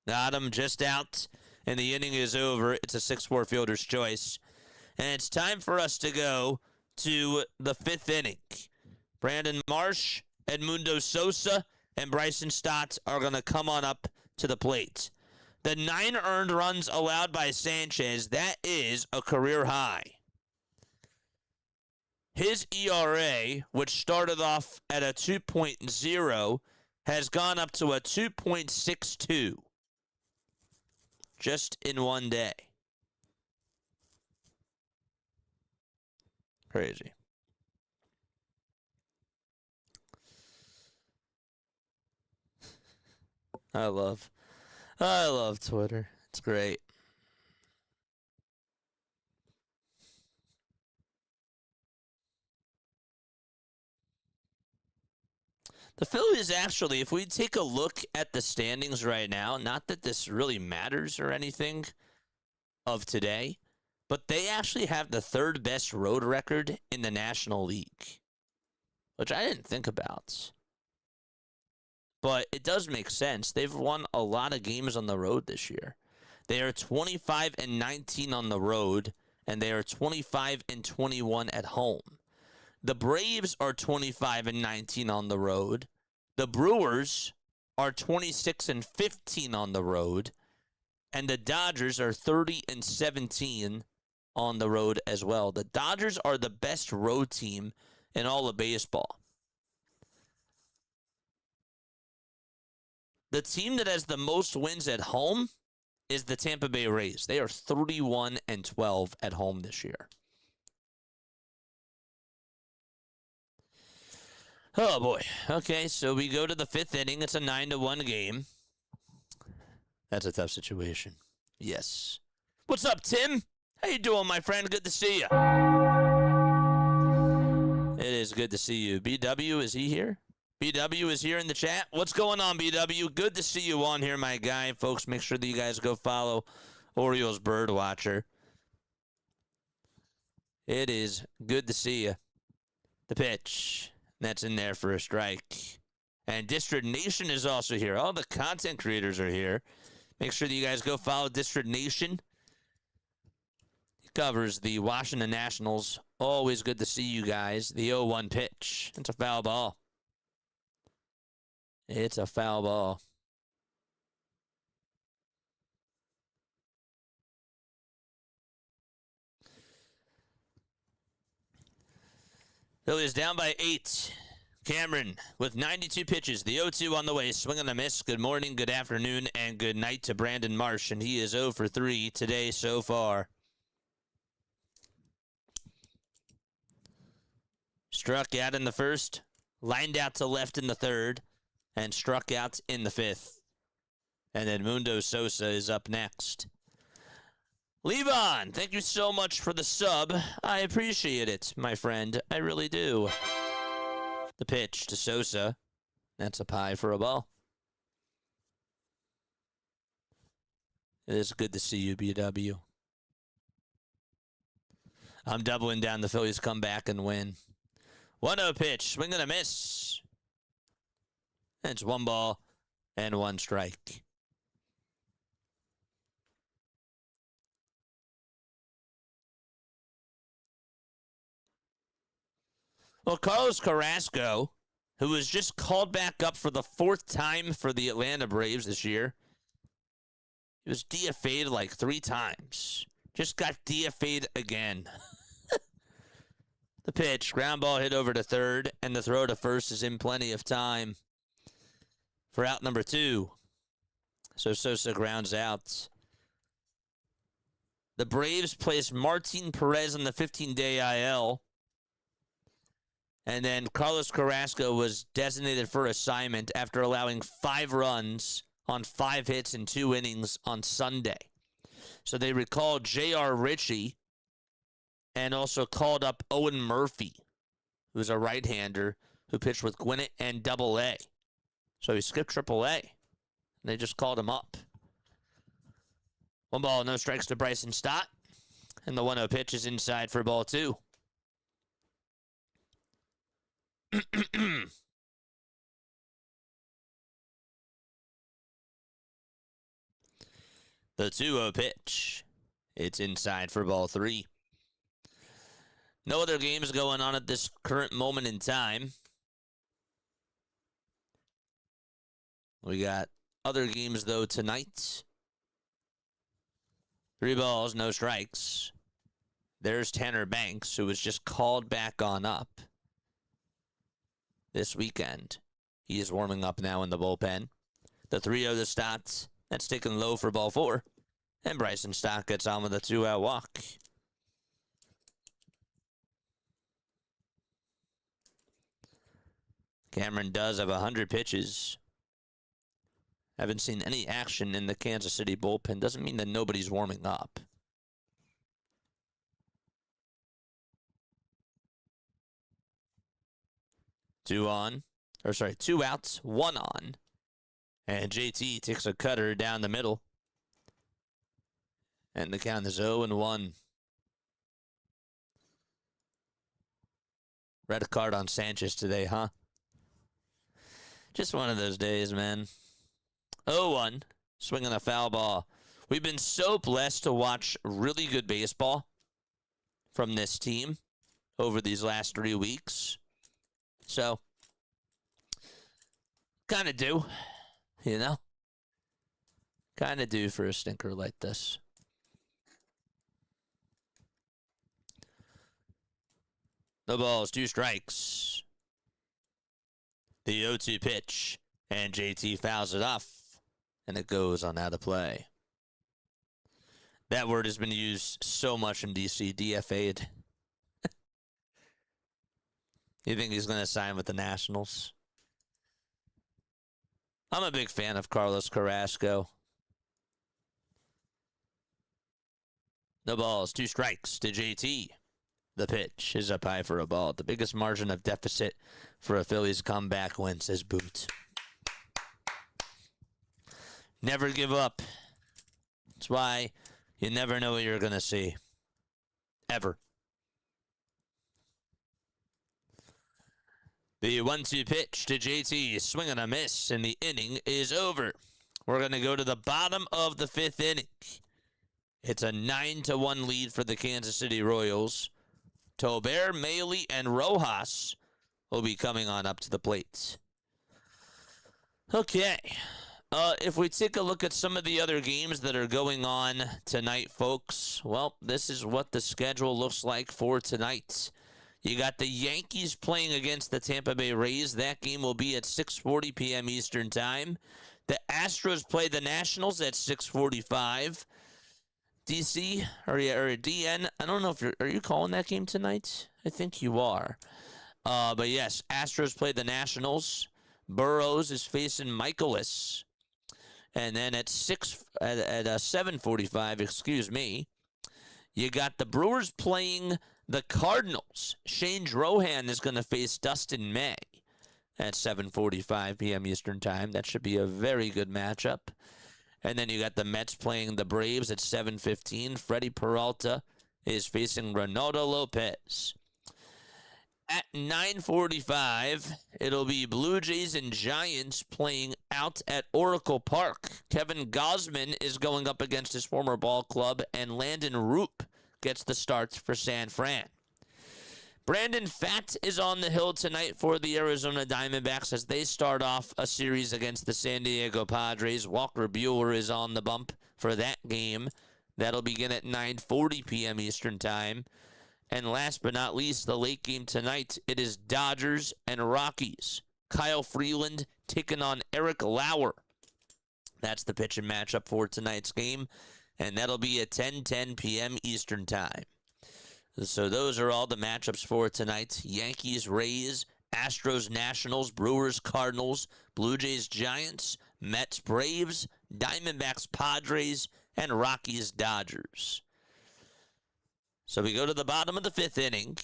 Got him just out. And the inning is over. It's a 6-4 fielder's choice. And it's time for us to go to the 5th inning. Brandon Marsh, Edmundo Sosa, and Bryson Stott are going to come on up to the plate. The 9 earned runs allowed by Sanchez, that is a career high. His ERA, which started off at a 2.0, has gone up to a 2.62 just in one day. Crazy. I love Twitter. It's great. The Phillies actually, if we take a look at the standings right now, not that this really matters or anything of today, but they actually have the 3rd best road record in the National League, which I didn't think about. But it does make sense. They've won a lot of games on the road this year. They are 25-19 on the road, and they are 25-21 at home. The Braves are 25-19 on the road. The Brewers are 26-15 on the road. And the Dodgers are 30-17 on the road as well. The Dodgers are the best road team in all of baseball. The team that has the most wins at home is the Tampa Bay Rays. They are 31-12 at home this year. Oh, boy. Okay, so we go to the fifth inning. It's a 9-1 game. That's a tough situation. Yes. What's up, Tim? How you doing, my friend? Good to see you. It is good to see you. BW, is he here? BW is here in the chat. What's going on, BW? Good to see you on here, my guy. Folks, make sure that you guys go follow Orioles Bird Watcher. It is good to see you. The pitch. That's in there for a strike. And District Nation is also here. All the content creators are here. Make sure that you guys go follow District Nation. He covers the Washington Nationals. Always good to see you guys. The 0-1 pitch. It's a foul ball. It's a foul ball. Phillies down by 8. Cameron with 92 pitches. The 0-2 on the way. Swing and a miss. Good morning, good afternoon, and good night to Brandon Marsh. And he is 0 for 3 today so far. Struck out in the first. Lined out to left in the third. And struck out in the fifth. And then Mundo Sosa is up next. Levon, thank you so much for the sub. I appreciate it, my friend. I really do. The pitch to Sosa. That's a pie for a ball. It is good to see you, BW. I'm doubling down the Phillies come back and win. 1-0 pitch. Swing and a miss. It's 1 ball and 1 strike. Well, Carlos Carrasco, who was just called back up for the 4th time for the Atlanta Braves this year, he was DFA'd like 3 times. Just got DFA'd again. The pitch, ground ball hit over to third, and the throw to first is in plenty of time for out number 2. So Sosa grounds out. The Braves placed Martin Perez on the 15-day IL. And then Carlos Carrasco was designated for assignment after allowing 5 runs on 5 hits in 2 innings on Sunday. So they recalled J.R. Ritchie and also called up Owen Murphy, who's a right-hander who pitched with Gwinnett and Double-A. So he skipped Triple-A. And they just called him up. 1 ball, no strikes to Bryson Stott. And the 1-0 pitch is inside for ball 2. The 2-0 pitch. It's inside for ball 3. No other games going on at this current moment in time. We got other games, though, tonight. 3 balls, no strikes. There's Tanner Banks, who was just called back on up this weekend. He is warming up now in the bullpen. The 3-0 to Stott. That's taken low for ball 4. And Bryson Stott gets on with a 2-out walk. Cameron does have 100 pitches. Haven't seen any action in the Kansas City bullpen. Doesn't mean that nobody's warming up. Two outs, 1 on. And JT takes a cutter down the middle. And the count is 0-1. Red card on Sanchez today, huh? Just one of those days, man. 0-1, swinging a foul ball. We've been so blessed to watch really good baseball from this team over these last 3 weeks. So, kind of do, you know? Kind of due for a stinker like this. The ball's 2 strikes. The 0-2 pitch. And JT fouls it off. And it goes on out of play. That word has been used so much in DC. DFA'd. You think he's going to sign with the Nationals? I'm a big fan of Carlos Carrasco. The ball's 2 strikes to JT. The pitch is up high for a ball. The biggest margin of deficit for a Phillies comeback win, says Boot. Never give up. That's why you never know what you're going to see. Ever. The 1-2 pitch to JT, swing and a miss, and the inning is over. We're going to go to the bottom of the 5th inning. It's a 9-1 lead for the Kansas City Royals. Tolbert, Maile, and Rojas will be coming on up to the plate. Okay. If we take a look at some of the other games that are going on tonight, folks, well, this is what the schedule looks like for tonight. You got the Yankees playing against the Tampa Bay Rays. That game will be at 6:40 p.m. Eastern Time. The Astros play the Nationals at 6:45. DC or DN, I don't know if are you calling that game tonight? I think you are. But yes, Astros play the Nationals. Burrows is facing Michaelis. And then at 7:45, excuse me, you got the Brewers playing the Cardinals. Shane Drohan is going to face Dustin May at 7:45 p.m. Eastern Time. That should be a very good matchup. And then you got the Mets playing the Braves at 7:15. Freddie Peralta is facing Ronaldo Lopez. At 9:45, it'll be Blue Jays and Giants playing out at Oracle Park. Kevin Gausman is going up against his former ball club, and Landon Roop gets the start for San Fran. Brandon Pfaadt is on the hill tonight for the Arizona Diamondbacks as they start off a series against the San Diego Padres. Walker Buehler is on the bump for that game. That'll begin at 9:40 p.m. Eastern Time. And last but not least, the late game tonight, it is Dodgers and Rockies. Kyle Freeland taking on Eric Lauer. That's the pitching matchup for tonight's game. And that'll be at 10:10 p.m. Eastern Time. So those are all the matchups for tonight. Yankees, Rays, Astros, Nationals, Brewers, Cardinals, Blue Jays, Giants, Mets, Braves, Diamondbacks, Padres, and Rockies, Dodgers. So we go to the bottom of the 5th inning,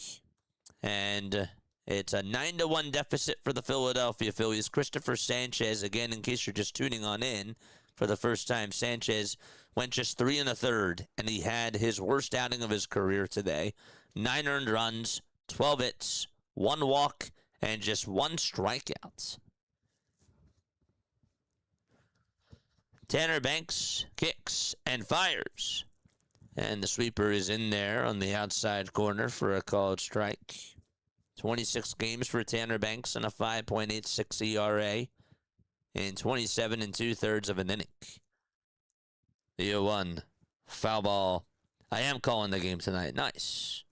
and it's a 9-1 deficit for the Philadelphia Phillies. Christopher Sanchez, again, in case you're just tuning on in for the first time, Sanchez went just 3 1/3, and he had his worst outing of his career today. 9 earned runs, 12 hits, 1 walk, and just 1 strikeout. Tanner Banks kicks and fires. And the sweeper is in there on the outside corner for a called strike. 26 games for Tanner Banks and a 5.86 ERA in 27 2/3 of an inning. The 0-1 foul ball. I am calling the game tonight. Nice.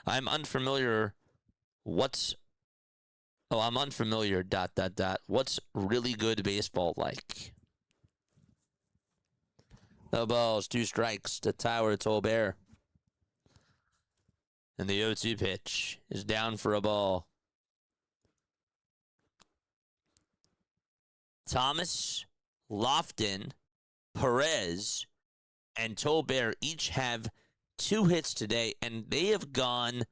I'm unfamiliar. I'm unfamiliar. ... What's really good baseball like? The ball's 2 strikes to Tyler Tolbert. And the 0-2 pitch is down for a ball. Thomas, Lofton, Perez, and Tolbert each have 2 hits today, and they have gone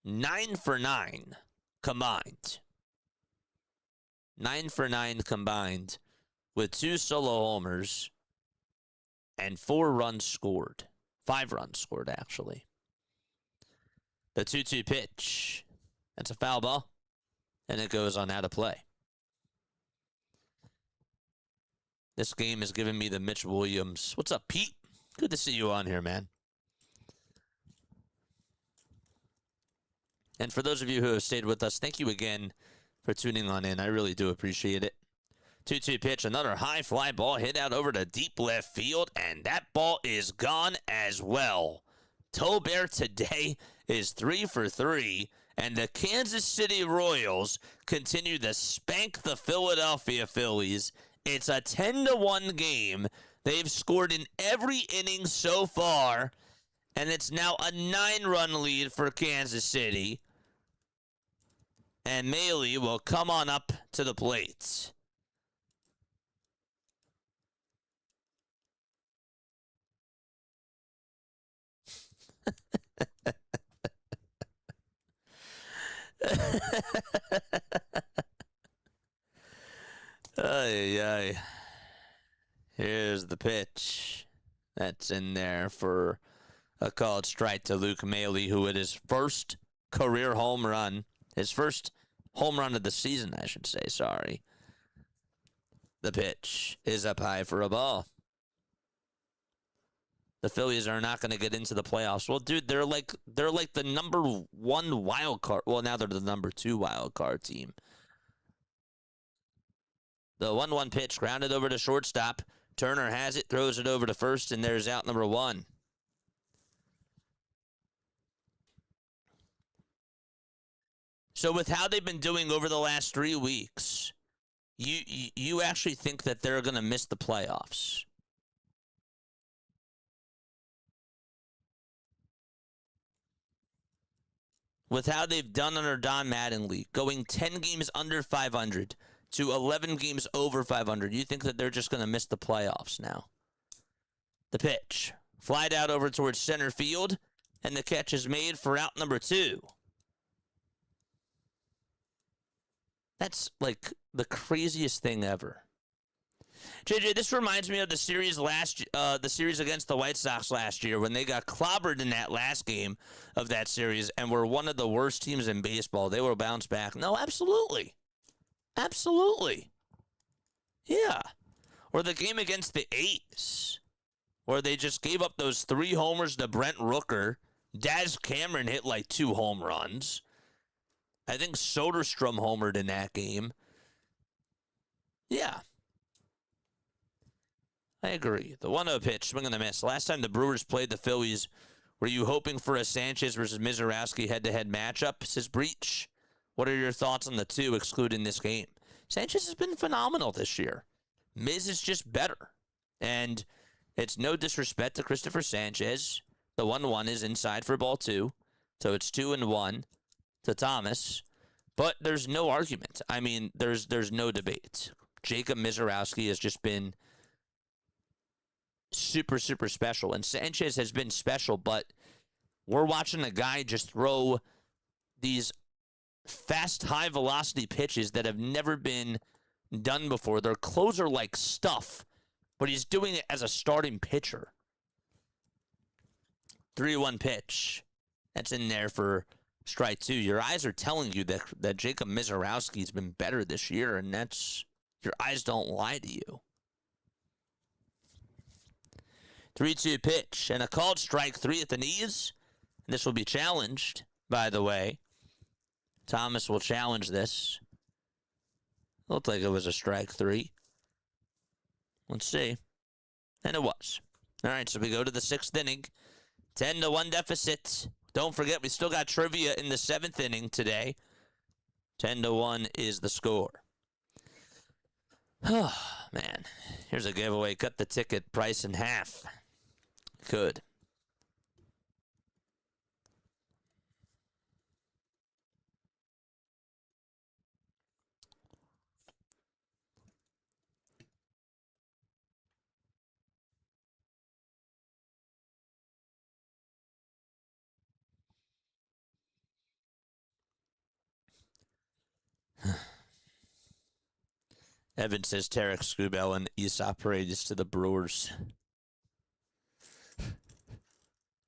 9 for 9 combined. 9 for 9 combined with 2 solo homers and 4 runs scored. 5 runs scored, actually. The 2-2 pitch. That's a foul ball, and it goes on out of play. This game has given me the Mitch Williams. What's up, Pete? Good to see you on here, man. And for those of you who have stayed with us, thank you again for tuning on in. I really do appreciate it. 2-2 pitch, another high fly ball hit out over to deep left field, and that ball is gone as well. Tolbert today is 3 for 3, and the Kansas City Royals continue to spank the Philadelphia Phillies. It's a 10-1 game. They've scored in every inning so far, and it's now a 9-run lead for Kansas City. And Maile will come on up to the plate. Ay, ay. Here's the pitch. That's in there for a called strike to Luke Maile, who hit his first career home run. His first home run of the season, I should say. Sorry. The pitch is up high for a ball. The Phillies are not going to get into the playoffs. Well, dude, they're like the number 1 wild card. Well, now they're the number 2 wild card team. The 1-1 pitch grounded over to shortstop. Turner has it, throws it over to first, and there's out number 1. So with how they've been doing over the last 3 weeks, you actually think that they're going to miss the playoffs? With how they've done under Don Mattingly, going 10 games under 500 to 11 games over 500, you think that they're just going to miss the playoffs now? The pitch. Flied out over towards center field, and the catch is made for out number 2. That's like the craziest thing ever. JJ, this reminds me of the series against the White Sox last year when they got clobbered in that last game of that series and were one of the worst teams in baseball. They will bounce back. No, absolutely. Absolutely. Yeah. Or the game against the A's where they just gave up those 3 homers to Brent Rooker. Daz Cameron hit like 2 home runs. I think Soderstrom homered in that game. Yeah. I agree. The 1-0 pitch, swing and a miss. Last time the Brewers played the Phillies, were you hoping for a Sanchez versus Mizorowski head-to-head matchup? Says Breach. What are your thoughts on the 2 excluding this game? Sanchez has been phenomenal this year. Miz is just better. And it's no disrespect to Christopher Sanchez. The 1-1 is inside for ball 2. So it's 2-1 to Thomas. But there's no argument. I mean, there's no debate. Jacob Mizorowski has just been super, super special. And Sanchez has been special, but we're watching a guy just throw these fast, high-velocity pitches that have never been done before. They're closer-like stuff, but he's doing it as a starting pitcher. 3-1 pitch. That's in there for strike 2. Your eyes are telling you that Jacob Mizorowski's been better this year, and that's your eyes don't lie to you. 3-2 pitch, and a called strike 3 at the knees. And this will be challenged, by the way. Thomas will challenge this. Looked like it was a strike 3. Let's see. And it was. All right, so we go to the 6th inning. 10-1 deficit. Don't forget, we still got trivia in the 7th inning today. 10-1 is the score. Oh, man. Here's a giveaway. Cut the ticket price in half. Could. Evan says Tarek Skubal and Aesop Paredes to the Brewers.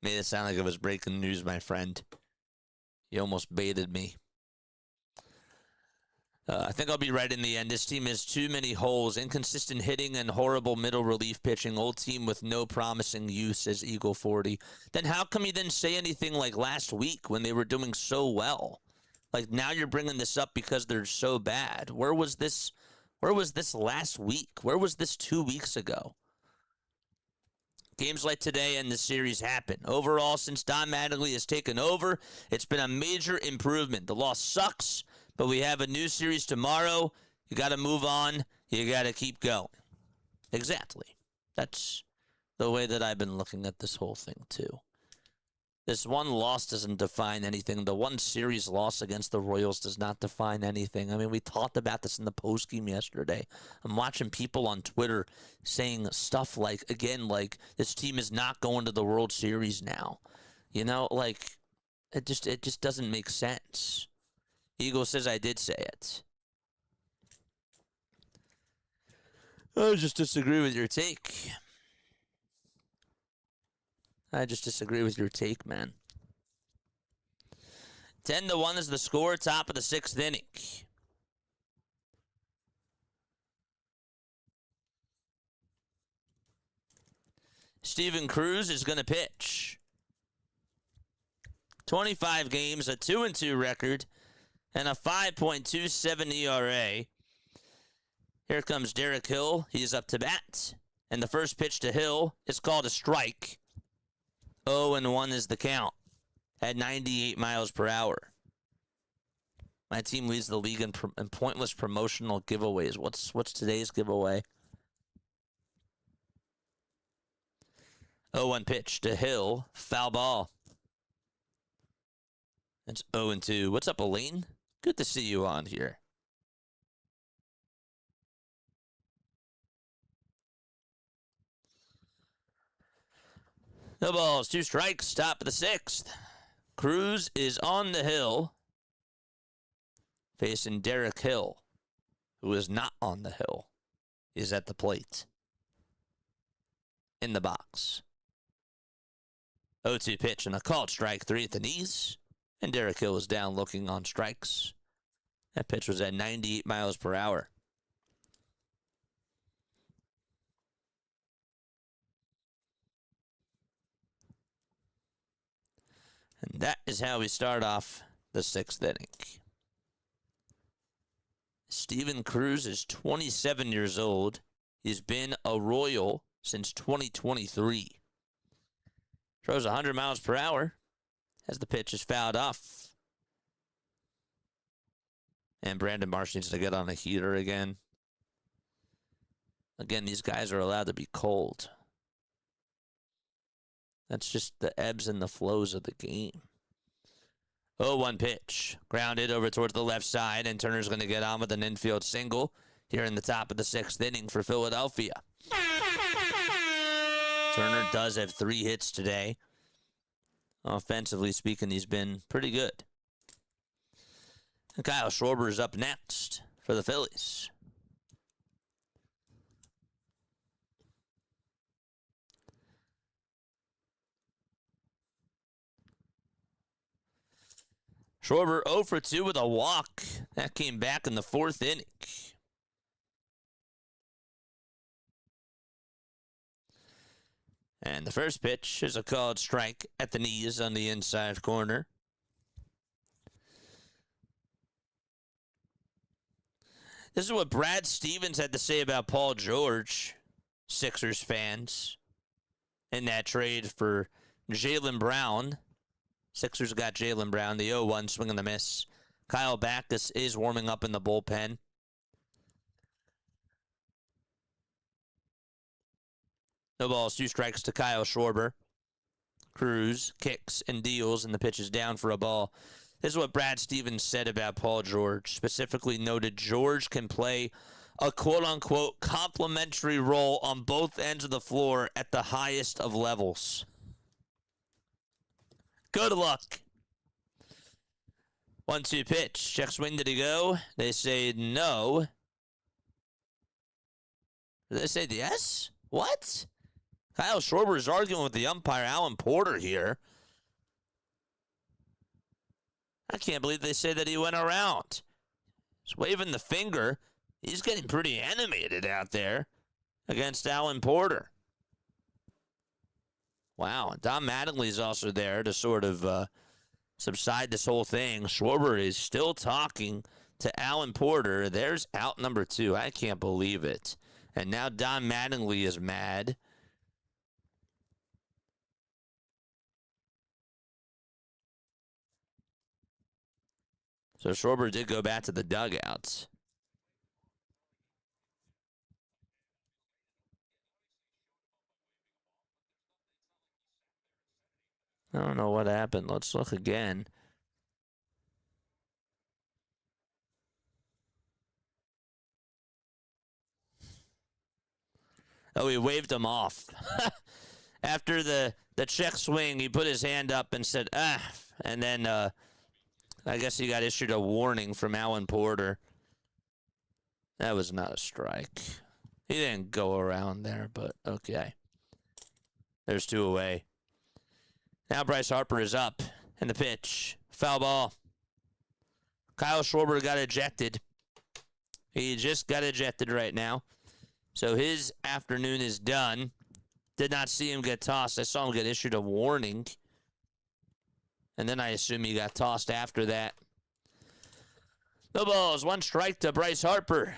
Made it sound like it was breaking news, my friend. You almost baited me. I think I'll be right in the end. This team has too many holes. Inconsistent hitting and horrible middle relief pitching. Old team with no promising use, says Eagle 40. Then how come you didn't say anything like last week when they were doing so well? Like now you're bringing this up because they're so bad. Where was this Where was this last week? Where was this 2 weeks ago? Games like today and the series happen. Overall, since Don Mattingly has taken over, it's been a major improvement. The loss sucks, but we have a new series tomorrow. You got to move on. You got to keep going. Exactly. That's the way that I've been looking at this whole thing, too. This one loss doesn't define anything. The one series loss against the Royals does not define anything. I mean, we talked about this in the postgame yesterday. I'm watching people on Twitter saying stuff like, again, like, this team is not going to the World Series now. You know, like, it just doesn't make sense. Eagle says I did say it. I just disagree with your take. I just disagree with your take, man. 10-1 is the score, top of the 6th inning. Steven Cruz is going to pitch. 25 games, a 2-2 record, and a 5.27 ERA. Here comes Derek Hill. He's up to bat. And the first pitch to Hill is called a strike. 0-1 is the count at 98 miles per hour. My team leads the league in pointless promotional giveaways. What's today's giveaway? 0-1 pitch to Hill. Foul ball. That's 0-2. What's up, Elaine? Good to see you on here. No balls, 2 strikes, top of the 6th. Cruz is on the hill, facing Derek Hill, who is not on the hill. He's at the plate. In the box. 0-2 pitch and a called strike, 3 at the knees. And Derek Hill is down looking on strikes. That pitch was at 98 miles per hour. And that is how we start off the 6th inning. Steven Cruz is 27 years old. He's been a Royal since 2023. Throws 100 miles per hour as the pitch is fouled off. And Brandon Marsh needs to get on a heater again. Again, these guys are allowed to be cold. That's just the ebbs and the flows of the game. 0-1 pitch. Grounded over towards the left side, and Turner's going to get on with an infield single here in the top of the 6th inning for Philadelphia. Turner does have 3 hits today. Offensively speaking, he's been pretty good. And Kyle Schwarber is up next for the Phillies. Schwarber 0 for 2 with a walk. That came back in the 4th inning. And the first pitch is a called strike at the knees on the inside corner. This is what Brad Stevens had to say about Paul George, Sixers fans, in that trade for Jaylen Brown. Sixers got Jaylen Brown, the 0-1 swing and the miss. Kyle Backus is warming up in the bullpen. No balls, 2 strikes to Kyle Schwarber. Cruz kicks and deals, and the pitch is down for a ball. This is what Brad Stevens said about Paul George. Specifically noted George can play a quote-unquote complementary role on both ends of the floor at the highest of levels. Good luck. 1-2 pitch. Check swing, did he go? They say no. Did they say yes? What? Kyle Schwarber is arguing with the umpire, Alan Porter, here. I can't believe they say that he went around. He's waving the finger. He's getting pretty animated out there against Alan Porter. Wow. Don Mattingly is also there to sort of subside this whole thing. Schwarber is still talking to Alan Porter. There's out number 2. I can't believe it. And now Don Mattingly is mad. So Schwarber did go back to the dugouts. I don't know what happened. Let's look again. Oh, he waved him off. After the check swing, he put his hand up and said, ah. And then I guess he got issued a warning from Alan Porter. That was not a strike. He didn't go around there, but okay. There's 2 away. Now Bryce Harper is up, and the pitch. Foul ball. Kyle Schwarber got ejected. He just got ejected right now. So his afternoon is done. Did not see him get tossed. I saw him get issued a warning. And then I assume he got tossed after that. No balls. 1 strike to Bryce Harper.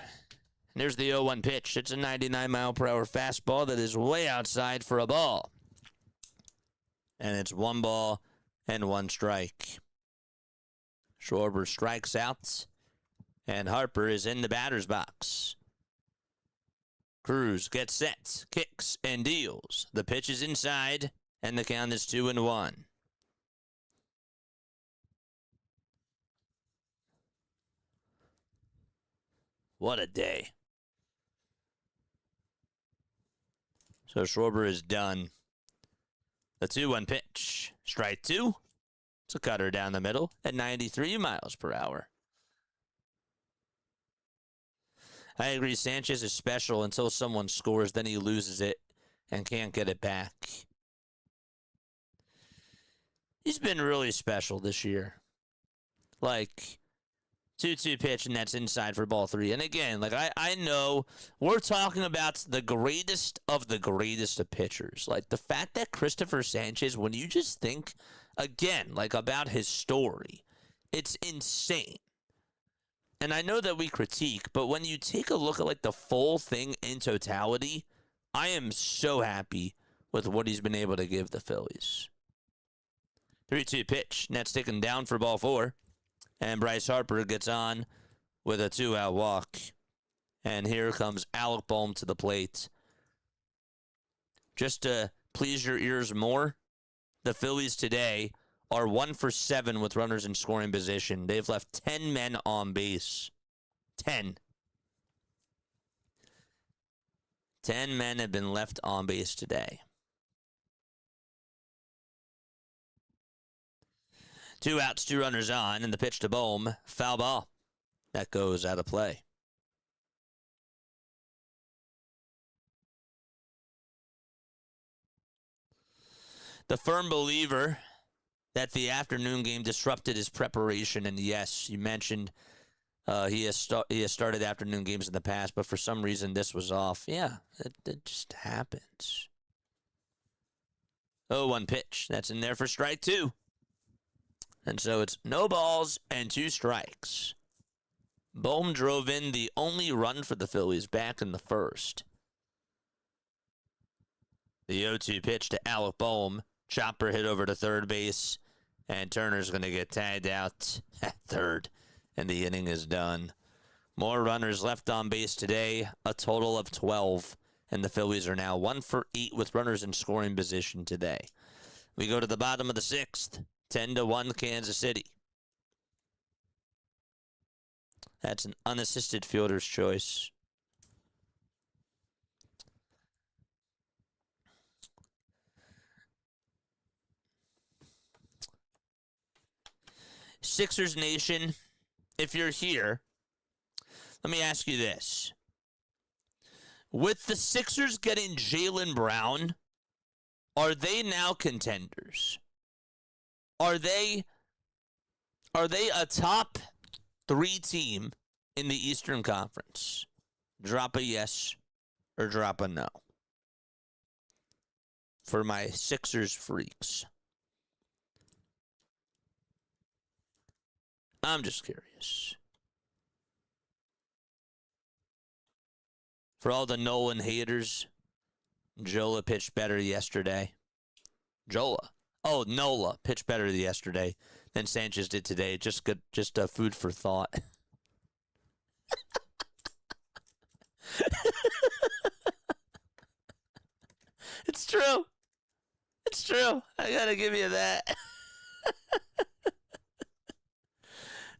And there's the 0-1 pitch. It's a 99-mile-per-hour fastball that is way outside for a ball. And it's 1 ball and 1 strike. Schwarber strikes out, and Harper is in the batter's box. Cruz gets set, kicks, and deals. The pitch is inside, and the count is 2-1. What a day. So Schwarber is done. The 2-1 pitch. Strike 2. It's a cutter down the middle at 93 miles per hour. I agree. Sanchez is special until someone scores. Then he loses it and can't get it back. He's been really special this year. Like, 2-2 pitch, and that's inside for ball 3. And again, like I know we're talking about the greatest of pitchers. Like, the fact that Christopher Sanchez, when you just think, again, like, about his story, it's insane. And I know that we critique, but when you take a look at, like, the full thing in totality, I am so happy with what he's been able to give the Phillies. 3-2 pitch, and that's taken down for ball 4. And Bryce Harper gets on with a 2-out walk. And here comes Alec Bohm to the plate. Just to please your ears more, the Phillies today are 1 for 7 with runners in scoring position. They've left 10 men on base. 10. 10 men have been left on base today. 2 outs, 2 runners on, and the pitch to Bohm. Foul ball. That goes out of play. The firm believer that the afternoon game disrupted his preparation, and yes, you mentioned he has started afternoon games in the past, but for some reason this was off. Yeah, it just happens. 0-1 pitch. That's in there for strike 2. And so it's no balls and 2 strikes. Bohm drove in the only run for the Phillies back in the first. The 0-2 pitch to Alec Bohm. Chopper hit over to third base. And Turner's going to get tagged out at third. And the inning is done. More runners left on base today. A total of 12. And the Phillies are now 1 for 8 with runners in scoring position today. We go to the bottom of the 6th. 10-1 Kansas City. That's an unassisted fielder's choice. Sixers Nation, if you're here, let me ask you this. With the Sixers getting Jaylen Brown, are they now contenders? Are they a top 3 team in the Eastern Conference? Drop a yes or drop a no. For my Sixers freaks. I'm just curious. For all the Nolan haters, Jola pitched better yesterday. Jola. Oh, Nola pitched better yesterday than Sanchez did today. Just good, just food for thought. It's true. It's true. I gotta give you that.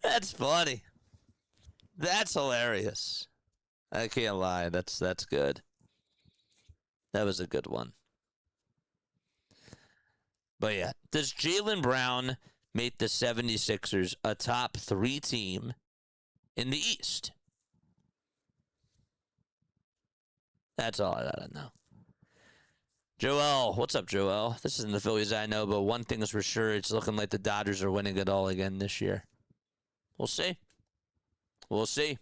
That's funny. That's hilarious. I can't lie. That's good. That was a good one. But yeah, does Jaylen Brown make the 76ers a top 3 team in the East? That's all I gotta know. Joel, what's up, Joel? This isn't the Phillies I know, but one thing is for sure, it's looking like the Dodgers are winning it all again this year. We'll see. We'll see.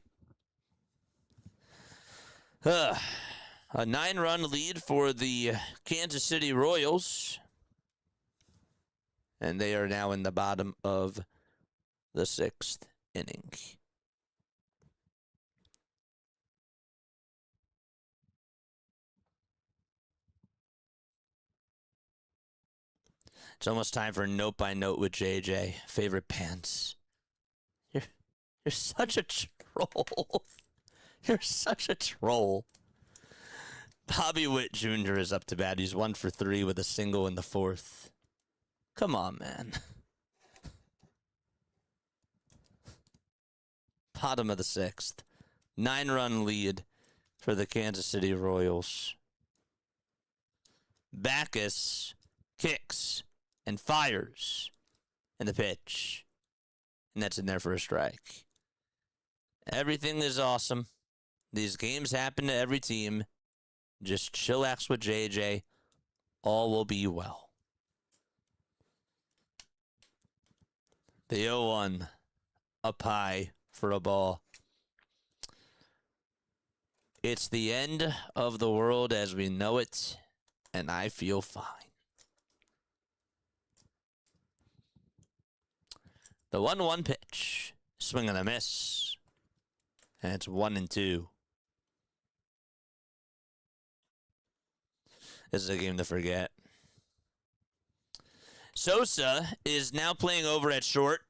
A 9-run lead for the Kansas City Royals. And they are now in the bottom of the 6th inning. It's almost time for Note by Note with JJ. Favorite pants. You're such a troll. You're such a troll. Bobby Witt Jr. is up to bat. He's 1 for 3 with a single in the 4th. Come on, man. Bottom of the 6th. 9-run lead for the Kansas City Royals. Backus kicks and fires in the pitch. And that's in there for a strike. Everything is awesome. These games happen to every team. Just chillax with JJ. All will be well. The 0-1 up high for a ball. It's the end of the world as we know it, and I feel fine. The 1-1 pitch. Swing and a miss. And it's 1-2. This is a game to forget. Sosa is now playing over at short.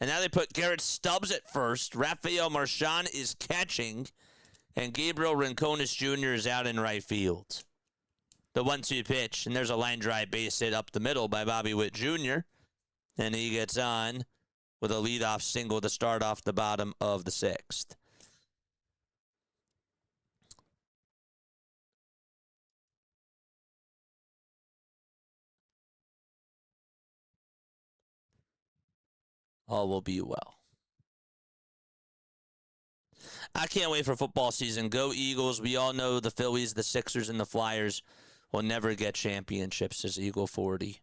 And now they put Garrett Stubbs at first. Rafael Marchand is catching. And Gabriel Rincones Jr. is out in right field. The 1-2 pitch. And there's a line drive base hit up the middle by Bobby Witt Jr. And he gets on with a leadoff single to start off the bottom of the 6th. All will be well. I can't wait for football season. Go Eagles. We all know the Phillies, the Sixers, and the Flyers will never get championships as Eagle 40.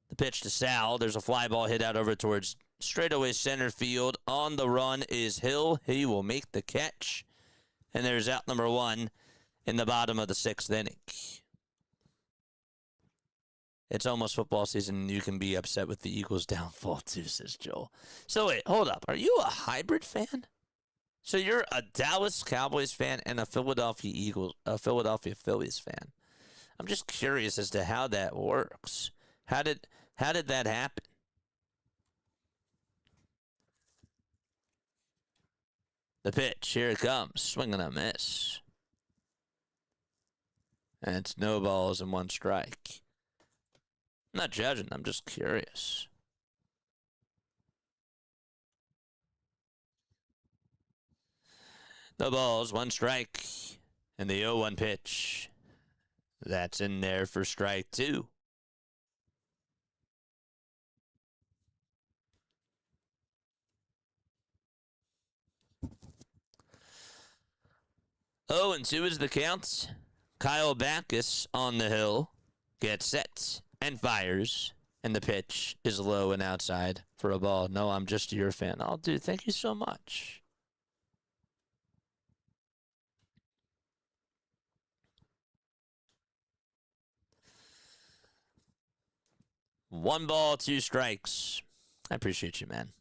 The pitch to Sal. There's a fly ball hit out over towards straightaway center field. On the run is Hill. He will make the catch. And there's out number 1 in the bottom of the 6th inning. It's almost football season. You can be upset with the Eagles' downfall too, says Joel. So wait, hold up. Are you a hybrid fan? So you're a Dallas Cowboys fan and a Philadelphia Phillies fan. I'm just curious as to how that works. How did that happen? The pitch, here it comes. Swing and a miss. And it's no balls and 1 strike. I'm not judging. I'm just curious. No balls, 1 strike. And the 0-1 pitch. That's in there for strike 2. Oh, and 2 is the count. Kyle Backus on the hill gets set and fires, and the pitch is low and outside for a ball. No, I'm just your fan. Oh, dude, thank you so much. One ball, 2 strikes. I appreciate you, man.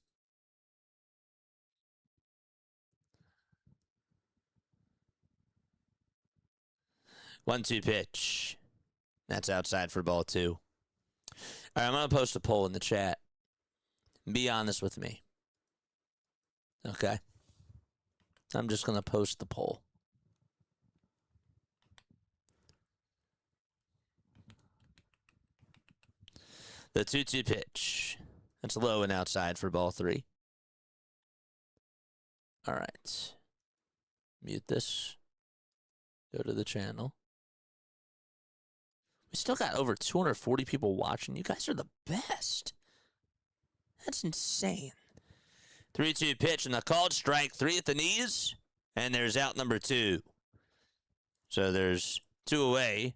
1-2 pitch. That's outside for ball 2. All right, I'm going to post a poll in the chat. Be honest with me. Okay? I'm just going to post the poll. The 2-2 pitch. That's low and outside for ball 3. All right. Mute this. Go to the channel. We still got over 240 people watching. You guys are the best. That's insane. 3-2 pitch and a called strike. 3 at the knees. And there's out number 2. So there's 2 away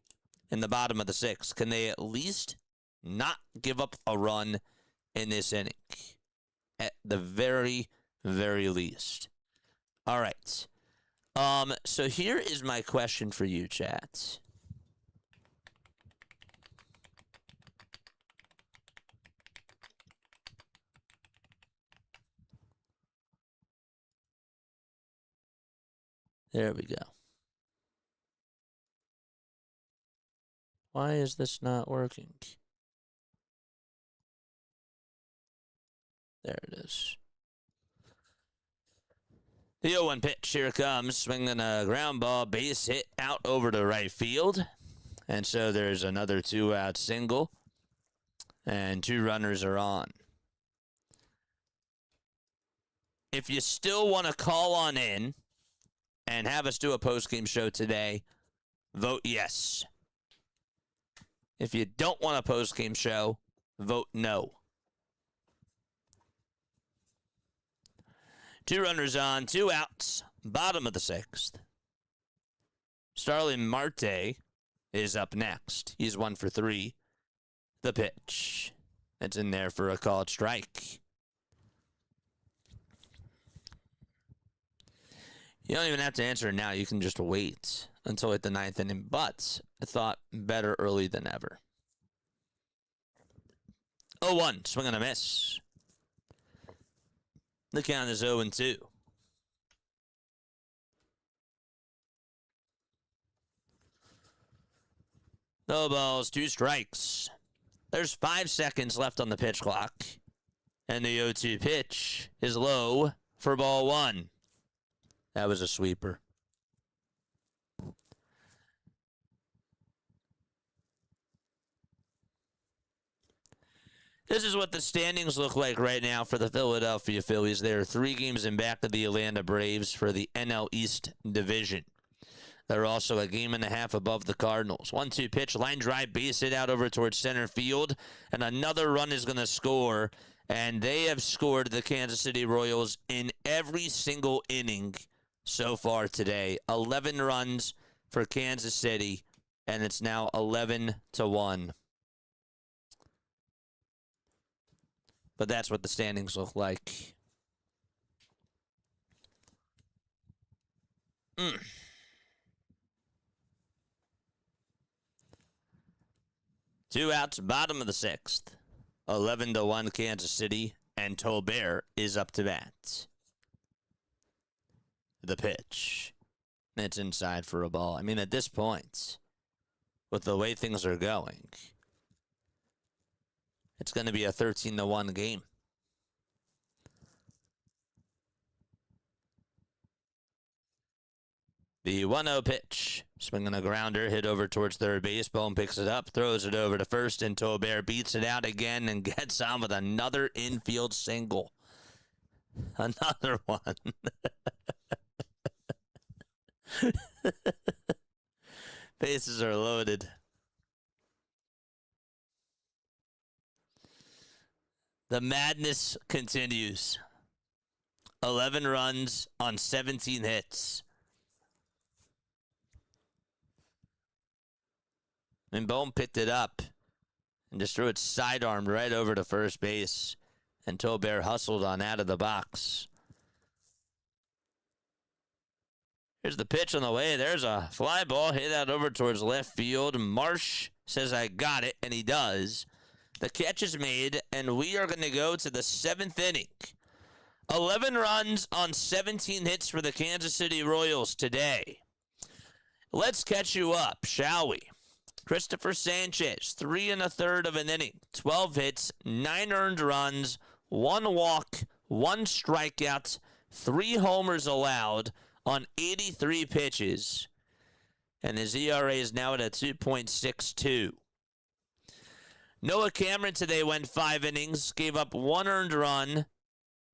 in the bottom of the 6th. Can they at least not give up a run in this inning? At the very, very least. All right. So here is my question for you, chat. There we go. Why is this not working? There it is. The 0-1 pitch, here it comes, swinging a ground ball, base hit out over to right field. And so there's another 2-out single, and 2 runners are on. If you still want to call on in and have us do a post-game show today, vote yes. If you don't want a post-game show, vote no. 2 runners on, 2 outs, bottom of the 6th. Starling Marte is up next. He's 1 for 3. The pitch. It's in there for a called strike. You don't even have to answer it now. You can just wait until at the 9th inning. But I thought better early than ever. 0-1, swing and a miss. The count is 0-2. No balls, 2 strikes. There's 5 seconds left on the pitch clock. And the 0-2 pitch is low for ball 1. That was a sweeper. This is what the standings look like right now for the Philadelphia Phillies. They're 3 games in back of the Atlanta Braves for the NL East division. They're also a game and a half above the Cardinals. 1-2 pitch, line drive, base hit out over towards center field, and another run is going to score. And they have scored the Kansas City Royals in every single inning so far today. 11 runs for Kansas City, and it's now 11-1. But that's what the standings look like. 2 outs, bottom of the 6th. 11-1 Kansas City, and Tolbert is up to bat. The pitch. It's inside for a ball. I mean, at this point, with the way things are going, it's going to be a 13-1 game. The 1-0 pitch. Swinging a grounder, hit over towards third base. Bohm picks it up, throws it over to first, and Tolbert beats it out again and gets on with another infield single. Another one. Bases are loaded. The madness continues. 11 runs on 17 hits. And Bohm picked it up and just threw it sidearmed right over to first base. And Tolbert hustled on out of the box. Here's the pitch on the way. There's a fly ball hit out over towards left field. Marsh says, I got it, and he does. The catch is made, and we are going to go to the 7th inning. 11 runs on 17 hits for the Kansas City Royals today. Let's catch you up, shall we? Christopher Sanchez, 3 1/3 of an inning, 12 hits, 9 earned runs, 1 walk, 1 strikeout, 3 homers allowed on 83 pitches. And his ERA is now at a 2.62. Noah Cameron today went 5 innings, gave up 1 earned run,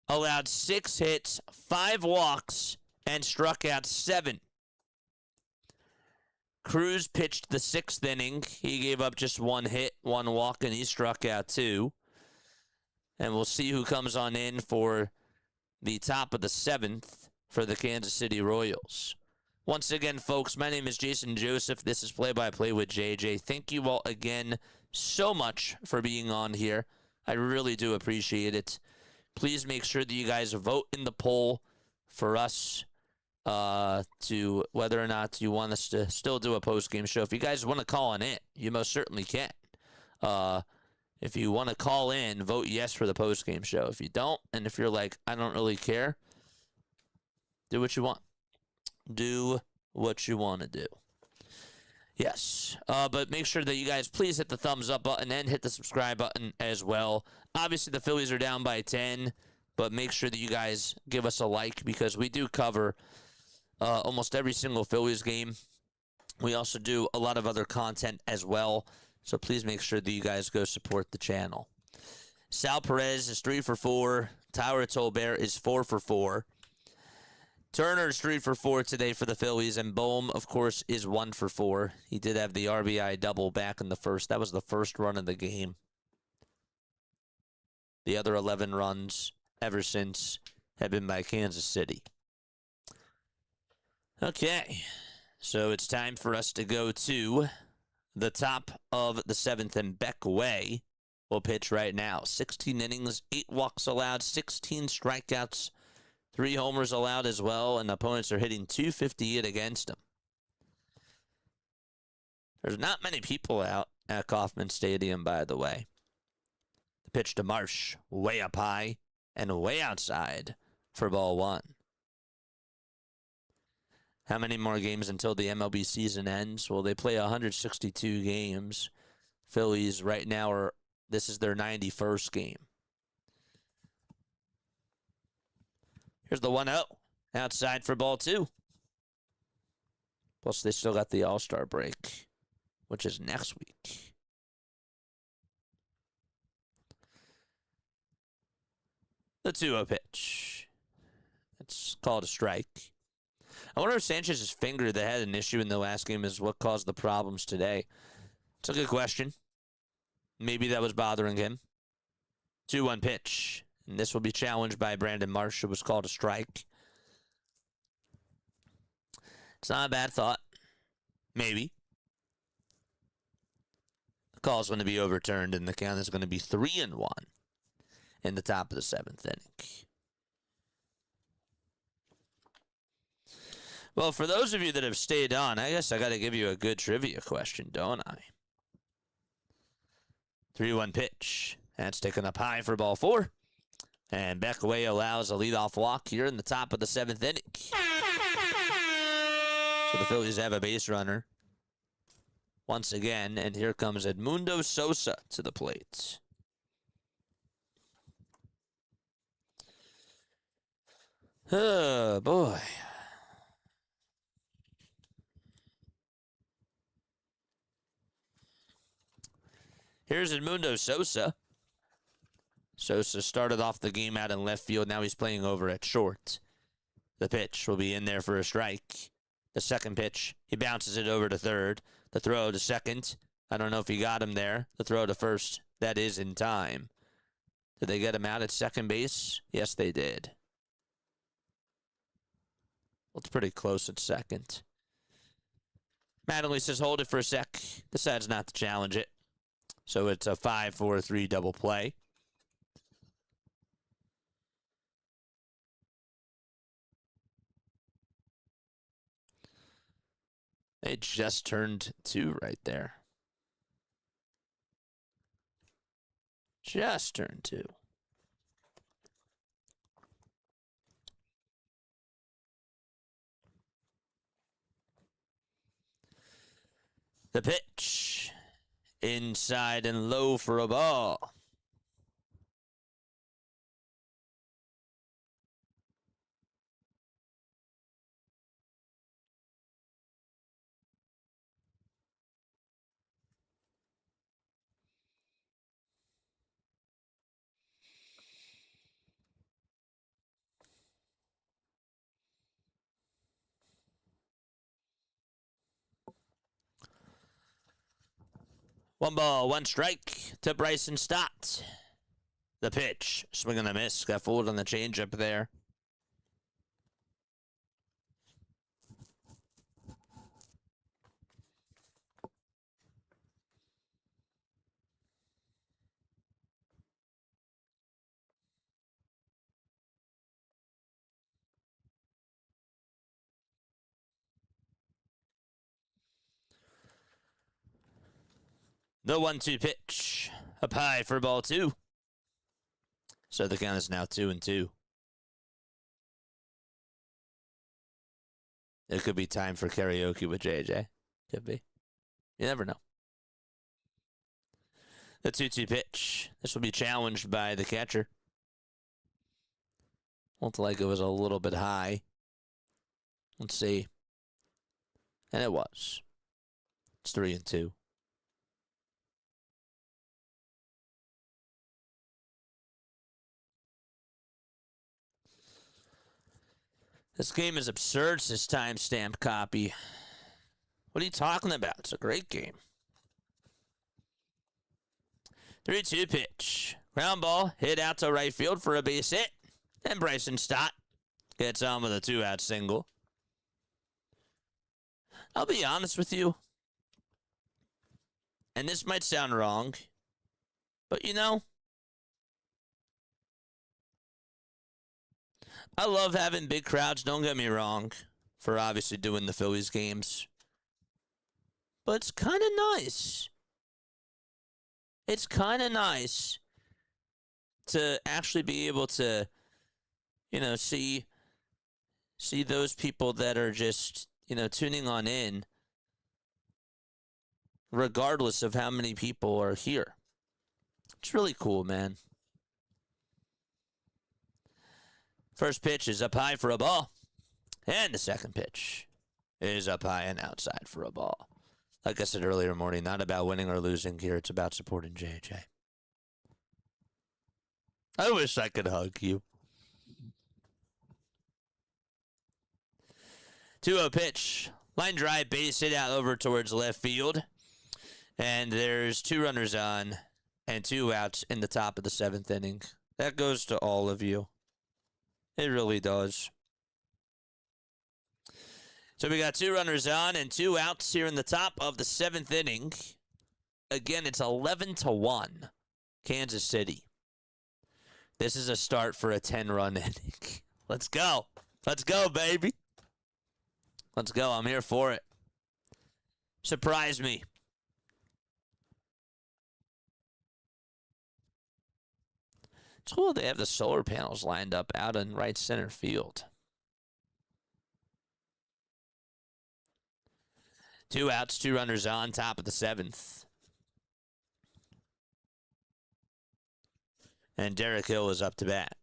allowed 6 hits, 5 walks, and struck out 7. Cruz pitched the 6th inning. He gave up just 1 hit, 1 walk, and he struck out 2. And we'll see who comes on in for the top of the 7th for the Kansas City Royals. Once again, folks, my name is Jason Joseph. This is Play by Play with JJ. Thank you all again so much for being on here. I really do appreciate it. Please make sure that you guys vote in the poll for us to whether or not you want us to still do a post-game show. If you guys want to call in it, you most certainly can. If you want to call in, vote yes for the post-game show. If you don't, and if you're like, I don't really care, do what you want. Do what you want to do. Yes, but make sure that you guys please hit the thumbs up button and hit the subscribe button as well. Obviously, the Phillies are down by 10, but make sure that you guys give us a like because we do cover almost every single Phillies game. We also do a lot of other content as well, so please make sure that you guys go support the channel. Sal Perez is 3 for 4. Tyler Tolbert is 4 for 4. Turner's 3 for 4 today for the Phillies, and Bohm, of course, is 1 for 4. He did have the RBI double back in the first. That was the first run of the game. The other 11 runs ever since have been by Kansas City. Okay, so it's time for us to go to the top of the 7th, and Beck Way will pitch right now. 16 innings, 8 walks allowed, 16 strikeouts, 3 homers allowed as well, and opponents are hitting .258 against him. There's not many people out at Kauffman Stadium, by the way. The pitch to Marsh, way up high and way outside for ball 1. How many more games until the MLB season ends? Well, they play 162 games. Phillies right now this is their 91st game. Here's the 1-0 outside for ball 2. Plus, they still got the All-Star break, which is next week. The 2-0 pitch. It's called a strike. I wonder if Sanchez's finger that had an issue in the last game is what caused the problems today. It's a good question. Maybe that was bothering him. 2-1 pitch. And this will be challenged by Brandon Marsh. It was called a strike. It's not a bad thought. Maybe. The call is going to be overturned, and the count is going to be 3-1 in the top of the 7th inning. Well, for those of you that have stayed on, I guess I got to give you a good trivia question, don't I? 3-1 pitch. That's taken up high for ball 4. And Beck Way allows a leadoff walk here in the top of the 7th inning. So the Phillies have a base runner once again, and here comes Edmundo Sosa to the plate. Oh, boy. Here's Edmundo Sosa. Sosa started off the game out in left field. Now he's playing over at short. The pitch will be in there for a strike. The second pitch, he bounces it over to third. The throw to second. I don't know if he got him there. The throw to first. That is in time. Did they get him out at second base? Yes, they did. Well, it's pretty close at second. Mattingly says, hold it for a sec. Decides not to challenge it. So it's a 5-4-3 double play. They just turned 2 right there. Just turned 2. The pitch. Inside and low for a ball. One ball, one strike to Bryson Stott. The pitch. Swing and a miss. Got fooled on the changeup there. The 1-2 pitch. Up high for ball 2. So the count is now 2-2. It could be time for karaoke with JJ. Could be. You never know. The 2-2 pitch. This will be challenged by the catcher. Looked like it was a little bit high. Let's see. And it was. It's 3-2. This game is absurd, says timestamp copy. What are you talking about? It's a great game. 3-2 pitch. Ground ball hit out to right field for a base hit. And Bryson Stott gets on with a 2-out single. I'll be honest with you. And this might sound wrong. But you know, I love having big crowds, don't get me wrong, for obviously doing the Phillies games. But it's kind of nice. It's kind of nice to actually be able to, you know, see those people that are just, you know, tuning on in, regardless of how many people are here. It's really cool, man. First pitch is up high for a ball. And the second pitch is up high and outside for a ball. Like I said earlier morning, not about winning or losing here. It's about supporting JJ. I wish I could hug you. 2-0 pitch. Line drive, base hit out over towards left field. And there's 2 runners on and 2 outs in the top of the 7th inning. That goes to all of you. It really does. So we got 2 runners on and 2 outs here in the top of the 7th inning. Again, it's 11-1, Kansas City. This is a start for a 10-run inning. Let's go. Let's go, baby. Let's go. I'm here for it. Surprise me. It's cool they have the solar panels lined up out in right center field. 2 outs, 2 runners on, top of the 7th. And Derek Hill is up to bat.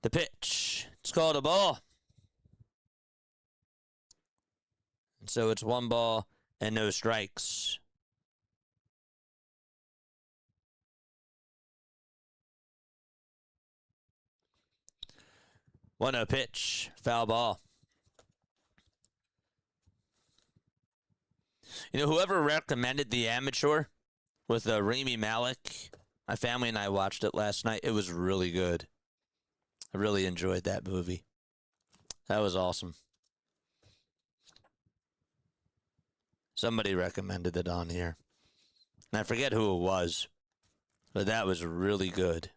The pitch. It's called a ball. And so it's 1 ball and no strikes. One 0 pitch. Foul ball. You know, whoever recommended The Amateur with Rami Malek, my family and I watched it last night. It was really good. I really enjoyed that movie. That was awesome. Somebody recommended it on here. And I forget who it was, but that was really good.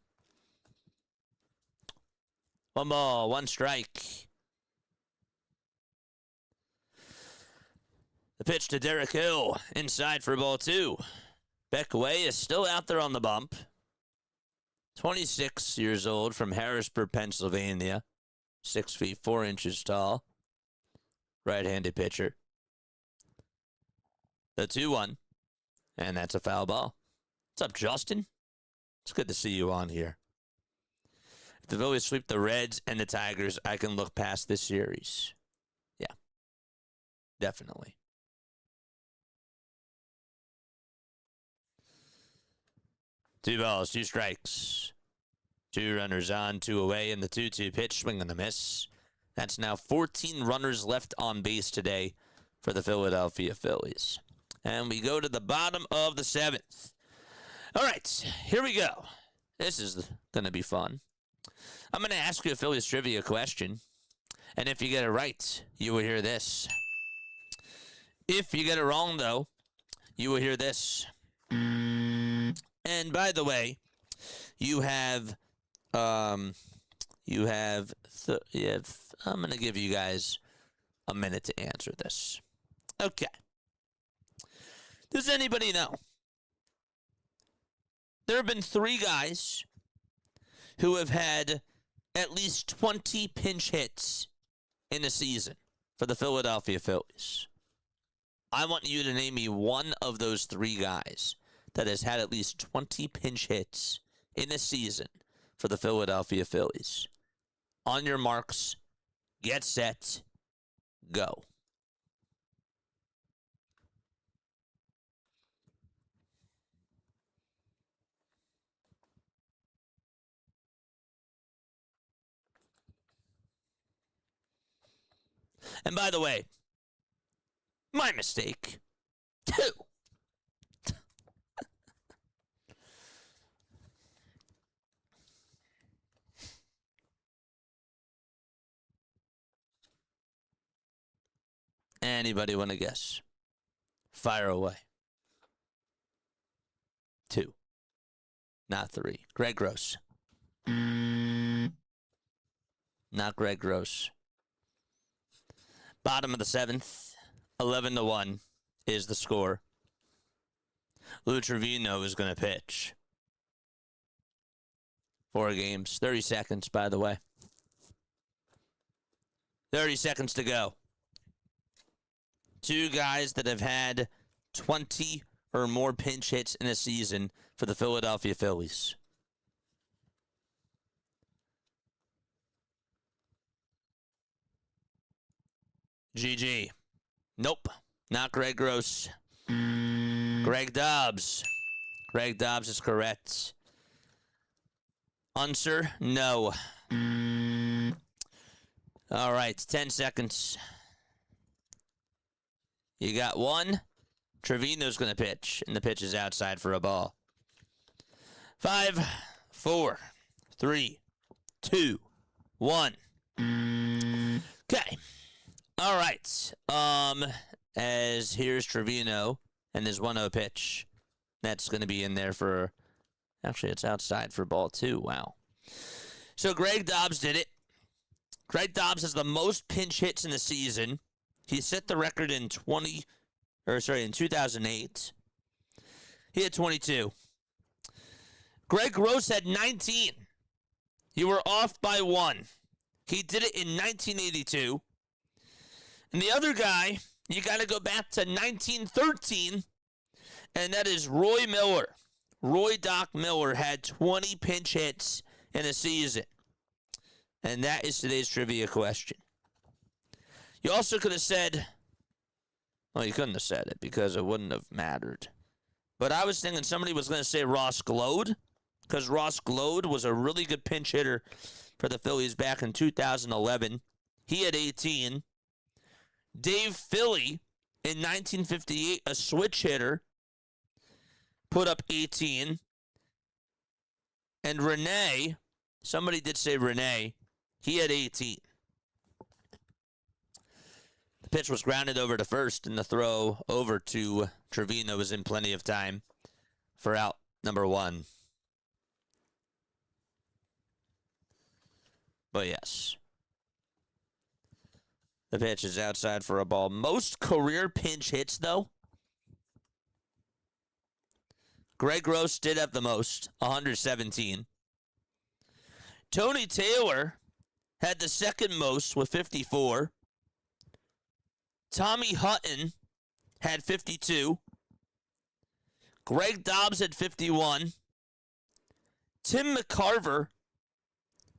1 ball, 1 strike. The pitch to Derek Hill. Inside for ball 2. Beckway is still out there on the bump. 26 years old from Harrisburg, Pennsylvania. 6 feet 4 inches tall. Right-handed pitcher. The 2-1. And that's a foul ball. What's up, Justin? It's good to see you on here. If the Phillies sweep the Reds and the Tigers, I can look past this series. Yeah. Definitely. Two balls, 2 strikes. 2 runners on, 2 away, and the 2-2 pitch, swing and a miss. That's now 14 runners left on base today for the Philadelphia Phillies. And we go to the bottom of the 7th. All right, here we go. This is going to be fun. I'm going to ask you a Phillies trivia question. And if you get it right, you will hear this. If you get it wrong, though, you will hear this. And by the way, you have I'm going to give you guys a minute to answer this. Okay. Does anybody know? There have been 3 guys who have had at least 20 pinch hits in a season for the Philadelphia Phillies. I want you to name me one of those 3 guys that has had at least 20 pinch hits in a season for the Philadelphia Phillies. On your marks, get set, go. And by the way, my mistake, 2. Anybody want to guess? Fire away. 2. Not 3. Greg Gross. Not Greg Gross. Bottom of the 7th, 11-1 is the score. Lou Trevino is going to pitch. 4 games, 30 seconds, by the way. 30 seconds to go. 2 guys that have had 20 or more pinch hits in a season for the Philadelphia Phillies. GG. Nope. Not Greg Gross. Greg Dobbs. Greg Dobbs is correct. Unser? No. All right. 10 seconds. You got 1. Trevino's going to pitch, and the pitch is outside for a ball. 5, 4, 3, 2, 1. Okay. All right. As here's Trevino and his 1-0 pitch. That's going to be in there for, actually it's outside for ball 2. Wow. So Greg Dobbs did it. Greg Dobbs has the most pinch hits in the season. He set the record in 2008. He had 22. Greg Gross had 19. You were off by 1. He did it in 1982. And the other guy, you got to go back to 1913, and that is Roy Miller. Roy Doc Miller had 20 pinch hits in a season. And that is today's trivia question. You also could have said, well, you couldn't have said it because it wouldn't have mattered. But I was thinking somebody was going to say Ross Glode, because Ross Glode was a really good pinch hitter for the Phillies back in 2011. He had 18. Dave Philly, in 1958, a switch hitter, put up 18. And Renee, somebody did say Renee, he had 18. The pitch was grounded over to first, and the throw over to Trevino was in plenty of time for out number 1. But yes. The pitch is outside for a ball. Most career pinch hits, though. Greg Gross did have the most, 117. Tony Taylor had the second most with 54. Tommy Hutton had 52. Greg Dobbs had 51. Tim McCarver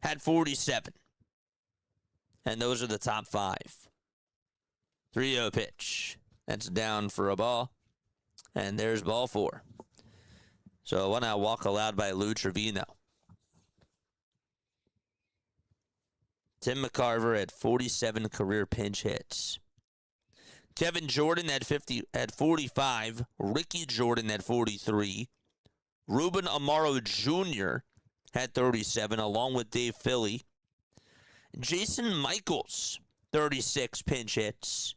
had 47. And those are the top 5. 3-0 pitch. That's down for a ball. And there's ball 4. So a 1-out walk allowed by Lou Trevino. Tim McCarver had 47 career pinch hits. Kevin Jordan had 45. Ricky Jordan had 43. Ruben Amaro Jr. had 37, along with Dave Philly. Jason Michaels, 36 pinch hits.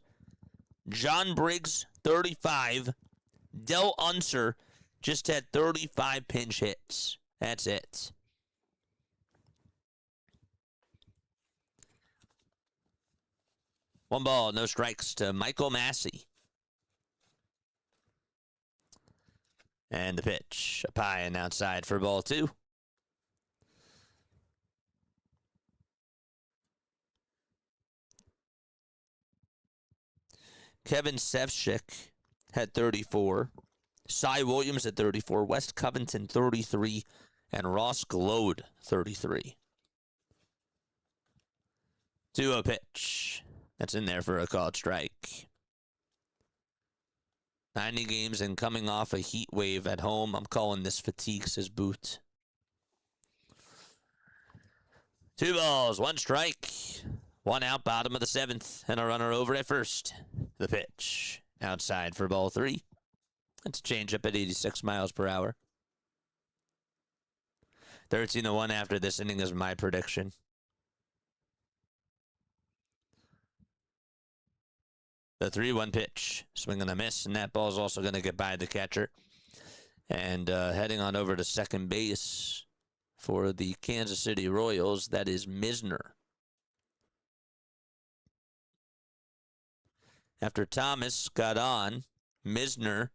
John Briggs, 35. Del Unser just had 35 pinch hits. That's it. One ball, no strikes to Michael Massey. And the pitch, up high and outside for ball 2. Kevin Sevchik had 34. Cy Williams at 34. West Covington, 33. And Ross Glode, 33. 2-0 pitch. That's in there for a called strike. 90 games and coming off a heat wave at home. I'm calling this fatigues his boot. 2 balls, 1 strike. 1 out, bottom of the 7th. And a runner over at first. The pitch. Outside for ball 3. That's a changeup at 86 miles per hour. 13-1 after this inning is my prediction. The 3-1 pitch. Swing and a miss, and that ball is also going to get by the catcher. And heading on over to second base for the Kansas City Royals, that is Misner. After Thomas got on, Cameron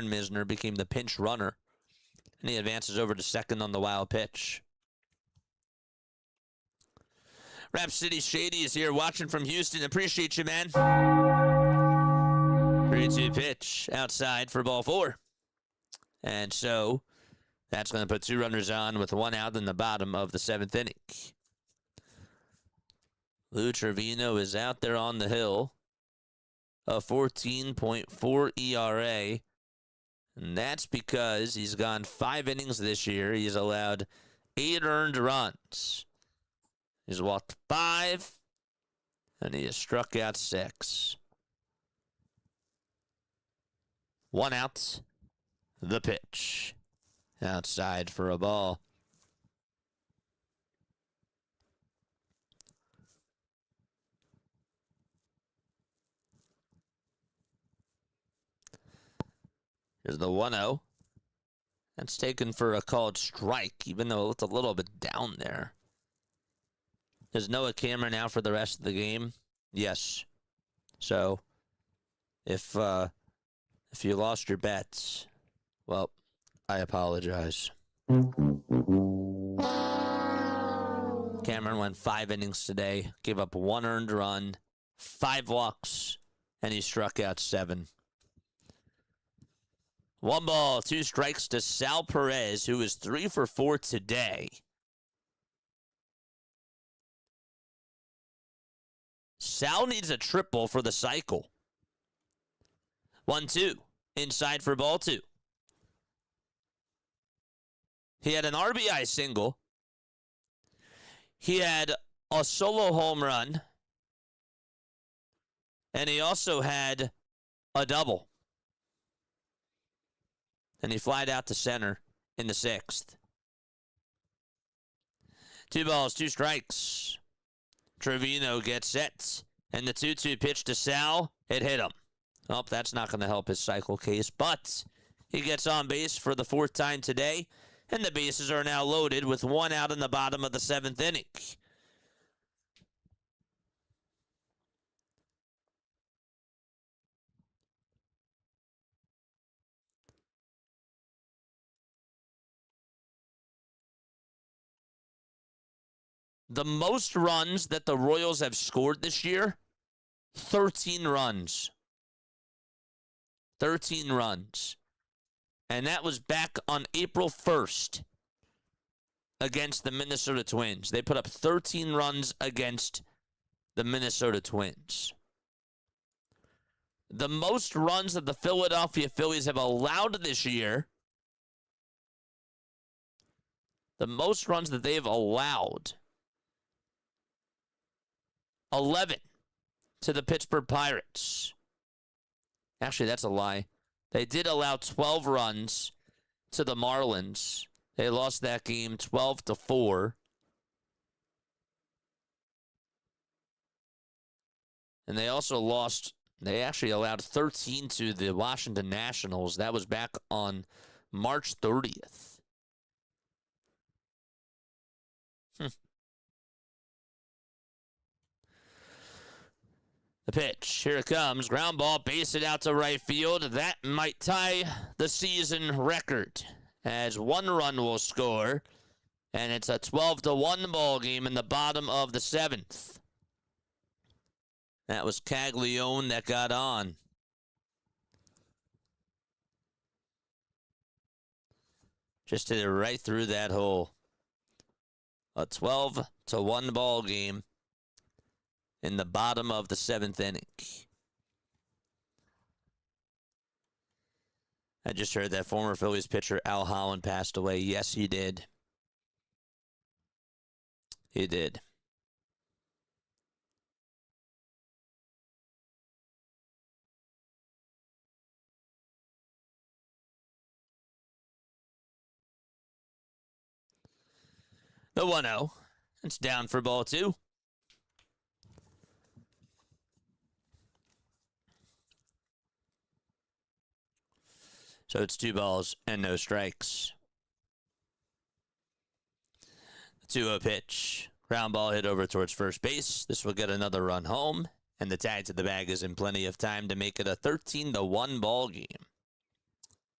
Misner became the pinch runner, and he advances over to second on the wild pitch. Rap City Shady is here watching from Houston. Appreciate you, man. 3-2 pitch outside for ball 4. And so that's going to put 2 runners on with 1 out in the bottom of the 7th inning. Lou Trevino is out there on the hill. A 14.4 ERA. And that's because he's gone 5 innings this year. He's allowed 8 earned runs. He's walked 5, and he has struck out 6. 1 out, the pitch. Outside for a ball. Here's the 1-0. That's taken for a called strike, even though it's a little bit down there. Is Noah Cameron out for the rest of the game? Yes. So, if you lost your bets, well, I apologize. Cameron went 5 innings today, gave up 1 earned run, 5 walks, and he struck out 7. 1 ball, 2 strikes to Sal Perez, who is 3 for 4 today. Sal needs a triple for the cycle. 1-2. Inside for ball 2. He had an RBI single. He had a solo home run. And he also had a double. And he flied out to center in the 6th. 2 balls, 2 strikes. Trevino gets set. And the 2-2 pitch to Sal. It hit him. Oh, that's not going to help his cycle case. But he gets on base for the 4th time today. And the bases are now loaded with 1 out in the bottom of the 7th inning. The most runs that the Royals have scored this year, 13 runs. 13 runs. And that was back on April 1st against the Minnesota Twins. They put up 13 runs against the Minnesota Twins. The most runs that the Philadelphia Phillies have allowed this year, the most runs that they have allowed, 11 to the Pittsburgh Pirates. Actually, that's a lie. They did allow 12 runs to the Marlins. They lost that game 12-4. And they also lost, they actually allowed 13 to the Washington Nationals. That was back on March 30th. The pitch, here it comes. Ground ball, base it out to right field. That might tie the season record as one run will score. And it's a 12-1 ball game in the bottom of the 7th. That was Caglione that got on. Just hit it right through that hole. A 12-1 ball game in the bottom of the 7th inning. I just heard that former Phillies pitcher Al Holland passed away. Yes, he did. He did. The 1-0. It's down for ball 2. So it's 2 balls and no strikes. The 2-0 pitch. Ground ball hit over towards first base. This will get another run home. And the tag to the bag is in plenty of time to make it a 13-1 ball game.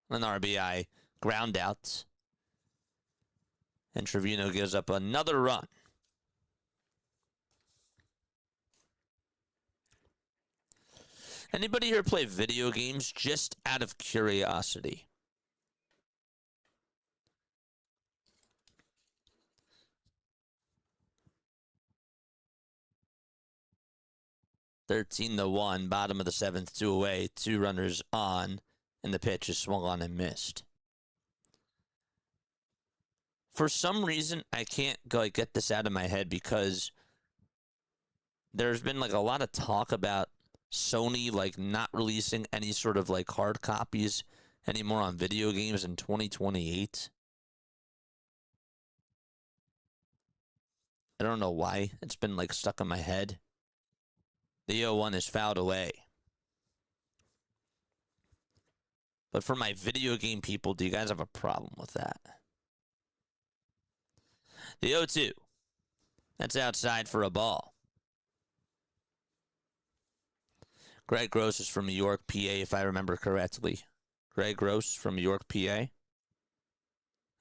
An RBI ground out. And Trevino gives up another run. Anybody here play video games just out of curiosity? (13-1), bottom of the 7th, 2 away, 2 runners on, and the pitch is swung on and missed. For some reason, I can't get this out of my head because there's been a lot of talk about Sony not releasing any sort of hard copies anymore on video games in 2028. I don't know why. It's been stuck in my head. The 0-1 is fouled away. But for my video game people, do you guys have a problem with that? The 0-2. That's outside for a ball. Greg Gross is from New York, PA, if I remember correctly. Greg Gross from New York, PA.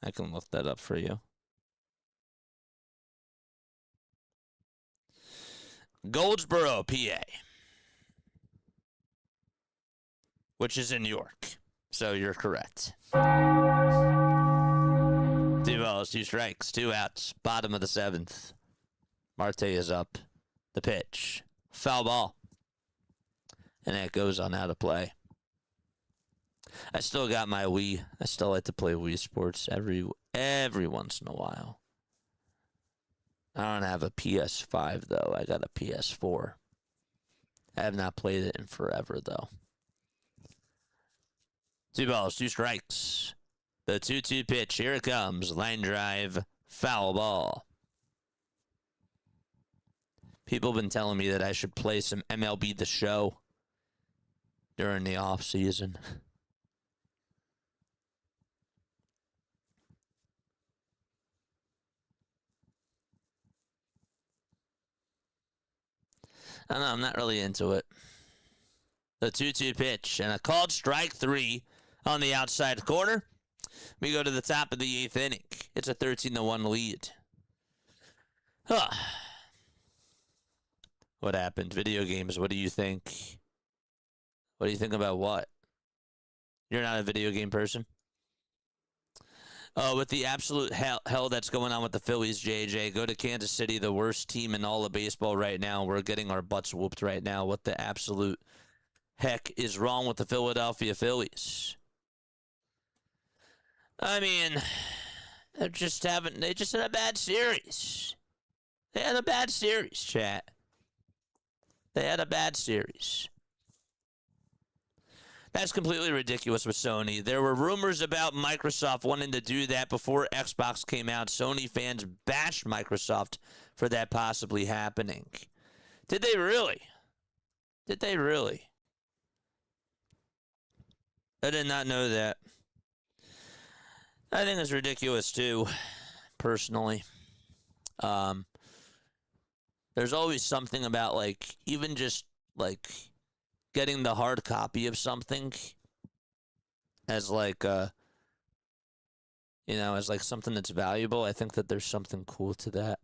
I can look that up for you. Goldsboro, PA. Which is in New York. So you're correct. 2 balls, 2 strikes, 2 outs. Bottom of the 7th. Marte is up. The pitch. Foul ball. And that goes on out of play. I still got my Wii. I still like to play Wii Sports every once in a while. I don't have a PS5, though. I got a PS4. I have not played it in forever, though. 2 balls, 2 strikes. The 2-2 pitch. Here it comes. Line drive. Foul ball. People have been telling me that I should play some MLB The Show during the off season. I don't know, I'm not really into it. The 2-2 pitch and a called strike 3 on the outside corner. We go to the top of the 8th inning. It's a 13-1 lead. Huh. What happened? Video games, what do you think? What do you think about what? You're not a video game person? With the absolute hell that's going on with the Phillies, JJ, go to Kansas City, the worst team in all of baseball right now. We're getting our butts whooped right now. What the absolute heck is wrong with the Philadelphia Phillies? I mean, they just had a bad series. They had a bad series, chat. They had a bad series. That's completely ridiculous with Sony. There were rumors about Microsoft wanting to do that before Xbox came out. Sony fans bashed Microsoft for that possibly happening. Did they really? Did they really? I did not know that. I think it's ridiculous too, personally. There's always something about, like, even just, like, getting the hard copy of something as, like, as, like, something that's valuable. I think that there's something cool to that.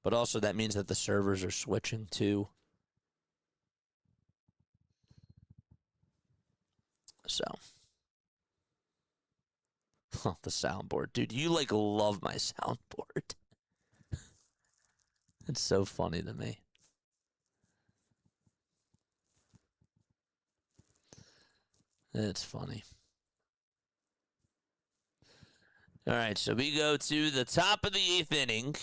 But also that means that the servers are switching too. So. Oh, the soundboard. Dude, you, like, love my soundboard. It's so funny to me. It's funny. All right, so we go to the top of the 8th inning.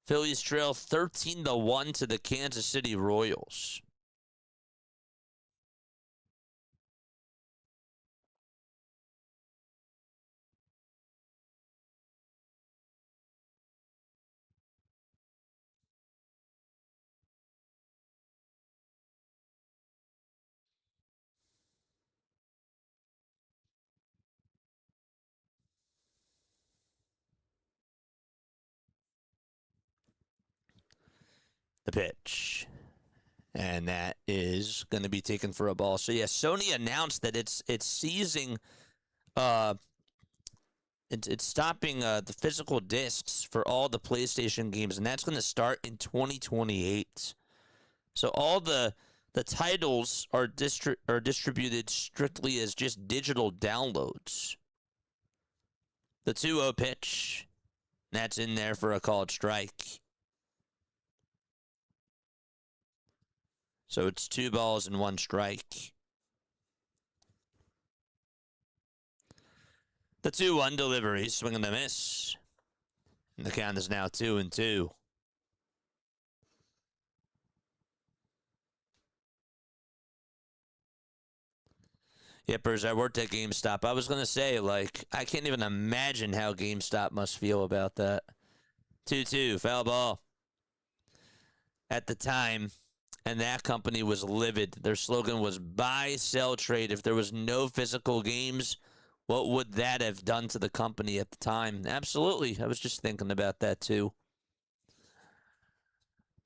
Phillies trail 13-1 to the Kansas City Royals. The pitch. And that is going to be taken for a ball. So, yeah, Sony announced that it's seizing, it's stopping the physical discs for all the PlayStation games, and that's going to start in 2028. So all the titles are distributed strictly as just digital downloads. The 2-0 pitch, that's in there for a called strike. So it's 2 balls and 1 strike. The 2-1 delivery, swing and a miss. And the count is now 2-2. Yippers, I worked at GameStop. I was going to say, like, I can't even imagine how GameStop must feel about that. 2-2, foul ball. At the time, and that company was livid. Their slogan was buy, sell, trade. If there was no physical games, what would that have done to the company at the time? Absolutely. I was just thinking about that too.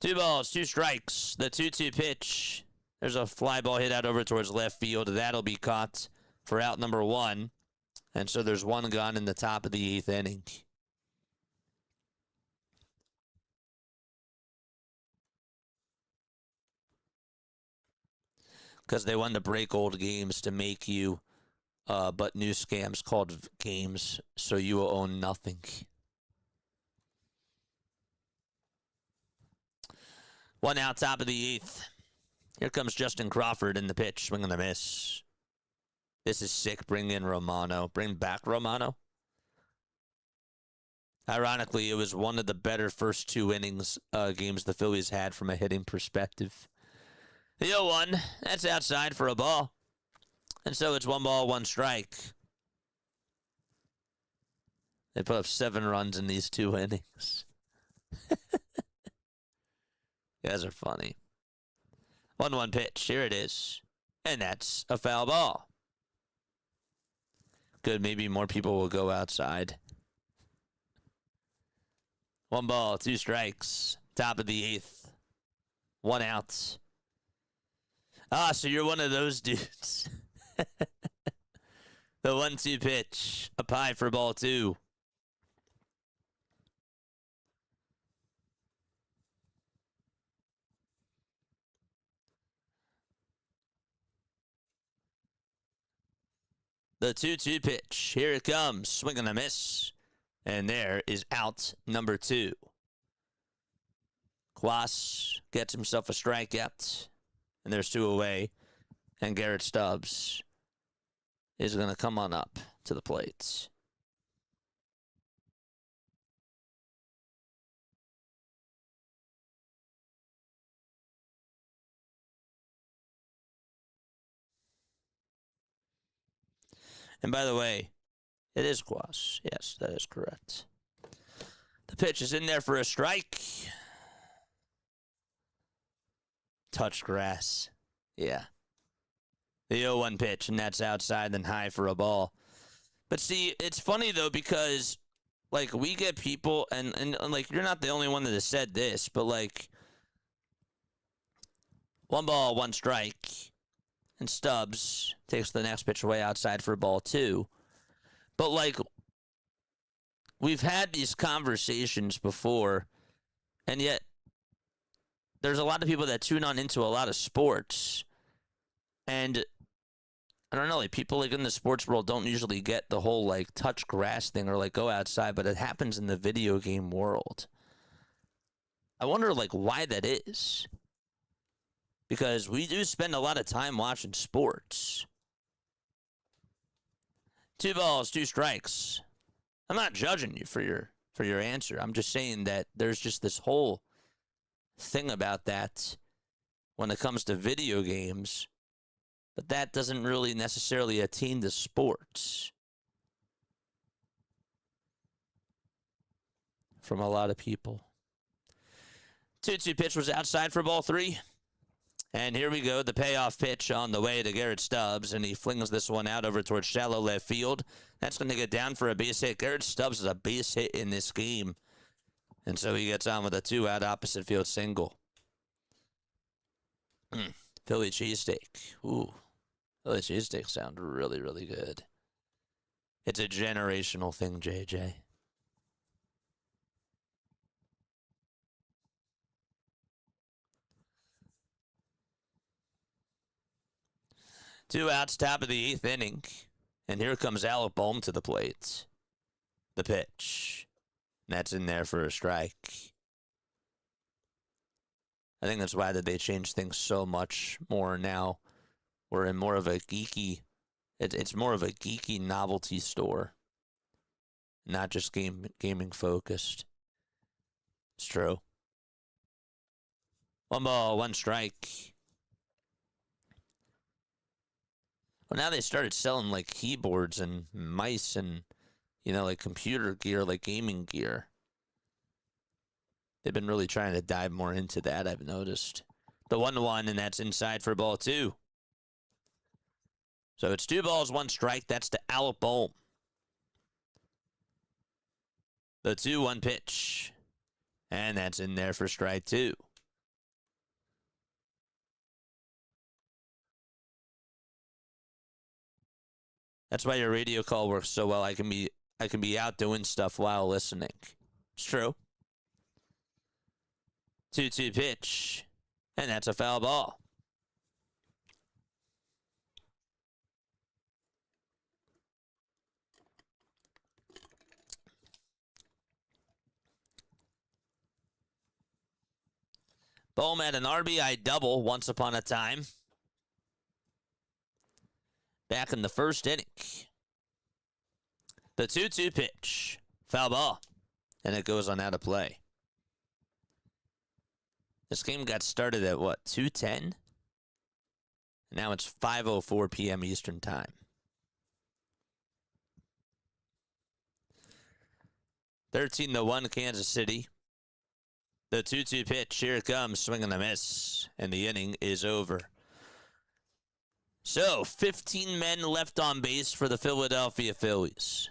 2 balls, 2 strikes. The 2-2 pitch. There's a fly ball hit out over towards left field. That'll be caught for out number 1. And so there's 1 gone in the top of the 8th inning. Because they wanted to break old games to make you but new scams called games, so you will own nothing. 1 out, top of the 8th. Here comes Justin Crawford in the pitch, swing and a miss. This is sick. Bring in Romano. Bring back Romano. Ironically, it was one of the better first 2 innings games the Phillies had from a hitting perspective. The 0-1, that's outside for a ball. And so it's 1 ball, 1 strike. They put up 7 runs in these 2 innings. You guys are funny. 1-1 pitch, here it is. And that's a foul ball. Good, maybe more people will go outside. 1 ball, 2 strikes. Top of the 8th. 1 out. Ah, so you're one of those dudes. The 1-2 pitch. Up high for ball 2. The 2-2 pitch. Here it comes. Swing and a miss. And there is out number 2. Kwas gets himself a strikeout. And there's 2 away. And Garrett Stubbs is going to come on up to the plate. And by the way, it is Kwas. Yes, that is correct. The pitch is in there for a strike. Touch grass. Yeah. The 0-1 pitch, and that's outside and high for a ball. But see, it's funny, though, because, like, we get people, and like, you're not the only one that has said this, but, like, 1 ball, 1 strike, and Stubbs takes the next pitch away outside for ball 2. But, like, we've had these conversations before, and yet there's a lot of people that tune on into a lot of sports, and I don't know, like, people, like, in the sports world don't usually get the whole, like, touch grass thing or, like, go outside, but it happens in the video game world. I wonder, like, why that is. Because we do spend a lot of time watching sports. 2 balls, 2 strikes. I'm not judging you for your answer. I'm just saying that there's just this whole thing about that when it comes to video games, but that doesn't really necessarily attain to sports from a lot of people. 2-2 pitch was outside for ball 3. And here we go, the payoff pitch on the way to Garrett Stubbs, and he flings this one out over towards shallow left field. That's going to get down for a base hit. Garrett Stubbs is a base hit in this game, and so he gets on with a 2-out opposite field single. Philly cheesesteak. Ooh, Philly cheesesteak sound really, really good. It's a generational thing, JJ. Two outs, top of the 8th inning. And here comes Alec Bohm to the plate. The pitch. That's in there for a strike. I think that's why that they changed things so much more now. We're in more of a geeky, it's more of a geeky novelty store. Not just gaming focused. It's true. 1 ball, 1 strike. Well, now they started selling, like, keyboards and mice and, you know, like, computer gear, like, gaming gear. They've been really trying to dive more into that, I've noticed. The 1-1, and that's inside for ball 2. So it's 2 balls, 1 strike. That's to Alec Bohm. The 2-1 pitch. And that's in there for strike 2. That's why your radio call works so well. I can be out doing stuff while listening. It's true. 2-2 pitch. And that's a foul ball. Bohm had an RBI double once upon a time. Back in the 1st inning. The 2-2 pitch. Foul ball. And it goes on out of play. This game got started at, what, 2:10? Now it's 5:04 p.m. Eastern Time. 13-1 Kansas City. The 2-2 pitch. Here it comes. Swing and a miss. And the inning is over. So, 15 men left on base for the Philadelphia Phillies.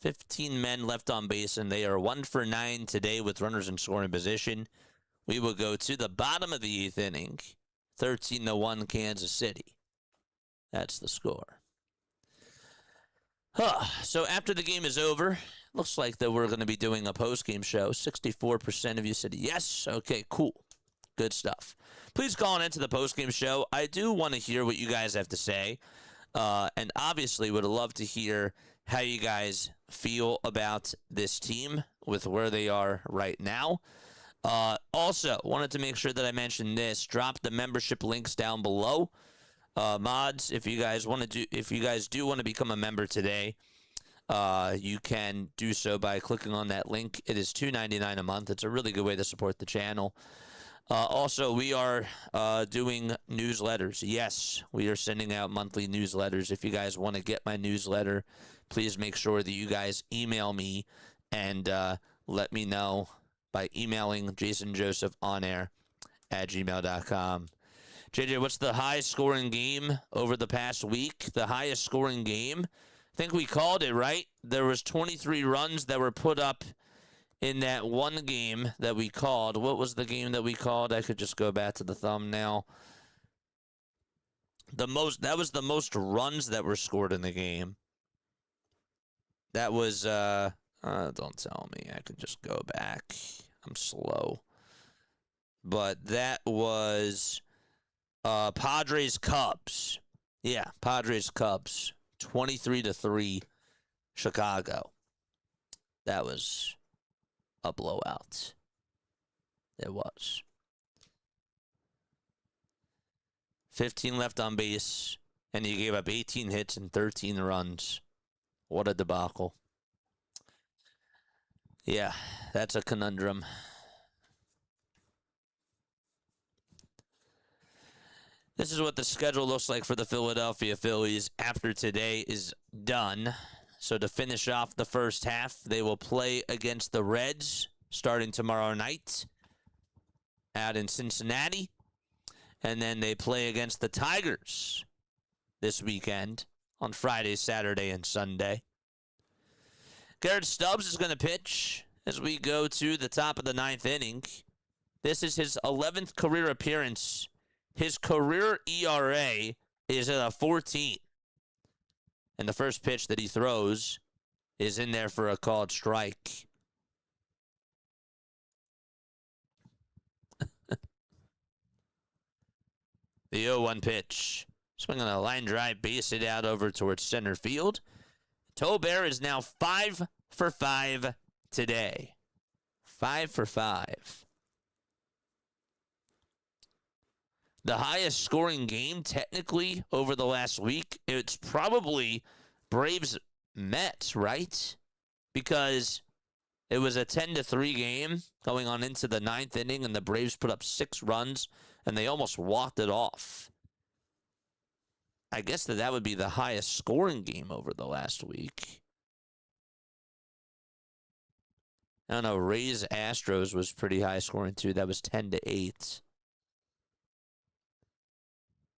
15 men left on base, and they are 1 for 9 today with runners in scoring position. We will go to the bottom of the 8th inning. 13-1 Kansas City. That's the score. So after the game is over, looks like that we're going to be doing a post-game show. 64% of you said yes. Okay, cool. Good stuff. Please call in into the post-game show. I do want to hear what you guys have to say. And obviously would love to hear how you guys feel about this team with where they are right now. Also, wanted to make sure that I mentioned this. Drop the membership links down below. Mods, if you guys do want to become a member today, you can do so by clicking on that link. It is $2.99 a month. It's a really good way to support the channel. Also, we are doing newsletters. Yes, we are sending out monthly newsletters. If you guys want to get my newsletter, please make sure that you guys email me and let me know by emailing jasonjosephonair@gmail.com. JJ, what's the highest scoring game over the past week? The highest scoring game? I think we called it, right? There was 23 runs that were put up in that one game that we called. What was the game that we called? I could just go back to the thumbnail. That was the most runs that were scored in the game. That was don't tell me. I could just go back. I'm slow. But that was Padres Cubs. Yeah, Padres Cubs. 23-3 Chicago. That was a blowout. It was. 15 left on base, and he gave up 18 hits and 13 runs. What a debacle. Yeah, that's a conundrum. This is what the schedule looks like for the Philadelphia Phillies after today is done. So to finish off the first half, they will play against the Reds starting tomorrow night out in Cincinnati. And then they play against the Tigers this weekend on Friday, Saturday, and Sunday. Garrett Stubbs is going to pitch as we go to the top of the ninth inning. This is his 11th career appearance. His career ERA is at a 14. And the first pitch that he throws is in there for a called strike. The 0-1 pitch. Swinging a line drive, base it out over towards center field. Tobert is now 5 for 5 today. 5 for 5. The highest scoring game, technically, over the last week, it's probably Braves Mets, right? Because it was a 10-3 game going on into the ninth inning, and the Braves put up 6 runs, and they almost walked it off. I guess that would be the highest scoring game over the last week. I don't know, Rays Astros was pretty high scoring too. That was 10-8.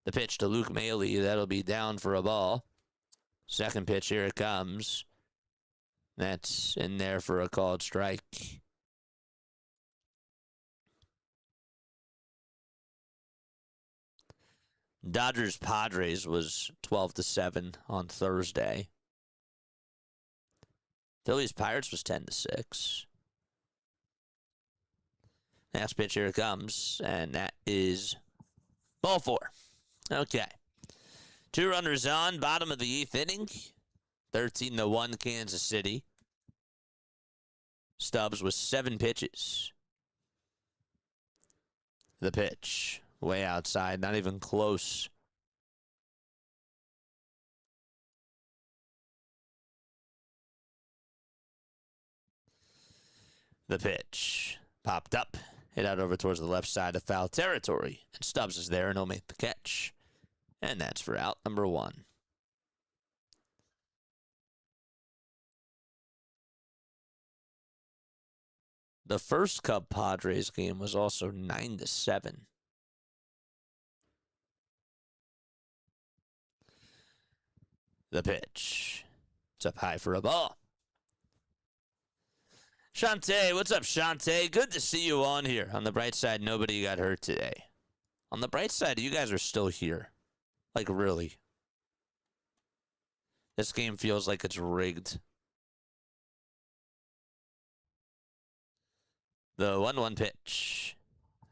The pitch to Luke Maile, that'll be down for a ball. Second pitch, here it comes. That's in there for a called strike. Dodgers Padres was 12-7 on Thursday. Phillies Pirates was 10-6. Next pitch, here it comes, and that is ball 4. Okay. 2 runners on, bottom of the 8th inning. 13-1 Kansas City. Stubbs with 7 pitches. The pitch. Way outside, not even close. The pitch. Popped up. Hit out over towards the left side of foul territory. And Stubbs is there and he'll make the catch. And that's for out number 1. The first Cub Padres game was also 9-7. The pitch. It's up high for a ball. Shantae, what's up, Shantae? Good to see you on here. On the bright side, nobody got hurt today. On the bright side, you guys are still here. Like, really. This game feels like it's rigged. The 1-1 pitch.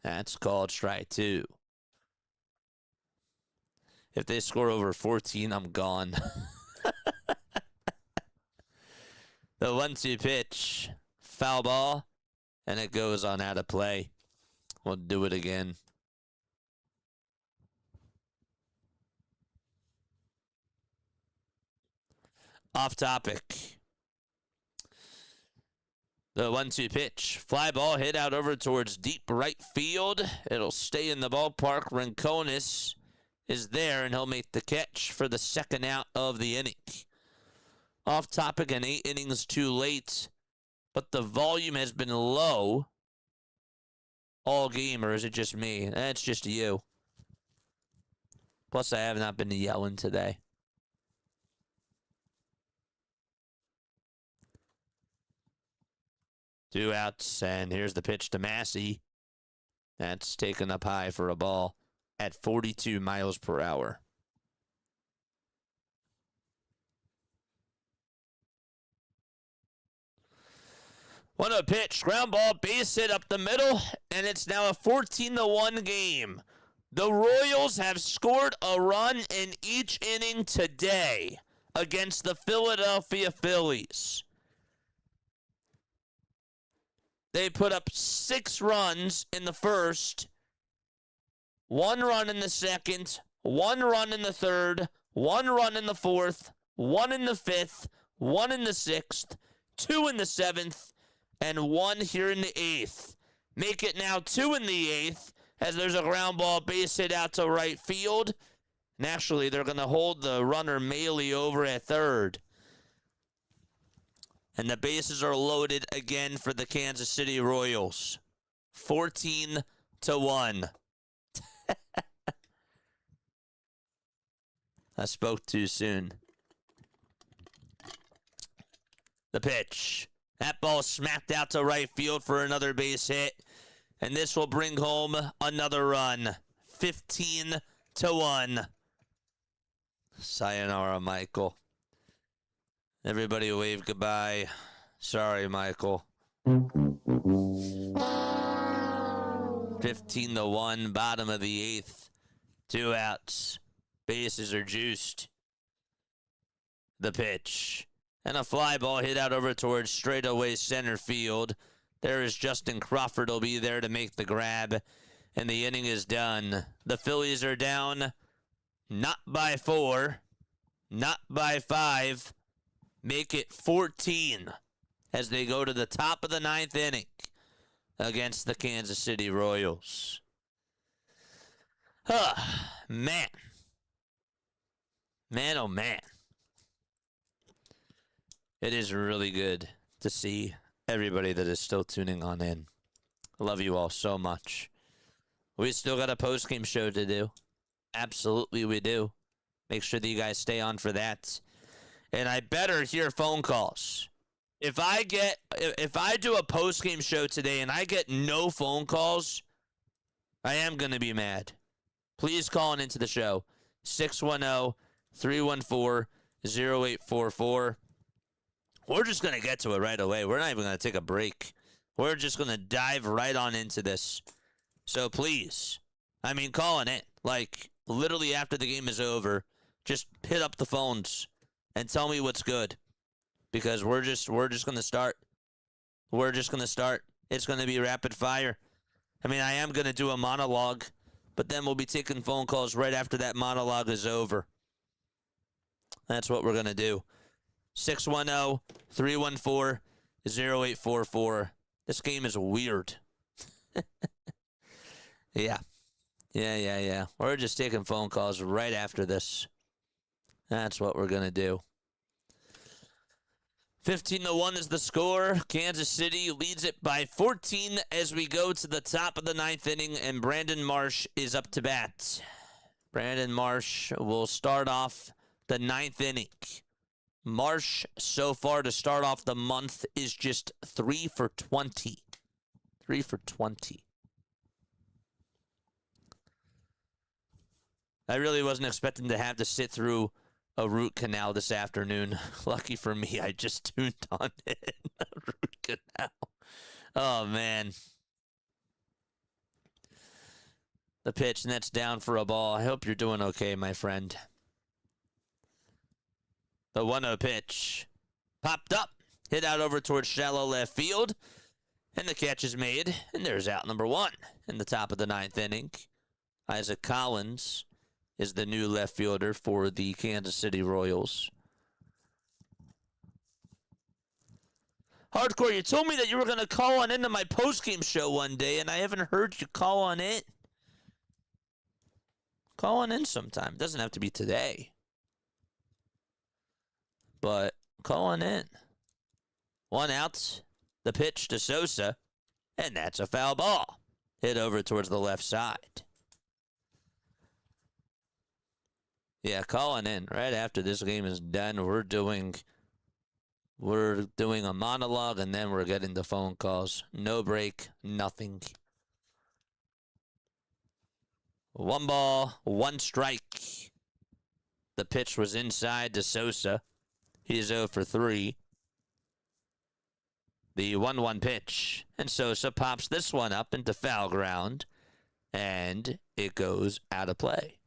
That's called strike 2. If they score over 14, I'm gone. The 1-2 pitch. Foul ball. And it goes on out of play. We'll do it again. Off topic. The 1-2 pitch. Fly ball hit out over towards deep right field. It'll stay in the ballpark. Rincones is there, and he'll make the catch for the second out of the inning. Off topic and 8 innings too late, but the volume has been low all game, or is it just me? It's just you. Plus, I have not been yelling today. Two outs, and here's the pitch to Massey. That's taken up high for a ball at 42 miles per hour. One a pitch, ground ball, base hit up the middle, and it's now a 14-1 game. The Royals have scored a run in each inning today against the Philadelphia Phillies. They put up 6 runs in the first, 1 run in the second, 1 run in the third, 1 run in the fourth, 1 in the fifth, 1 in the sixth, 2 in the seventh, and 1 here in the 8th. Make it now 2 in the 8th, as there's a ground ball base hit out to right field. And actually, they're going to hold the runner Maley over at third. And the bases are loaded again for the Kansas City Royals. 14-1. I spoke too soon. The pitch. That ball smacked out to right field for another base hit. And this will bring home another run. 15-1. Sayonara, Michael. Everybody wave goodbye. Sorry, Michael. 15-1, bottom of the 8th. 2 outs. Bases are juiced. The pitch. And a fly ball hit out over towards straightaway center field. There is Justin Crawford will be there to make the grab. And the inning is done. The Phillies are down not by 4, not by 5. Make it 14 as they go to the top of the 9th inning against the Kansas City Royals. Man. Man, oh man. It is really good to see everybody that is still tuning on in. I love you all so much. We still got a post-game show to do. Absolutely we do. Make sure that you guys stay on for that. And I better hear phone calls. If I do a post-game show today and I get no phone calls, I am going to be mad. Please call in into the show. 610-314-0844. We're just going to get to it right away. We're not even going to take a break. We're just going to dive right on into this. So please, call in. Like, literally after the game is over, just hit up the phones and tell me what's good. Because we're just going to start. We're just going to start. It's going to be rapid fire. I am going to do a monologue, but then we'll be taking phone calls right after that monologue is over. That's what we're going to do. 610-314-0844. This game is weird. Yeah. We're just taking phone calls right after this. That's what we're going to do. 15-1 is the score. Kansas City leads it by 14 as we go to the top of the 9th inning, and Brandon Marsh is up to bat. Brandon Marsh will start off the 9th inning. Marsh, so far to start off the month, is just 3 for 20. 3 for 20. I really wasn't expecting to have to sit through a root canal this afternoon. Lucky for me, I just tuned on it. A root canal. Oh, man. The pitch, and that's down for a ball. I hope you're doing okay, my friend. The 1-0 pitch. Popped up. Hit out over towards shallow left field. And the catch is made. And there's out number 1 in the top of the 9th inning. Isaac Collins is the new left fielder for the Kansas City Royals. Hardcore, you told me that you were going to call on into my postgame show one day, and I haven't heard you call on in. Call on in sometime. It doesn't have to be today. But call on in. 1 out. The pitch to Sosa. And that's a foul ball. Hit over towards the left side. Yeah, calling in. Right after this game is done, we're doing a monologue, and then we're getting the phone calls. No break, nothing. 1 ball, 1 strike. The pitch was inside to Sosa. He's 0 for 3. The 1-1 pitch. And Sosa pops this one up into foul ground. And it goes out of play.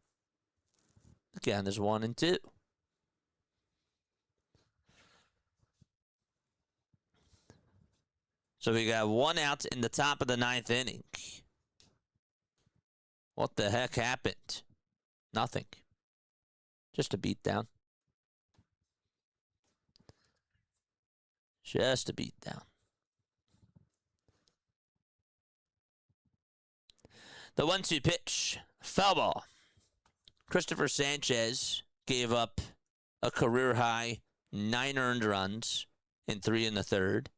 Again, there's 1 and 2. So we got 1 out in the top of the 9th inning. What the heck happened? Nothing. Just a beatdown. Just a beatdown. The 1-2 pitch. Foul ball. Christopher Sanchez gave up a career-high 9 earned runs in 3 1/3.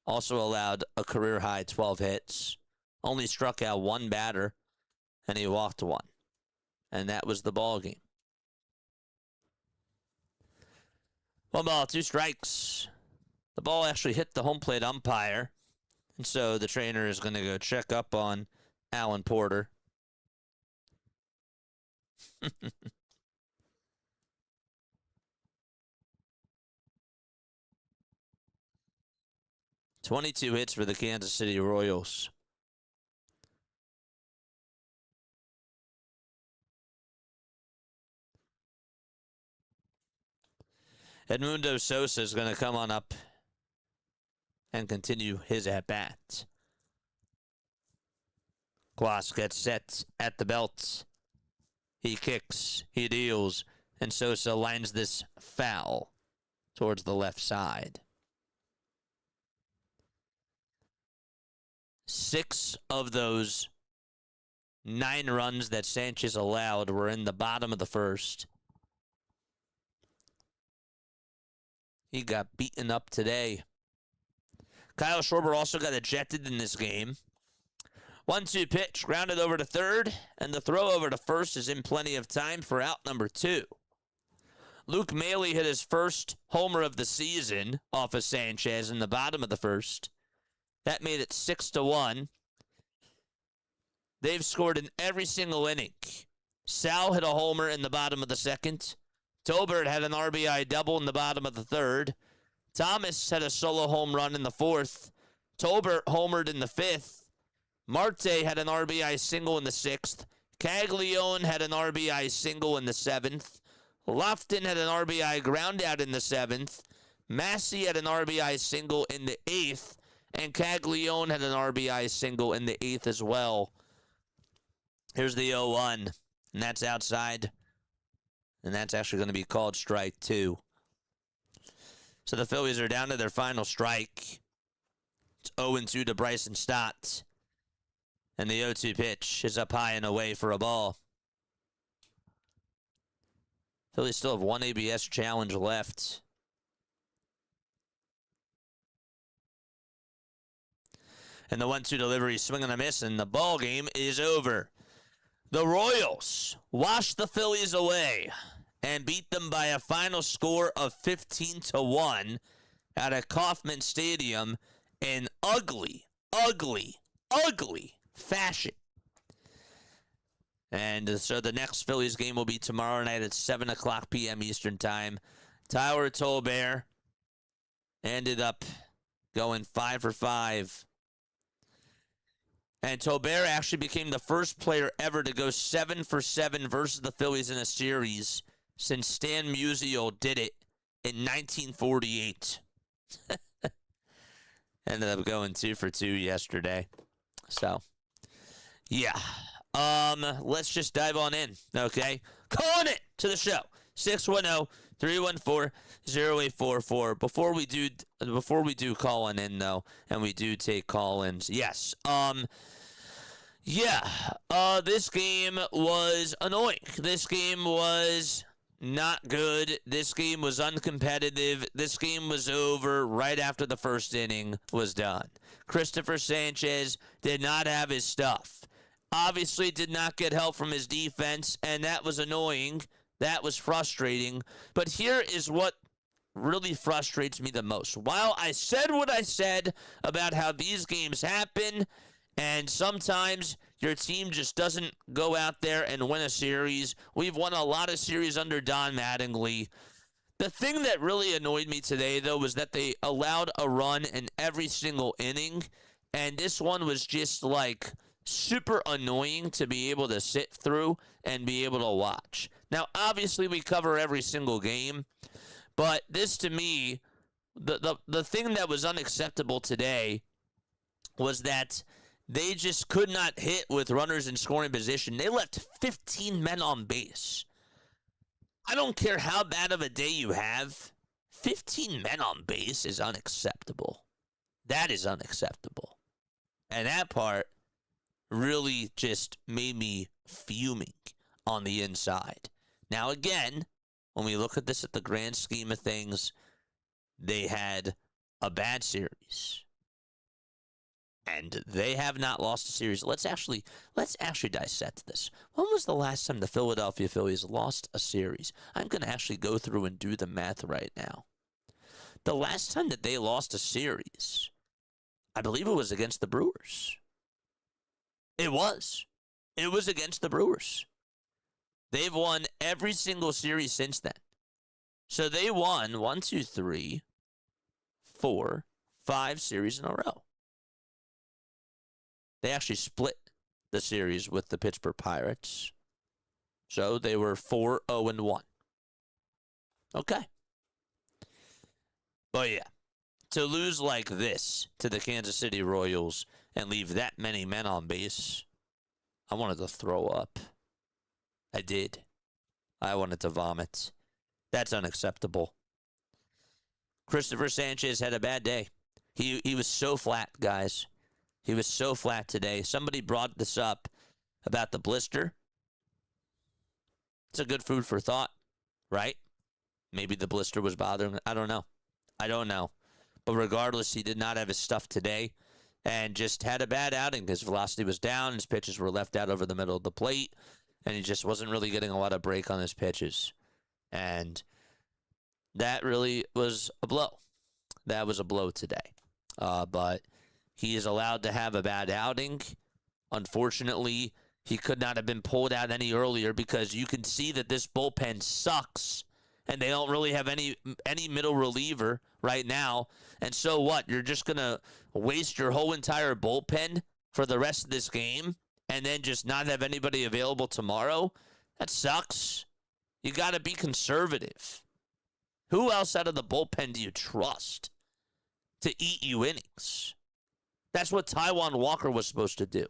Also allowed a career-high 12 hits. Only struck out 1 batter, and he walked 1. And that was the ball game. 1 ball, 2 strikes. The ball actually hit the home plate umpire, and so the trainer is going to go check up on Alan Porter. 22 hits for the Kansas City Royals. Edmundo Sosa is going to come on up and continue his at-bat. Quas gets set at the belt. He kicks, he deals, and Sosa lines this foul towards the left side. 6 of those 9 runs that Sanchez allowed were in the bottom of the first. He got beaten up today. Kyle Schwarber also got ejected in this game. 1-2 pitch, grounded over to third, and the throw over to first is in plenty of time for out number 2. Luke Maley hit his first homer of the season off of Sanchez in the bottom of the first. That made it 6-1. They've scored in every single inning. Sal hit a homer in the bottom of the second. Tolbert had an RBI double in the bottom of the third. Thomas had a solo home run in the fourth. Tolbert homered in the fifth. Marte had an RBI single in the sixth. Caglione had an RBI single in the seventh. Lofton had an RBI ground out in the seventh. Massey had an RBI single in the eighth. And Caglione had an RBI single in the eighth as well. Here's the 0-1. And that's outside. And that's actually going to be called strike 2. So the Phillies are down to their final strike. It's 0-2 to Bryson Stott. And the 0-2 pitch is up high and away for a ball. Phillies still have one ABS challenge left. And the 1-2 delivery, swing and a miss, and the ball game is over. The Royals washed the Phillies away and beat them by a final score of 15-1 at Kauffman Stadium in ugly fashion. And so the next Phillies game will be tomorrow night at 7 o'clock p.m. Eastern Time. Tyler Tolbert ended up going 5 for 5. And Tolbert actually became the first player ever to go 7 for 7 versus the Phillies in a series since Stan Musial did it in 1948. Ended up going 2 for 2 yesterday. So, yeah. Let's just dive on in, okay? Calling it to the show. 610-314-0844. Before we do calling in though, and we do take call-ins. Yes. This game was annoying. This game was not good. This game was uncompetitive. This game was over right after the first inning was done. Christopher Sanchez did not have his stuff. Obviously did not get help from his defense, and that was annoying. That was frustrating. But here is what really frustrates me the most. While I said what I said about how these games happen, and sometimes your team just doesn't go out there and win a series. We've won a lot of series under Don Mattingly. The thing that really annoyed me today, though, was that they allowed a run in every single inning. And this one was just like super annoying to be able to sit through and be able to watch. Now, obviously, we cover every single game. But this, to me, the thing that was unacceptable today was that they just could not hit with runners in scoring position. They left 15 men on base. I don't care how bad of a day you have. 15 men on base is unacceptable. That is unacceptable. And that part really just made me fuming on the inside. Now, again, when we look at this at the grand scheme of things, they had a bad series. And they have not lost a series. Let's actually dissect this. When was the last time the Philadelphia Phillies lost a series? I'm going to actually go through and do the math right now. The last time that they lost a series, I believe it was against the Brewers. It was. It was against the Brewers. They've won every single series since then. So they won 5 series in a row. They actually split the series with the Pittsburgh Pirates. So they were 4-0-1. Okay. But yeah, to lose like this to the Kansas City Royals and leave that many men on base, I wanted to throw up. I did. I wanted to vomit. That's unacceptable. Christopher Sanchez had a bad day. He was so flat, guys. He was so flat today. Somebody brought this up about the blister. It's a good food for thought, right? Maybe the blister was bothering him. I don't know. But regardless, he did not have his stuff today and just had a bad outing. His velocity was down. His pitches were left out over the middle of the plate, and he just wasn't really getting a lot of break on his pitches. And that really was a blow. That was a blow today. But he is allowed to have a bad outing. Unfortunately, he could not have been pulled out any earlier because you can see that this bullpen sucks and they don't really have any middle reliever right now. And so what? You're just going to waste your whole entire bullpen for the rest of this game and then just not have anybody available tomorrow? That sucks. You got to be conservative. Who else out of the bullpen do you trust to eat you innings? That's what Taijuan Walker was supposed to do.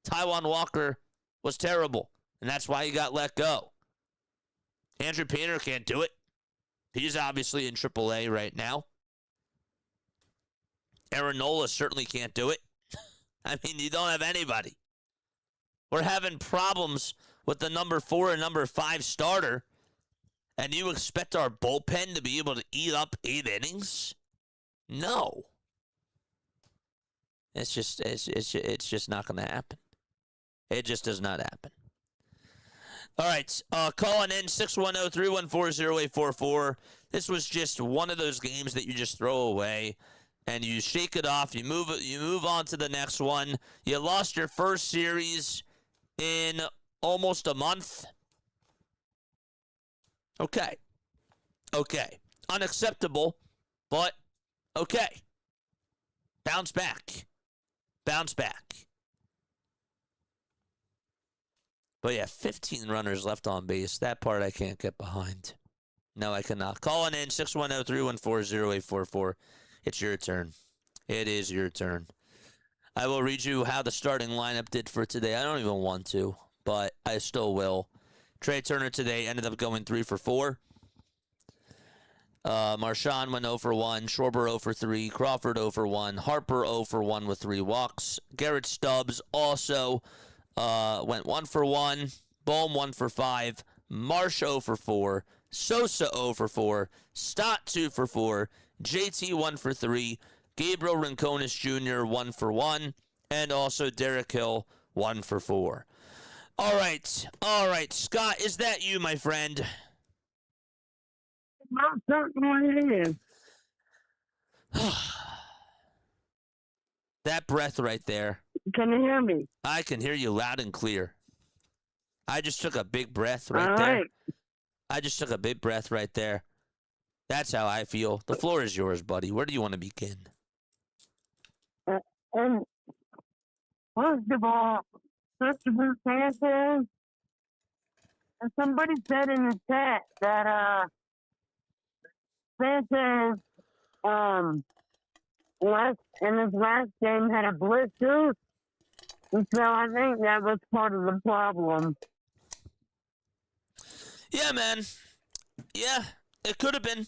Taijuan Walker was terrible, and that's why he got let go. Andrew Painter can't do it. He's obviously in AAA right now. Aaron Nola certainly can't do it. I mean, you don't have anybody. We're having problems with the number 4 and number 5 starter, and you expect our bullpen to be able to eat up 8 innings? No. It's just not going to happen. It just does not happen. All right, calling in 610-314-0844. This was just one of those games that you just throw away, and you shake it off. You move on to the next one. You lost your first series in almost a month. Okay. Unacceptable, but okay. Bounce back. But yeah, 15 runners left on base. That part I can't get behind. No, I cannot. Calling in 610-314-0844. It's your turn. It is your turn. I will read you how the starting lineup did for today. I don't even want to, but I still will. Trey Turner today ended up going 3 for 4. Marchand went 0 for 1. Schwarber 0 for 3. Crawford 0 for 1. Harper 0 for 1 with 3 walks. Garrett Stubbs also went 1 for 1. Bohm 1 for 5. Marsh 0 for 4. Sosa 0 for 4. Stott 2 for 4. JT 1 for 3. Gabriel Rincones Jr. 1 for 1. And also Derek Hill 1 for 4. All right. Scott, is that you, my friend? Most certainly it is. That breath right there. Can you hear me? I can hear you loud and clear. I just took a big breath right All there. right. I just took a big breath right there. That's how I feel. The floor is yours, buddy. Where do you want to begin? And first of all, Christopher Sanchez, and somebody said in the chat that Sanchez in his last game had a blister, and so I think that was part of the problem. Yeah, man. Yeah, it could have been.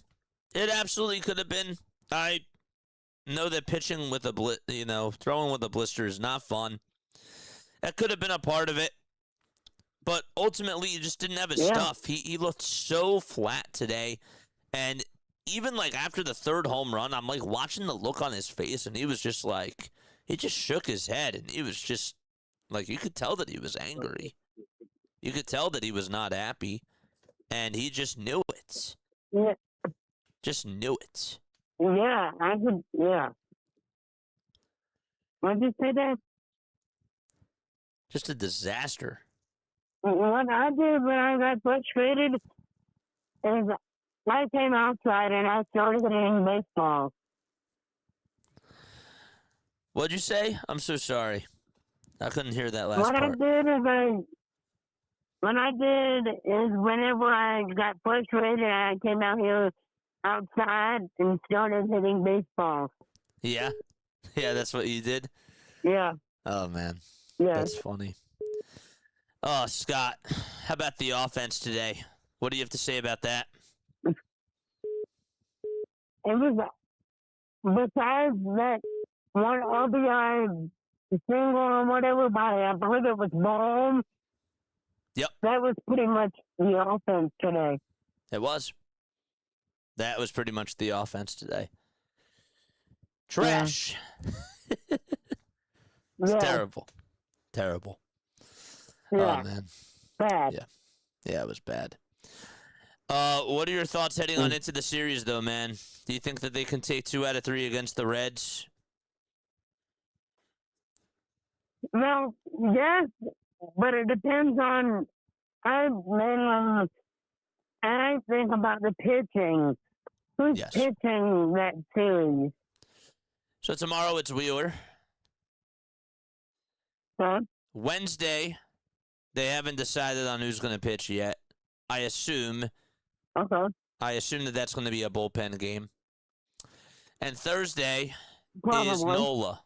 It absolutely could have been. I know that pitching with a throwing with a blister is not fun. That could have been a part of it. But ultimately, he just didn't have his stuff. He looked so flat today. And even like after the third home run, I'm like watching the look on his face, and he was just like, he just shook his head, and he was just like, you could tell that he was angry. You could tell that he was not happy, and he just knew it. Yeah. Just knew it. Yeah, I could, yeah. Why'd you say that? Just a disaster. What I did when I got frustrated is I came outside and I started hitting baseball. What'd you say? I'm so sorry. I couldn't hear that last What part. I did is whenever I got frustrated, I came out here outside and started hitting baseball. Yeah? Yeah, that's what you did? Yeah. Oh, man. Yeah. That's funny. Oh, Scott, how about the offense today? What do you have to say about that? It was, besides that one RBI single or whatever by, I believe it was Bohm. Yep. That was pretty much the offense today. It was. That was pretty much the offense today. Trash. Yeah. It's Yeah. terrible. Terrible. Yeah. Oh, man. Bad. Yeah. Yeah, it was bad. What are your thoughts heading on into the series, though, man? Do you think that they can take 2 out of 3 against the Reds? Well, yes, but it depends on. I think about the pitching. Who's pitching that series? So tomorrow it's Wheeler. Huh? Wednesday, they haven't decided on who's going to pitch yet. I assume. Okay. I assume that that's going to be a bullpen game. And Thursday is Probably. Nola.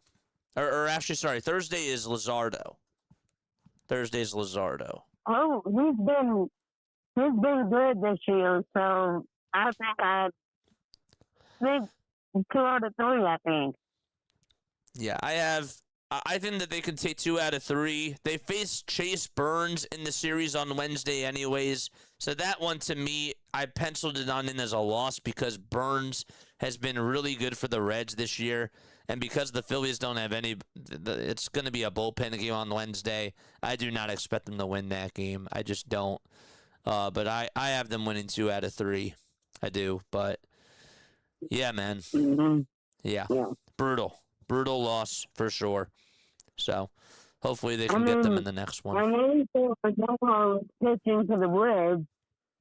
Or actually, sorry, Thursday is Luzardo. Thursday's Luzardo. Oh, he's been good this year, so I think 2 out of 3, I think. Yeah, I think that they can take 2 out of 3. They face Chase Burns in the series on Wednesday anyways. So that one, to me, I penciled it on in as a loss because Burns has been really good for the Reds this year. And because the Phillies don't have any, it's going to be a bullpen game on Wednesday. I do not expect them to win that game. I just don't. But I have them winning 2 out of 3. I do. But, yeah, man. Mm-hmm. Yeah. Brutal loss for sure. So, hopefully they can get them in the next one. I know Nola pitching for the Reds,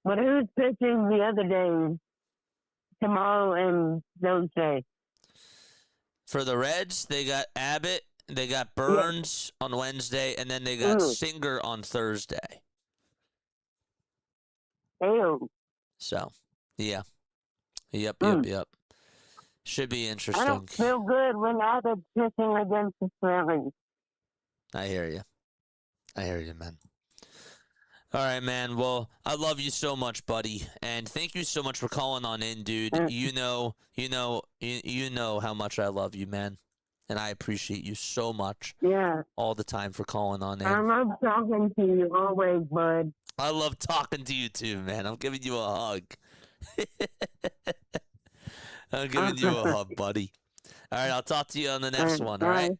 but who's pitching the other days, tomorrow and Thursday? For the Reds, they got Abbott, They got Burns on Wednesday, and then they got Singer on Thursday. Ew. So, yeah. Yep. Should be interesting. I don't feel good when Abbott's pitching against the Phillies. I hear you, man. All right, man. Well, I love you so much, buddy, and thank you so much for calling on in, dude. You know how much I love you, man, and I appreciate you so much. Yeah. All the time for calling on in. I love talking to you always, bud. I love talking to you too, man. I'm giving you a hug. I'm giving you a hug, buddy. All right, I'll talk to you on the next one, all right?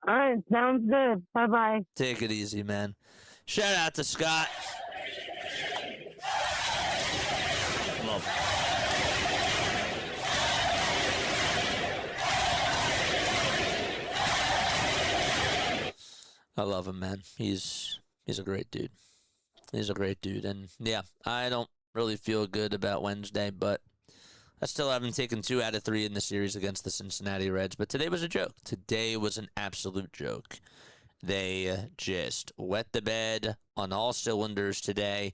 All right, sounds good. Bye-bye. Take it easy, man. Shout out to Scott. Love him. I love him, man. He's a great dude. He's a great dude. And, yeah, I don't really feel good about Wednesday, but I still haven't taken 2 out of 3 in the series against the Cincinnati Reds. But today was a joke. Today was an absolute joke. They just wet the bed on all cylinders today,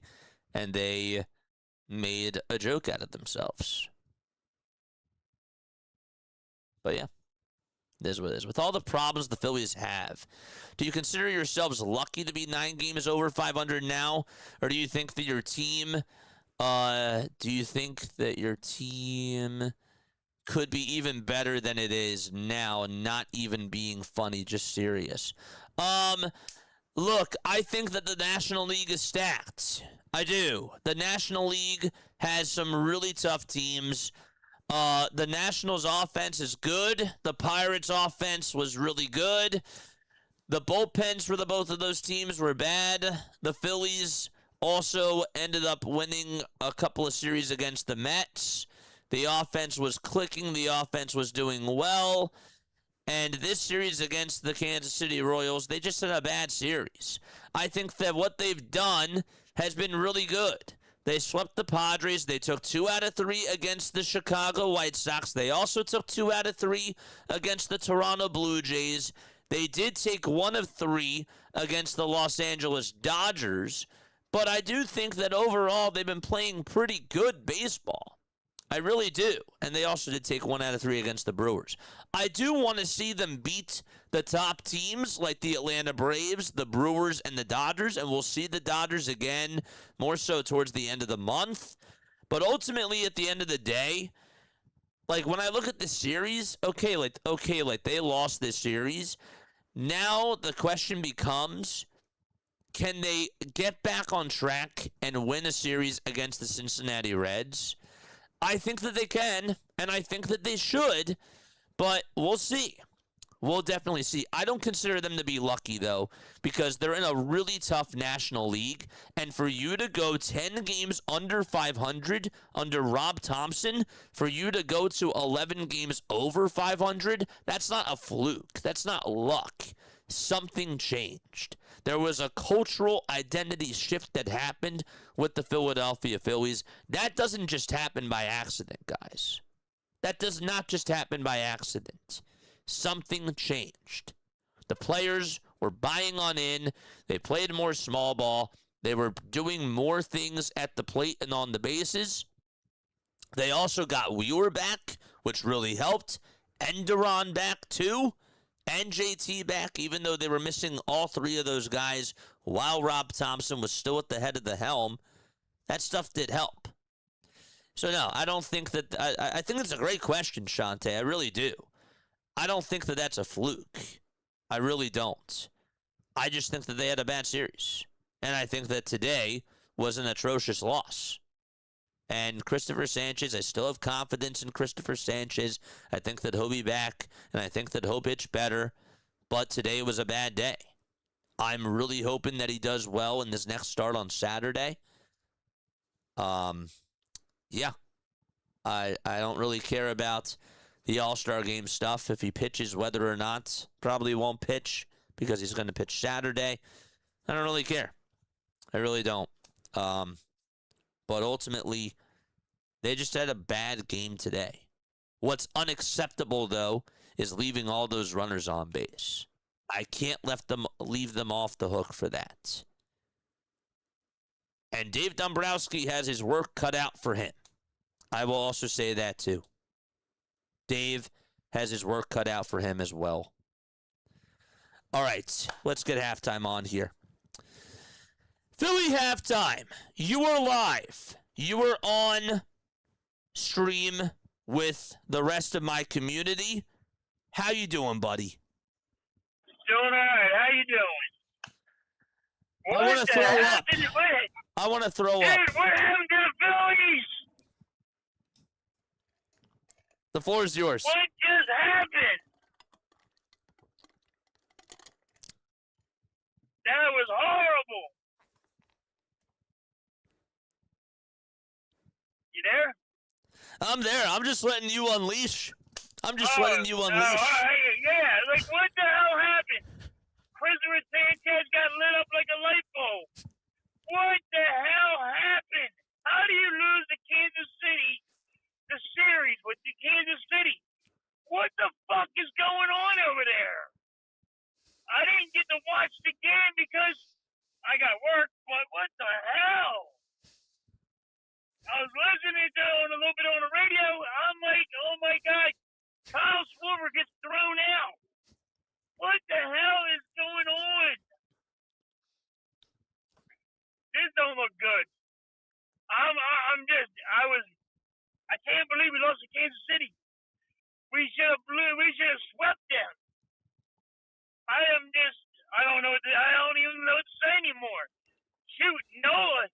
and they made a joke out of themselves. But, yeah. It is what it is. With all the problems the Phillies have, do you consider yourselves lucky to be 9 games over 500 now? Or do you think that your team could be even better than it is now, not even being funny, just serious? Look, I think that the National League is stacked. I do. The National League has some really tough teams. The Nationals' offense is good. The Pirates' offense was really good. The bullpens for both of those teams were bad. The Phillies also ended up winning a couple of series against the Mets. The offense was clicking. The offense was doing well. And this series against the Kansas City Royals, they just had a bad series. I think that what they've done has been really good. They swept the Padres. They took 2 out of 3 against the Chicago White Sox. They also took 2 out of 3 against the Toronto Blue Jays. They did take 1 of 3 against the Los Angeles Dodgers. But I do think that overall they've been playing pretty good baseball. I really do. And they also did take 1 out of 3 against the Brewers. I do want to see them beat the top teams like the Atlanta Braves, the Brewers, and the Dodgers. And we'll see the Dodgers again more so towards the end of the month. But ultimately, at the end of the day, like when I look at the series, okay, they lost this series. Now the question becomes, can they get back on track and win a series against the Cincinnati Reds? I think that they can, and I think that they should, but we'll see. We'll definitely see. I don't consider them to be lucky, though, because they're in a really tough National League, and for you to go 10 games under 500 under Rob Thompson, for you to go to 11 games over 500, that's not a fluke. That's not luck. Something changed. There was a cultural identity shift that happened with the Philadelphia Phillies. That doesn't just happen by accident, guys. That does not just happen by accident. Something changed. The players were buying on in. They played more small ball. They were doing more things at the plate and on the bases. They also got Wheeler back, which really helped. Enderon back, too. And JT back, even though they were missing all 3 of those guys while Rob Thompson was still at the head of the helm. That stuff did help. So, no, I don't think that... I think it's a great question, Shante. I really do. I don't think that that's a fluke. I really don't. I just think that they had a bad series. And I think that today was an atrocious loss. And Christopher Sanchez, I still have confidence in Christopher Sanchez. I think that he'll be back, and I think that he'll pitch better. But today was a bad day. I'm really hoping that he does well in this next start on Saturday. Yeah. I don't really care about the All-Star Game stuff. If he pitches, whether or not, probably won't pitch because he's going to pitch Saturday. I don't really care. I really don't. But ultimately, they just had a bad game today. What's unacceptable, though, is leaving all those runners on base. I can't leave them off the hook for that. And Dave Dombrowski has his work cut out for him. I will also say that too. Dave has his work cut out for him as well. All right, let's get halftime on here. Philly halftime. You are live. You are on stream with the rest of my community. How you doing, buddy? Doing all right. How you doing? I want to throw up. I want to throw up. Dude, what happened to the Phillies? The floor is yours. What just happened? That was horrible. You there? I'm there. I'm just letting you unleash. I'm just Oh, letting you unleash. Yeah, like what the hell happened? Christopher Sanchez got lit up like a light bulb. What the hell happened? How do you lose to Kansas City, the series with the Kansas City? What the fuck is going on over there? I didn't get to watch the game because I got work, but what the hell? I was listening to it a little bit on the radio. I'm like, oh my God, Kyle Schwarber gets thrown out. What the hell is going on? This don't look good. I can't believe we lost to Kansas City. We should have swept them. I don't even know what to say anymore. Shoot, Noah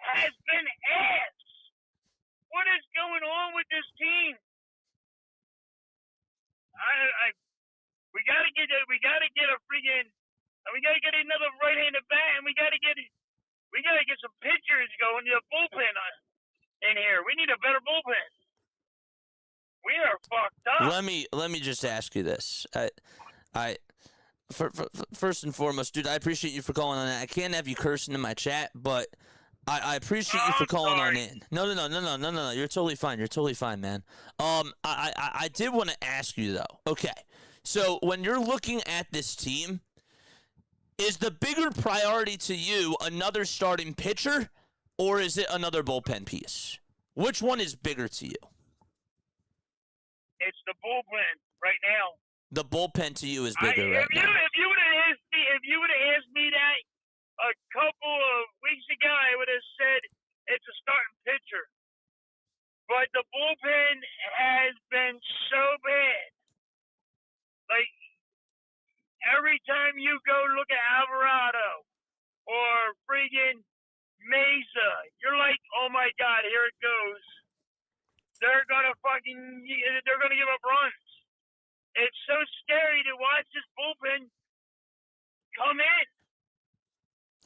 has been ass. What is going on with this team? We gotta get another right-handed bat, and we gotta get some pitchers going. The bullpen in here. We need a better bullpen. We are fucked up. Let me just ask you this. First and foremost, dude, I appreciate you for calling on that. I can't have you cursing in my chat, but I appreciate you for calling on in. No. You're totally fine. You're totally fine, man. I did want to ask you though. Okay, so when you're looking at this team, is the bigger priority to you another starting pitcher, or is it another bullpen piece? Which one is bigger to you? It's the bullpen right now. The bullpen to you is bigger right now. If you would have asked me that a couple of weeks ago, I would have said it's a starting pitcher. But the bullpen has been so bad. Like, every time you go look at Alvarado or friggin' Mesa, you're like, oh my God, here it goes. They're gonna give up runs. It's so scary to watch this bullpen come in.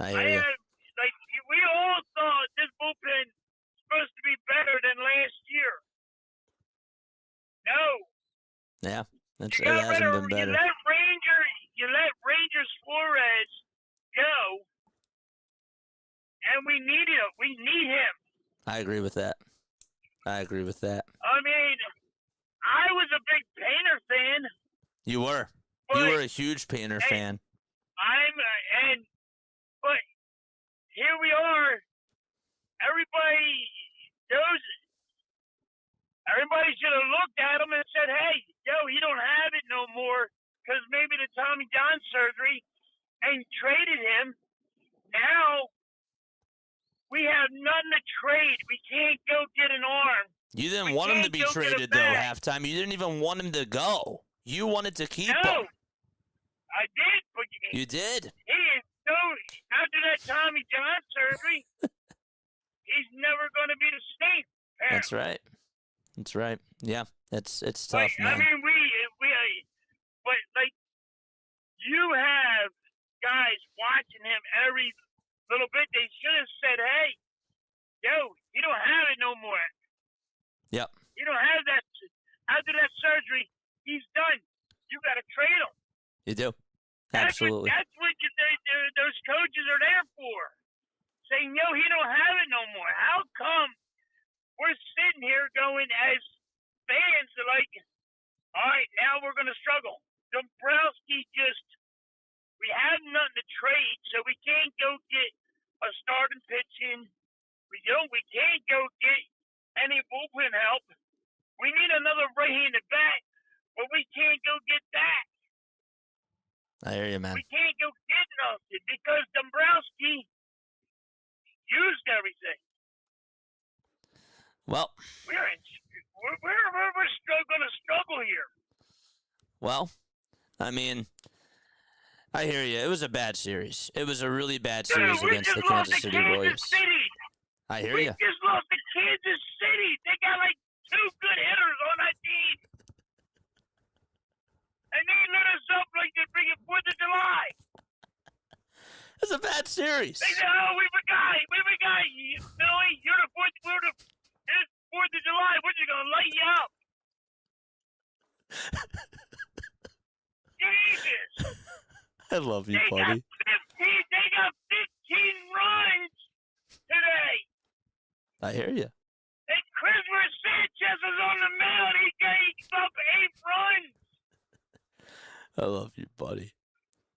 We all thought this bullpen was supposed to be better than last year. No. Yeah, it hasn't been better. You let Ranger Suarez go, and we need him. We need him. I agree with that. I mean, I was a big Painter fan. You were. You were a huge Painter fan. But here we are. Everybody knows it. Everybody should have looked at him and said, hey, he don't have it no more because maybe the Tommy John surgery, and traded him. Now we have nothing to trade. We can't go get an arm. You didn't want him to be traded, though, halftime. You didn't even want him to go. You wanted to keep him. I did. But you did. He is after that Tommy John surgery, he's never going to be the same. Apparently. That's right. Yeah, it's tough, man. I mean, but you have guys watching him every little bit. They should have said, hey, you don't have it no more. Yep. You don't have that. After that surgery, he's done. You got to trade him. You do. Absolutely. That's what those coaches are there for. Saying, he don't have it no more. How come we're sitting here going as fans All right, now we're going to struggle. Dombrowski we had nothing to trade, so we can't go get a starting pitching. We can't go get any bullpen help. We need another right-handed bat, but we can't go get that. I hear you, man. We can't go get nothing because Dombrowski used everything. Well, we're still going to struggle here. Well, I mean, I hear you. It was a bad series. It was a really bad series against the Kansas City Royals. I hear you. We just lost to Kansas City. They got like 2 good hitters on that team. And they lit us up like they're bringing 4th of July. It's a bad series. They said, oh, we forgot. Billy, you're the 4th of July. We're just going to light you up. Jesus. I love you, buddy. They got 15 runs today. I hear you. And Christopher Sanchez was on the mound. He gave up 8 runs. I love you, buddy.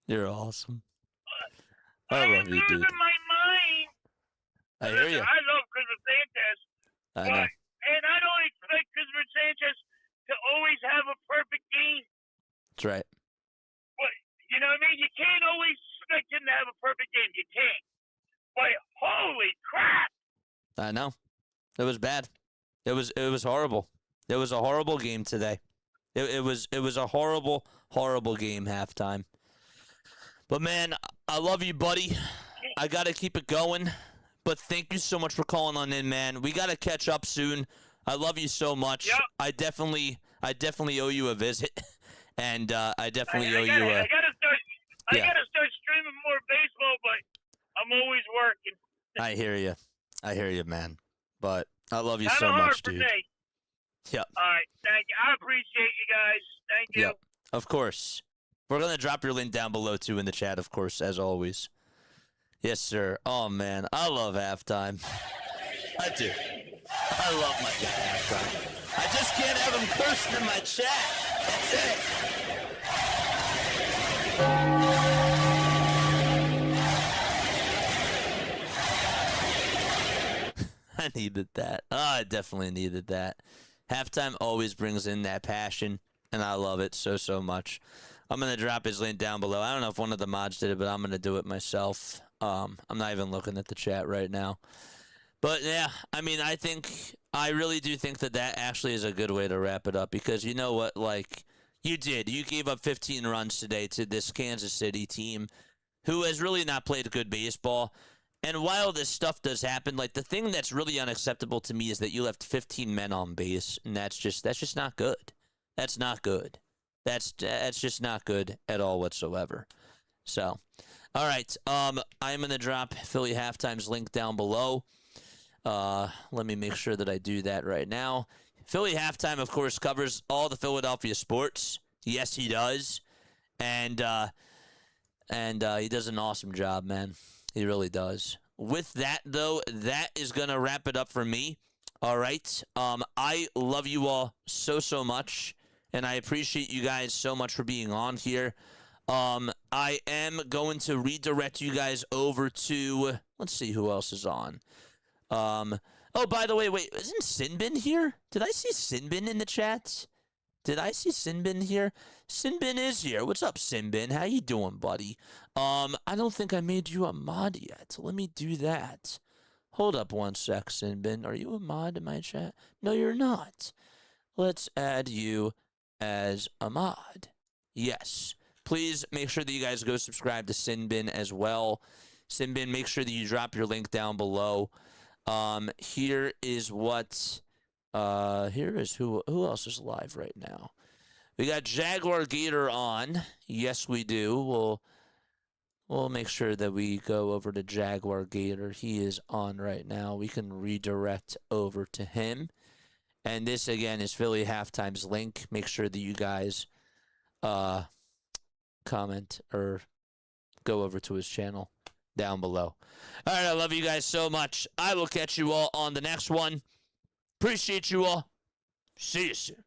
You're awesome. I I'm love you, dude. losing my mind. I hear you. I love Christopher Sanchez. I know. And I don't expect Christopher Sanchez to always have a perfect game. That's right. But, you know what I mean? You can't always expect him to have a perfect game. You can't. But holy crap. I know. It was bad. It was horrible. It was a horrible game today. It was a horrible game halftime. But man, I love you, buddy. I gotta keep it going. But thank you so much for calling on in, man. We gotta catch up soon. I love you so much. Yep. I definitely owe you a visit, and I definitely owe you a. I gotta start streaming more baseball, but I'm always working. I hear you, man. But I love you Have so a much, Harper dude. day. Yep. All right, thank you. I appreciate you guys. Thank you. Yep. Of course. We're gonna drop your link down below too in the chat, of course, as always. Yes, sir. Oh man, I love halftime. I do. I love my guy halftime. I just can't have him cursing in my chat. That's it. I needed that. Oh, I definitely needed that. Halftime always brings in that passion, and I love it so much. I'm going to drop his link down below. I don't know if one of the mods did it, but I'm going to do it myself. I'm not even looking at the chat right now. But, yeah, I mean, I really do think that actually is a good way to wrap it up because you know what, like, you gave up 15 runs today to this Kansas City team who has really not played good baseball. And while this stuff does happen, like, the thing that's really unacceptable to me is that you left 15 men on base, and that's just not good. That's not good. That's just not good at all whatsoever. So, all right. I'm going to drop Philly Halftime's link down below. Let me make sure that I do that right now. Philly Halftime, of course, covers all the Philadelphia sports. Yes, he does. And he does an awesome job, man. He really does. With that, though, that is going to wrap it up for me. All right. I love you all so much. And I appreciate you guys so much for being on here. I am going to redirect you guys over to, let's see who else is on. Oh, by the way, wait, isn't Sinbin here? Did I see Sinbin in the chat? Did I see Sinbin here? Sinbin is here. What's up, Sinbin? How you doing, buddy? I don't think I made you a mod yet. Let me do that. Hold up one sec, Sinbin. Are you a mod in my chat? No, you're not. Let's add you as a mod. Yes. Please make sure that you guys go subscribe to Sinbin as well. Sinbin, make sure that you drop your link down below. Here is what here is who else is live right now. We got Jaguar Gator on. Yes, we do. We'll make sure that we go over to Jaguar Gator. He is on right now. We can redirect over to him. And this, again, is Philly Halftime's link. Make sure that you guys comment or go over to his channel down below. All right, I love you guys so much. I will catch you all on the next one. Appreciate you all. See you soon.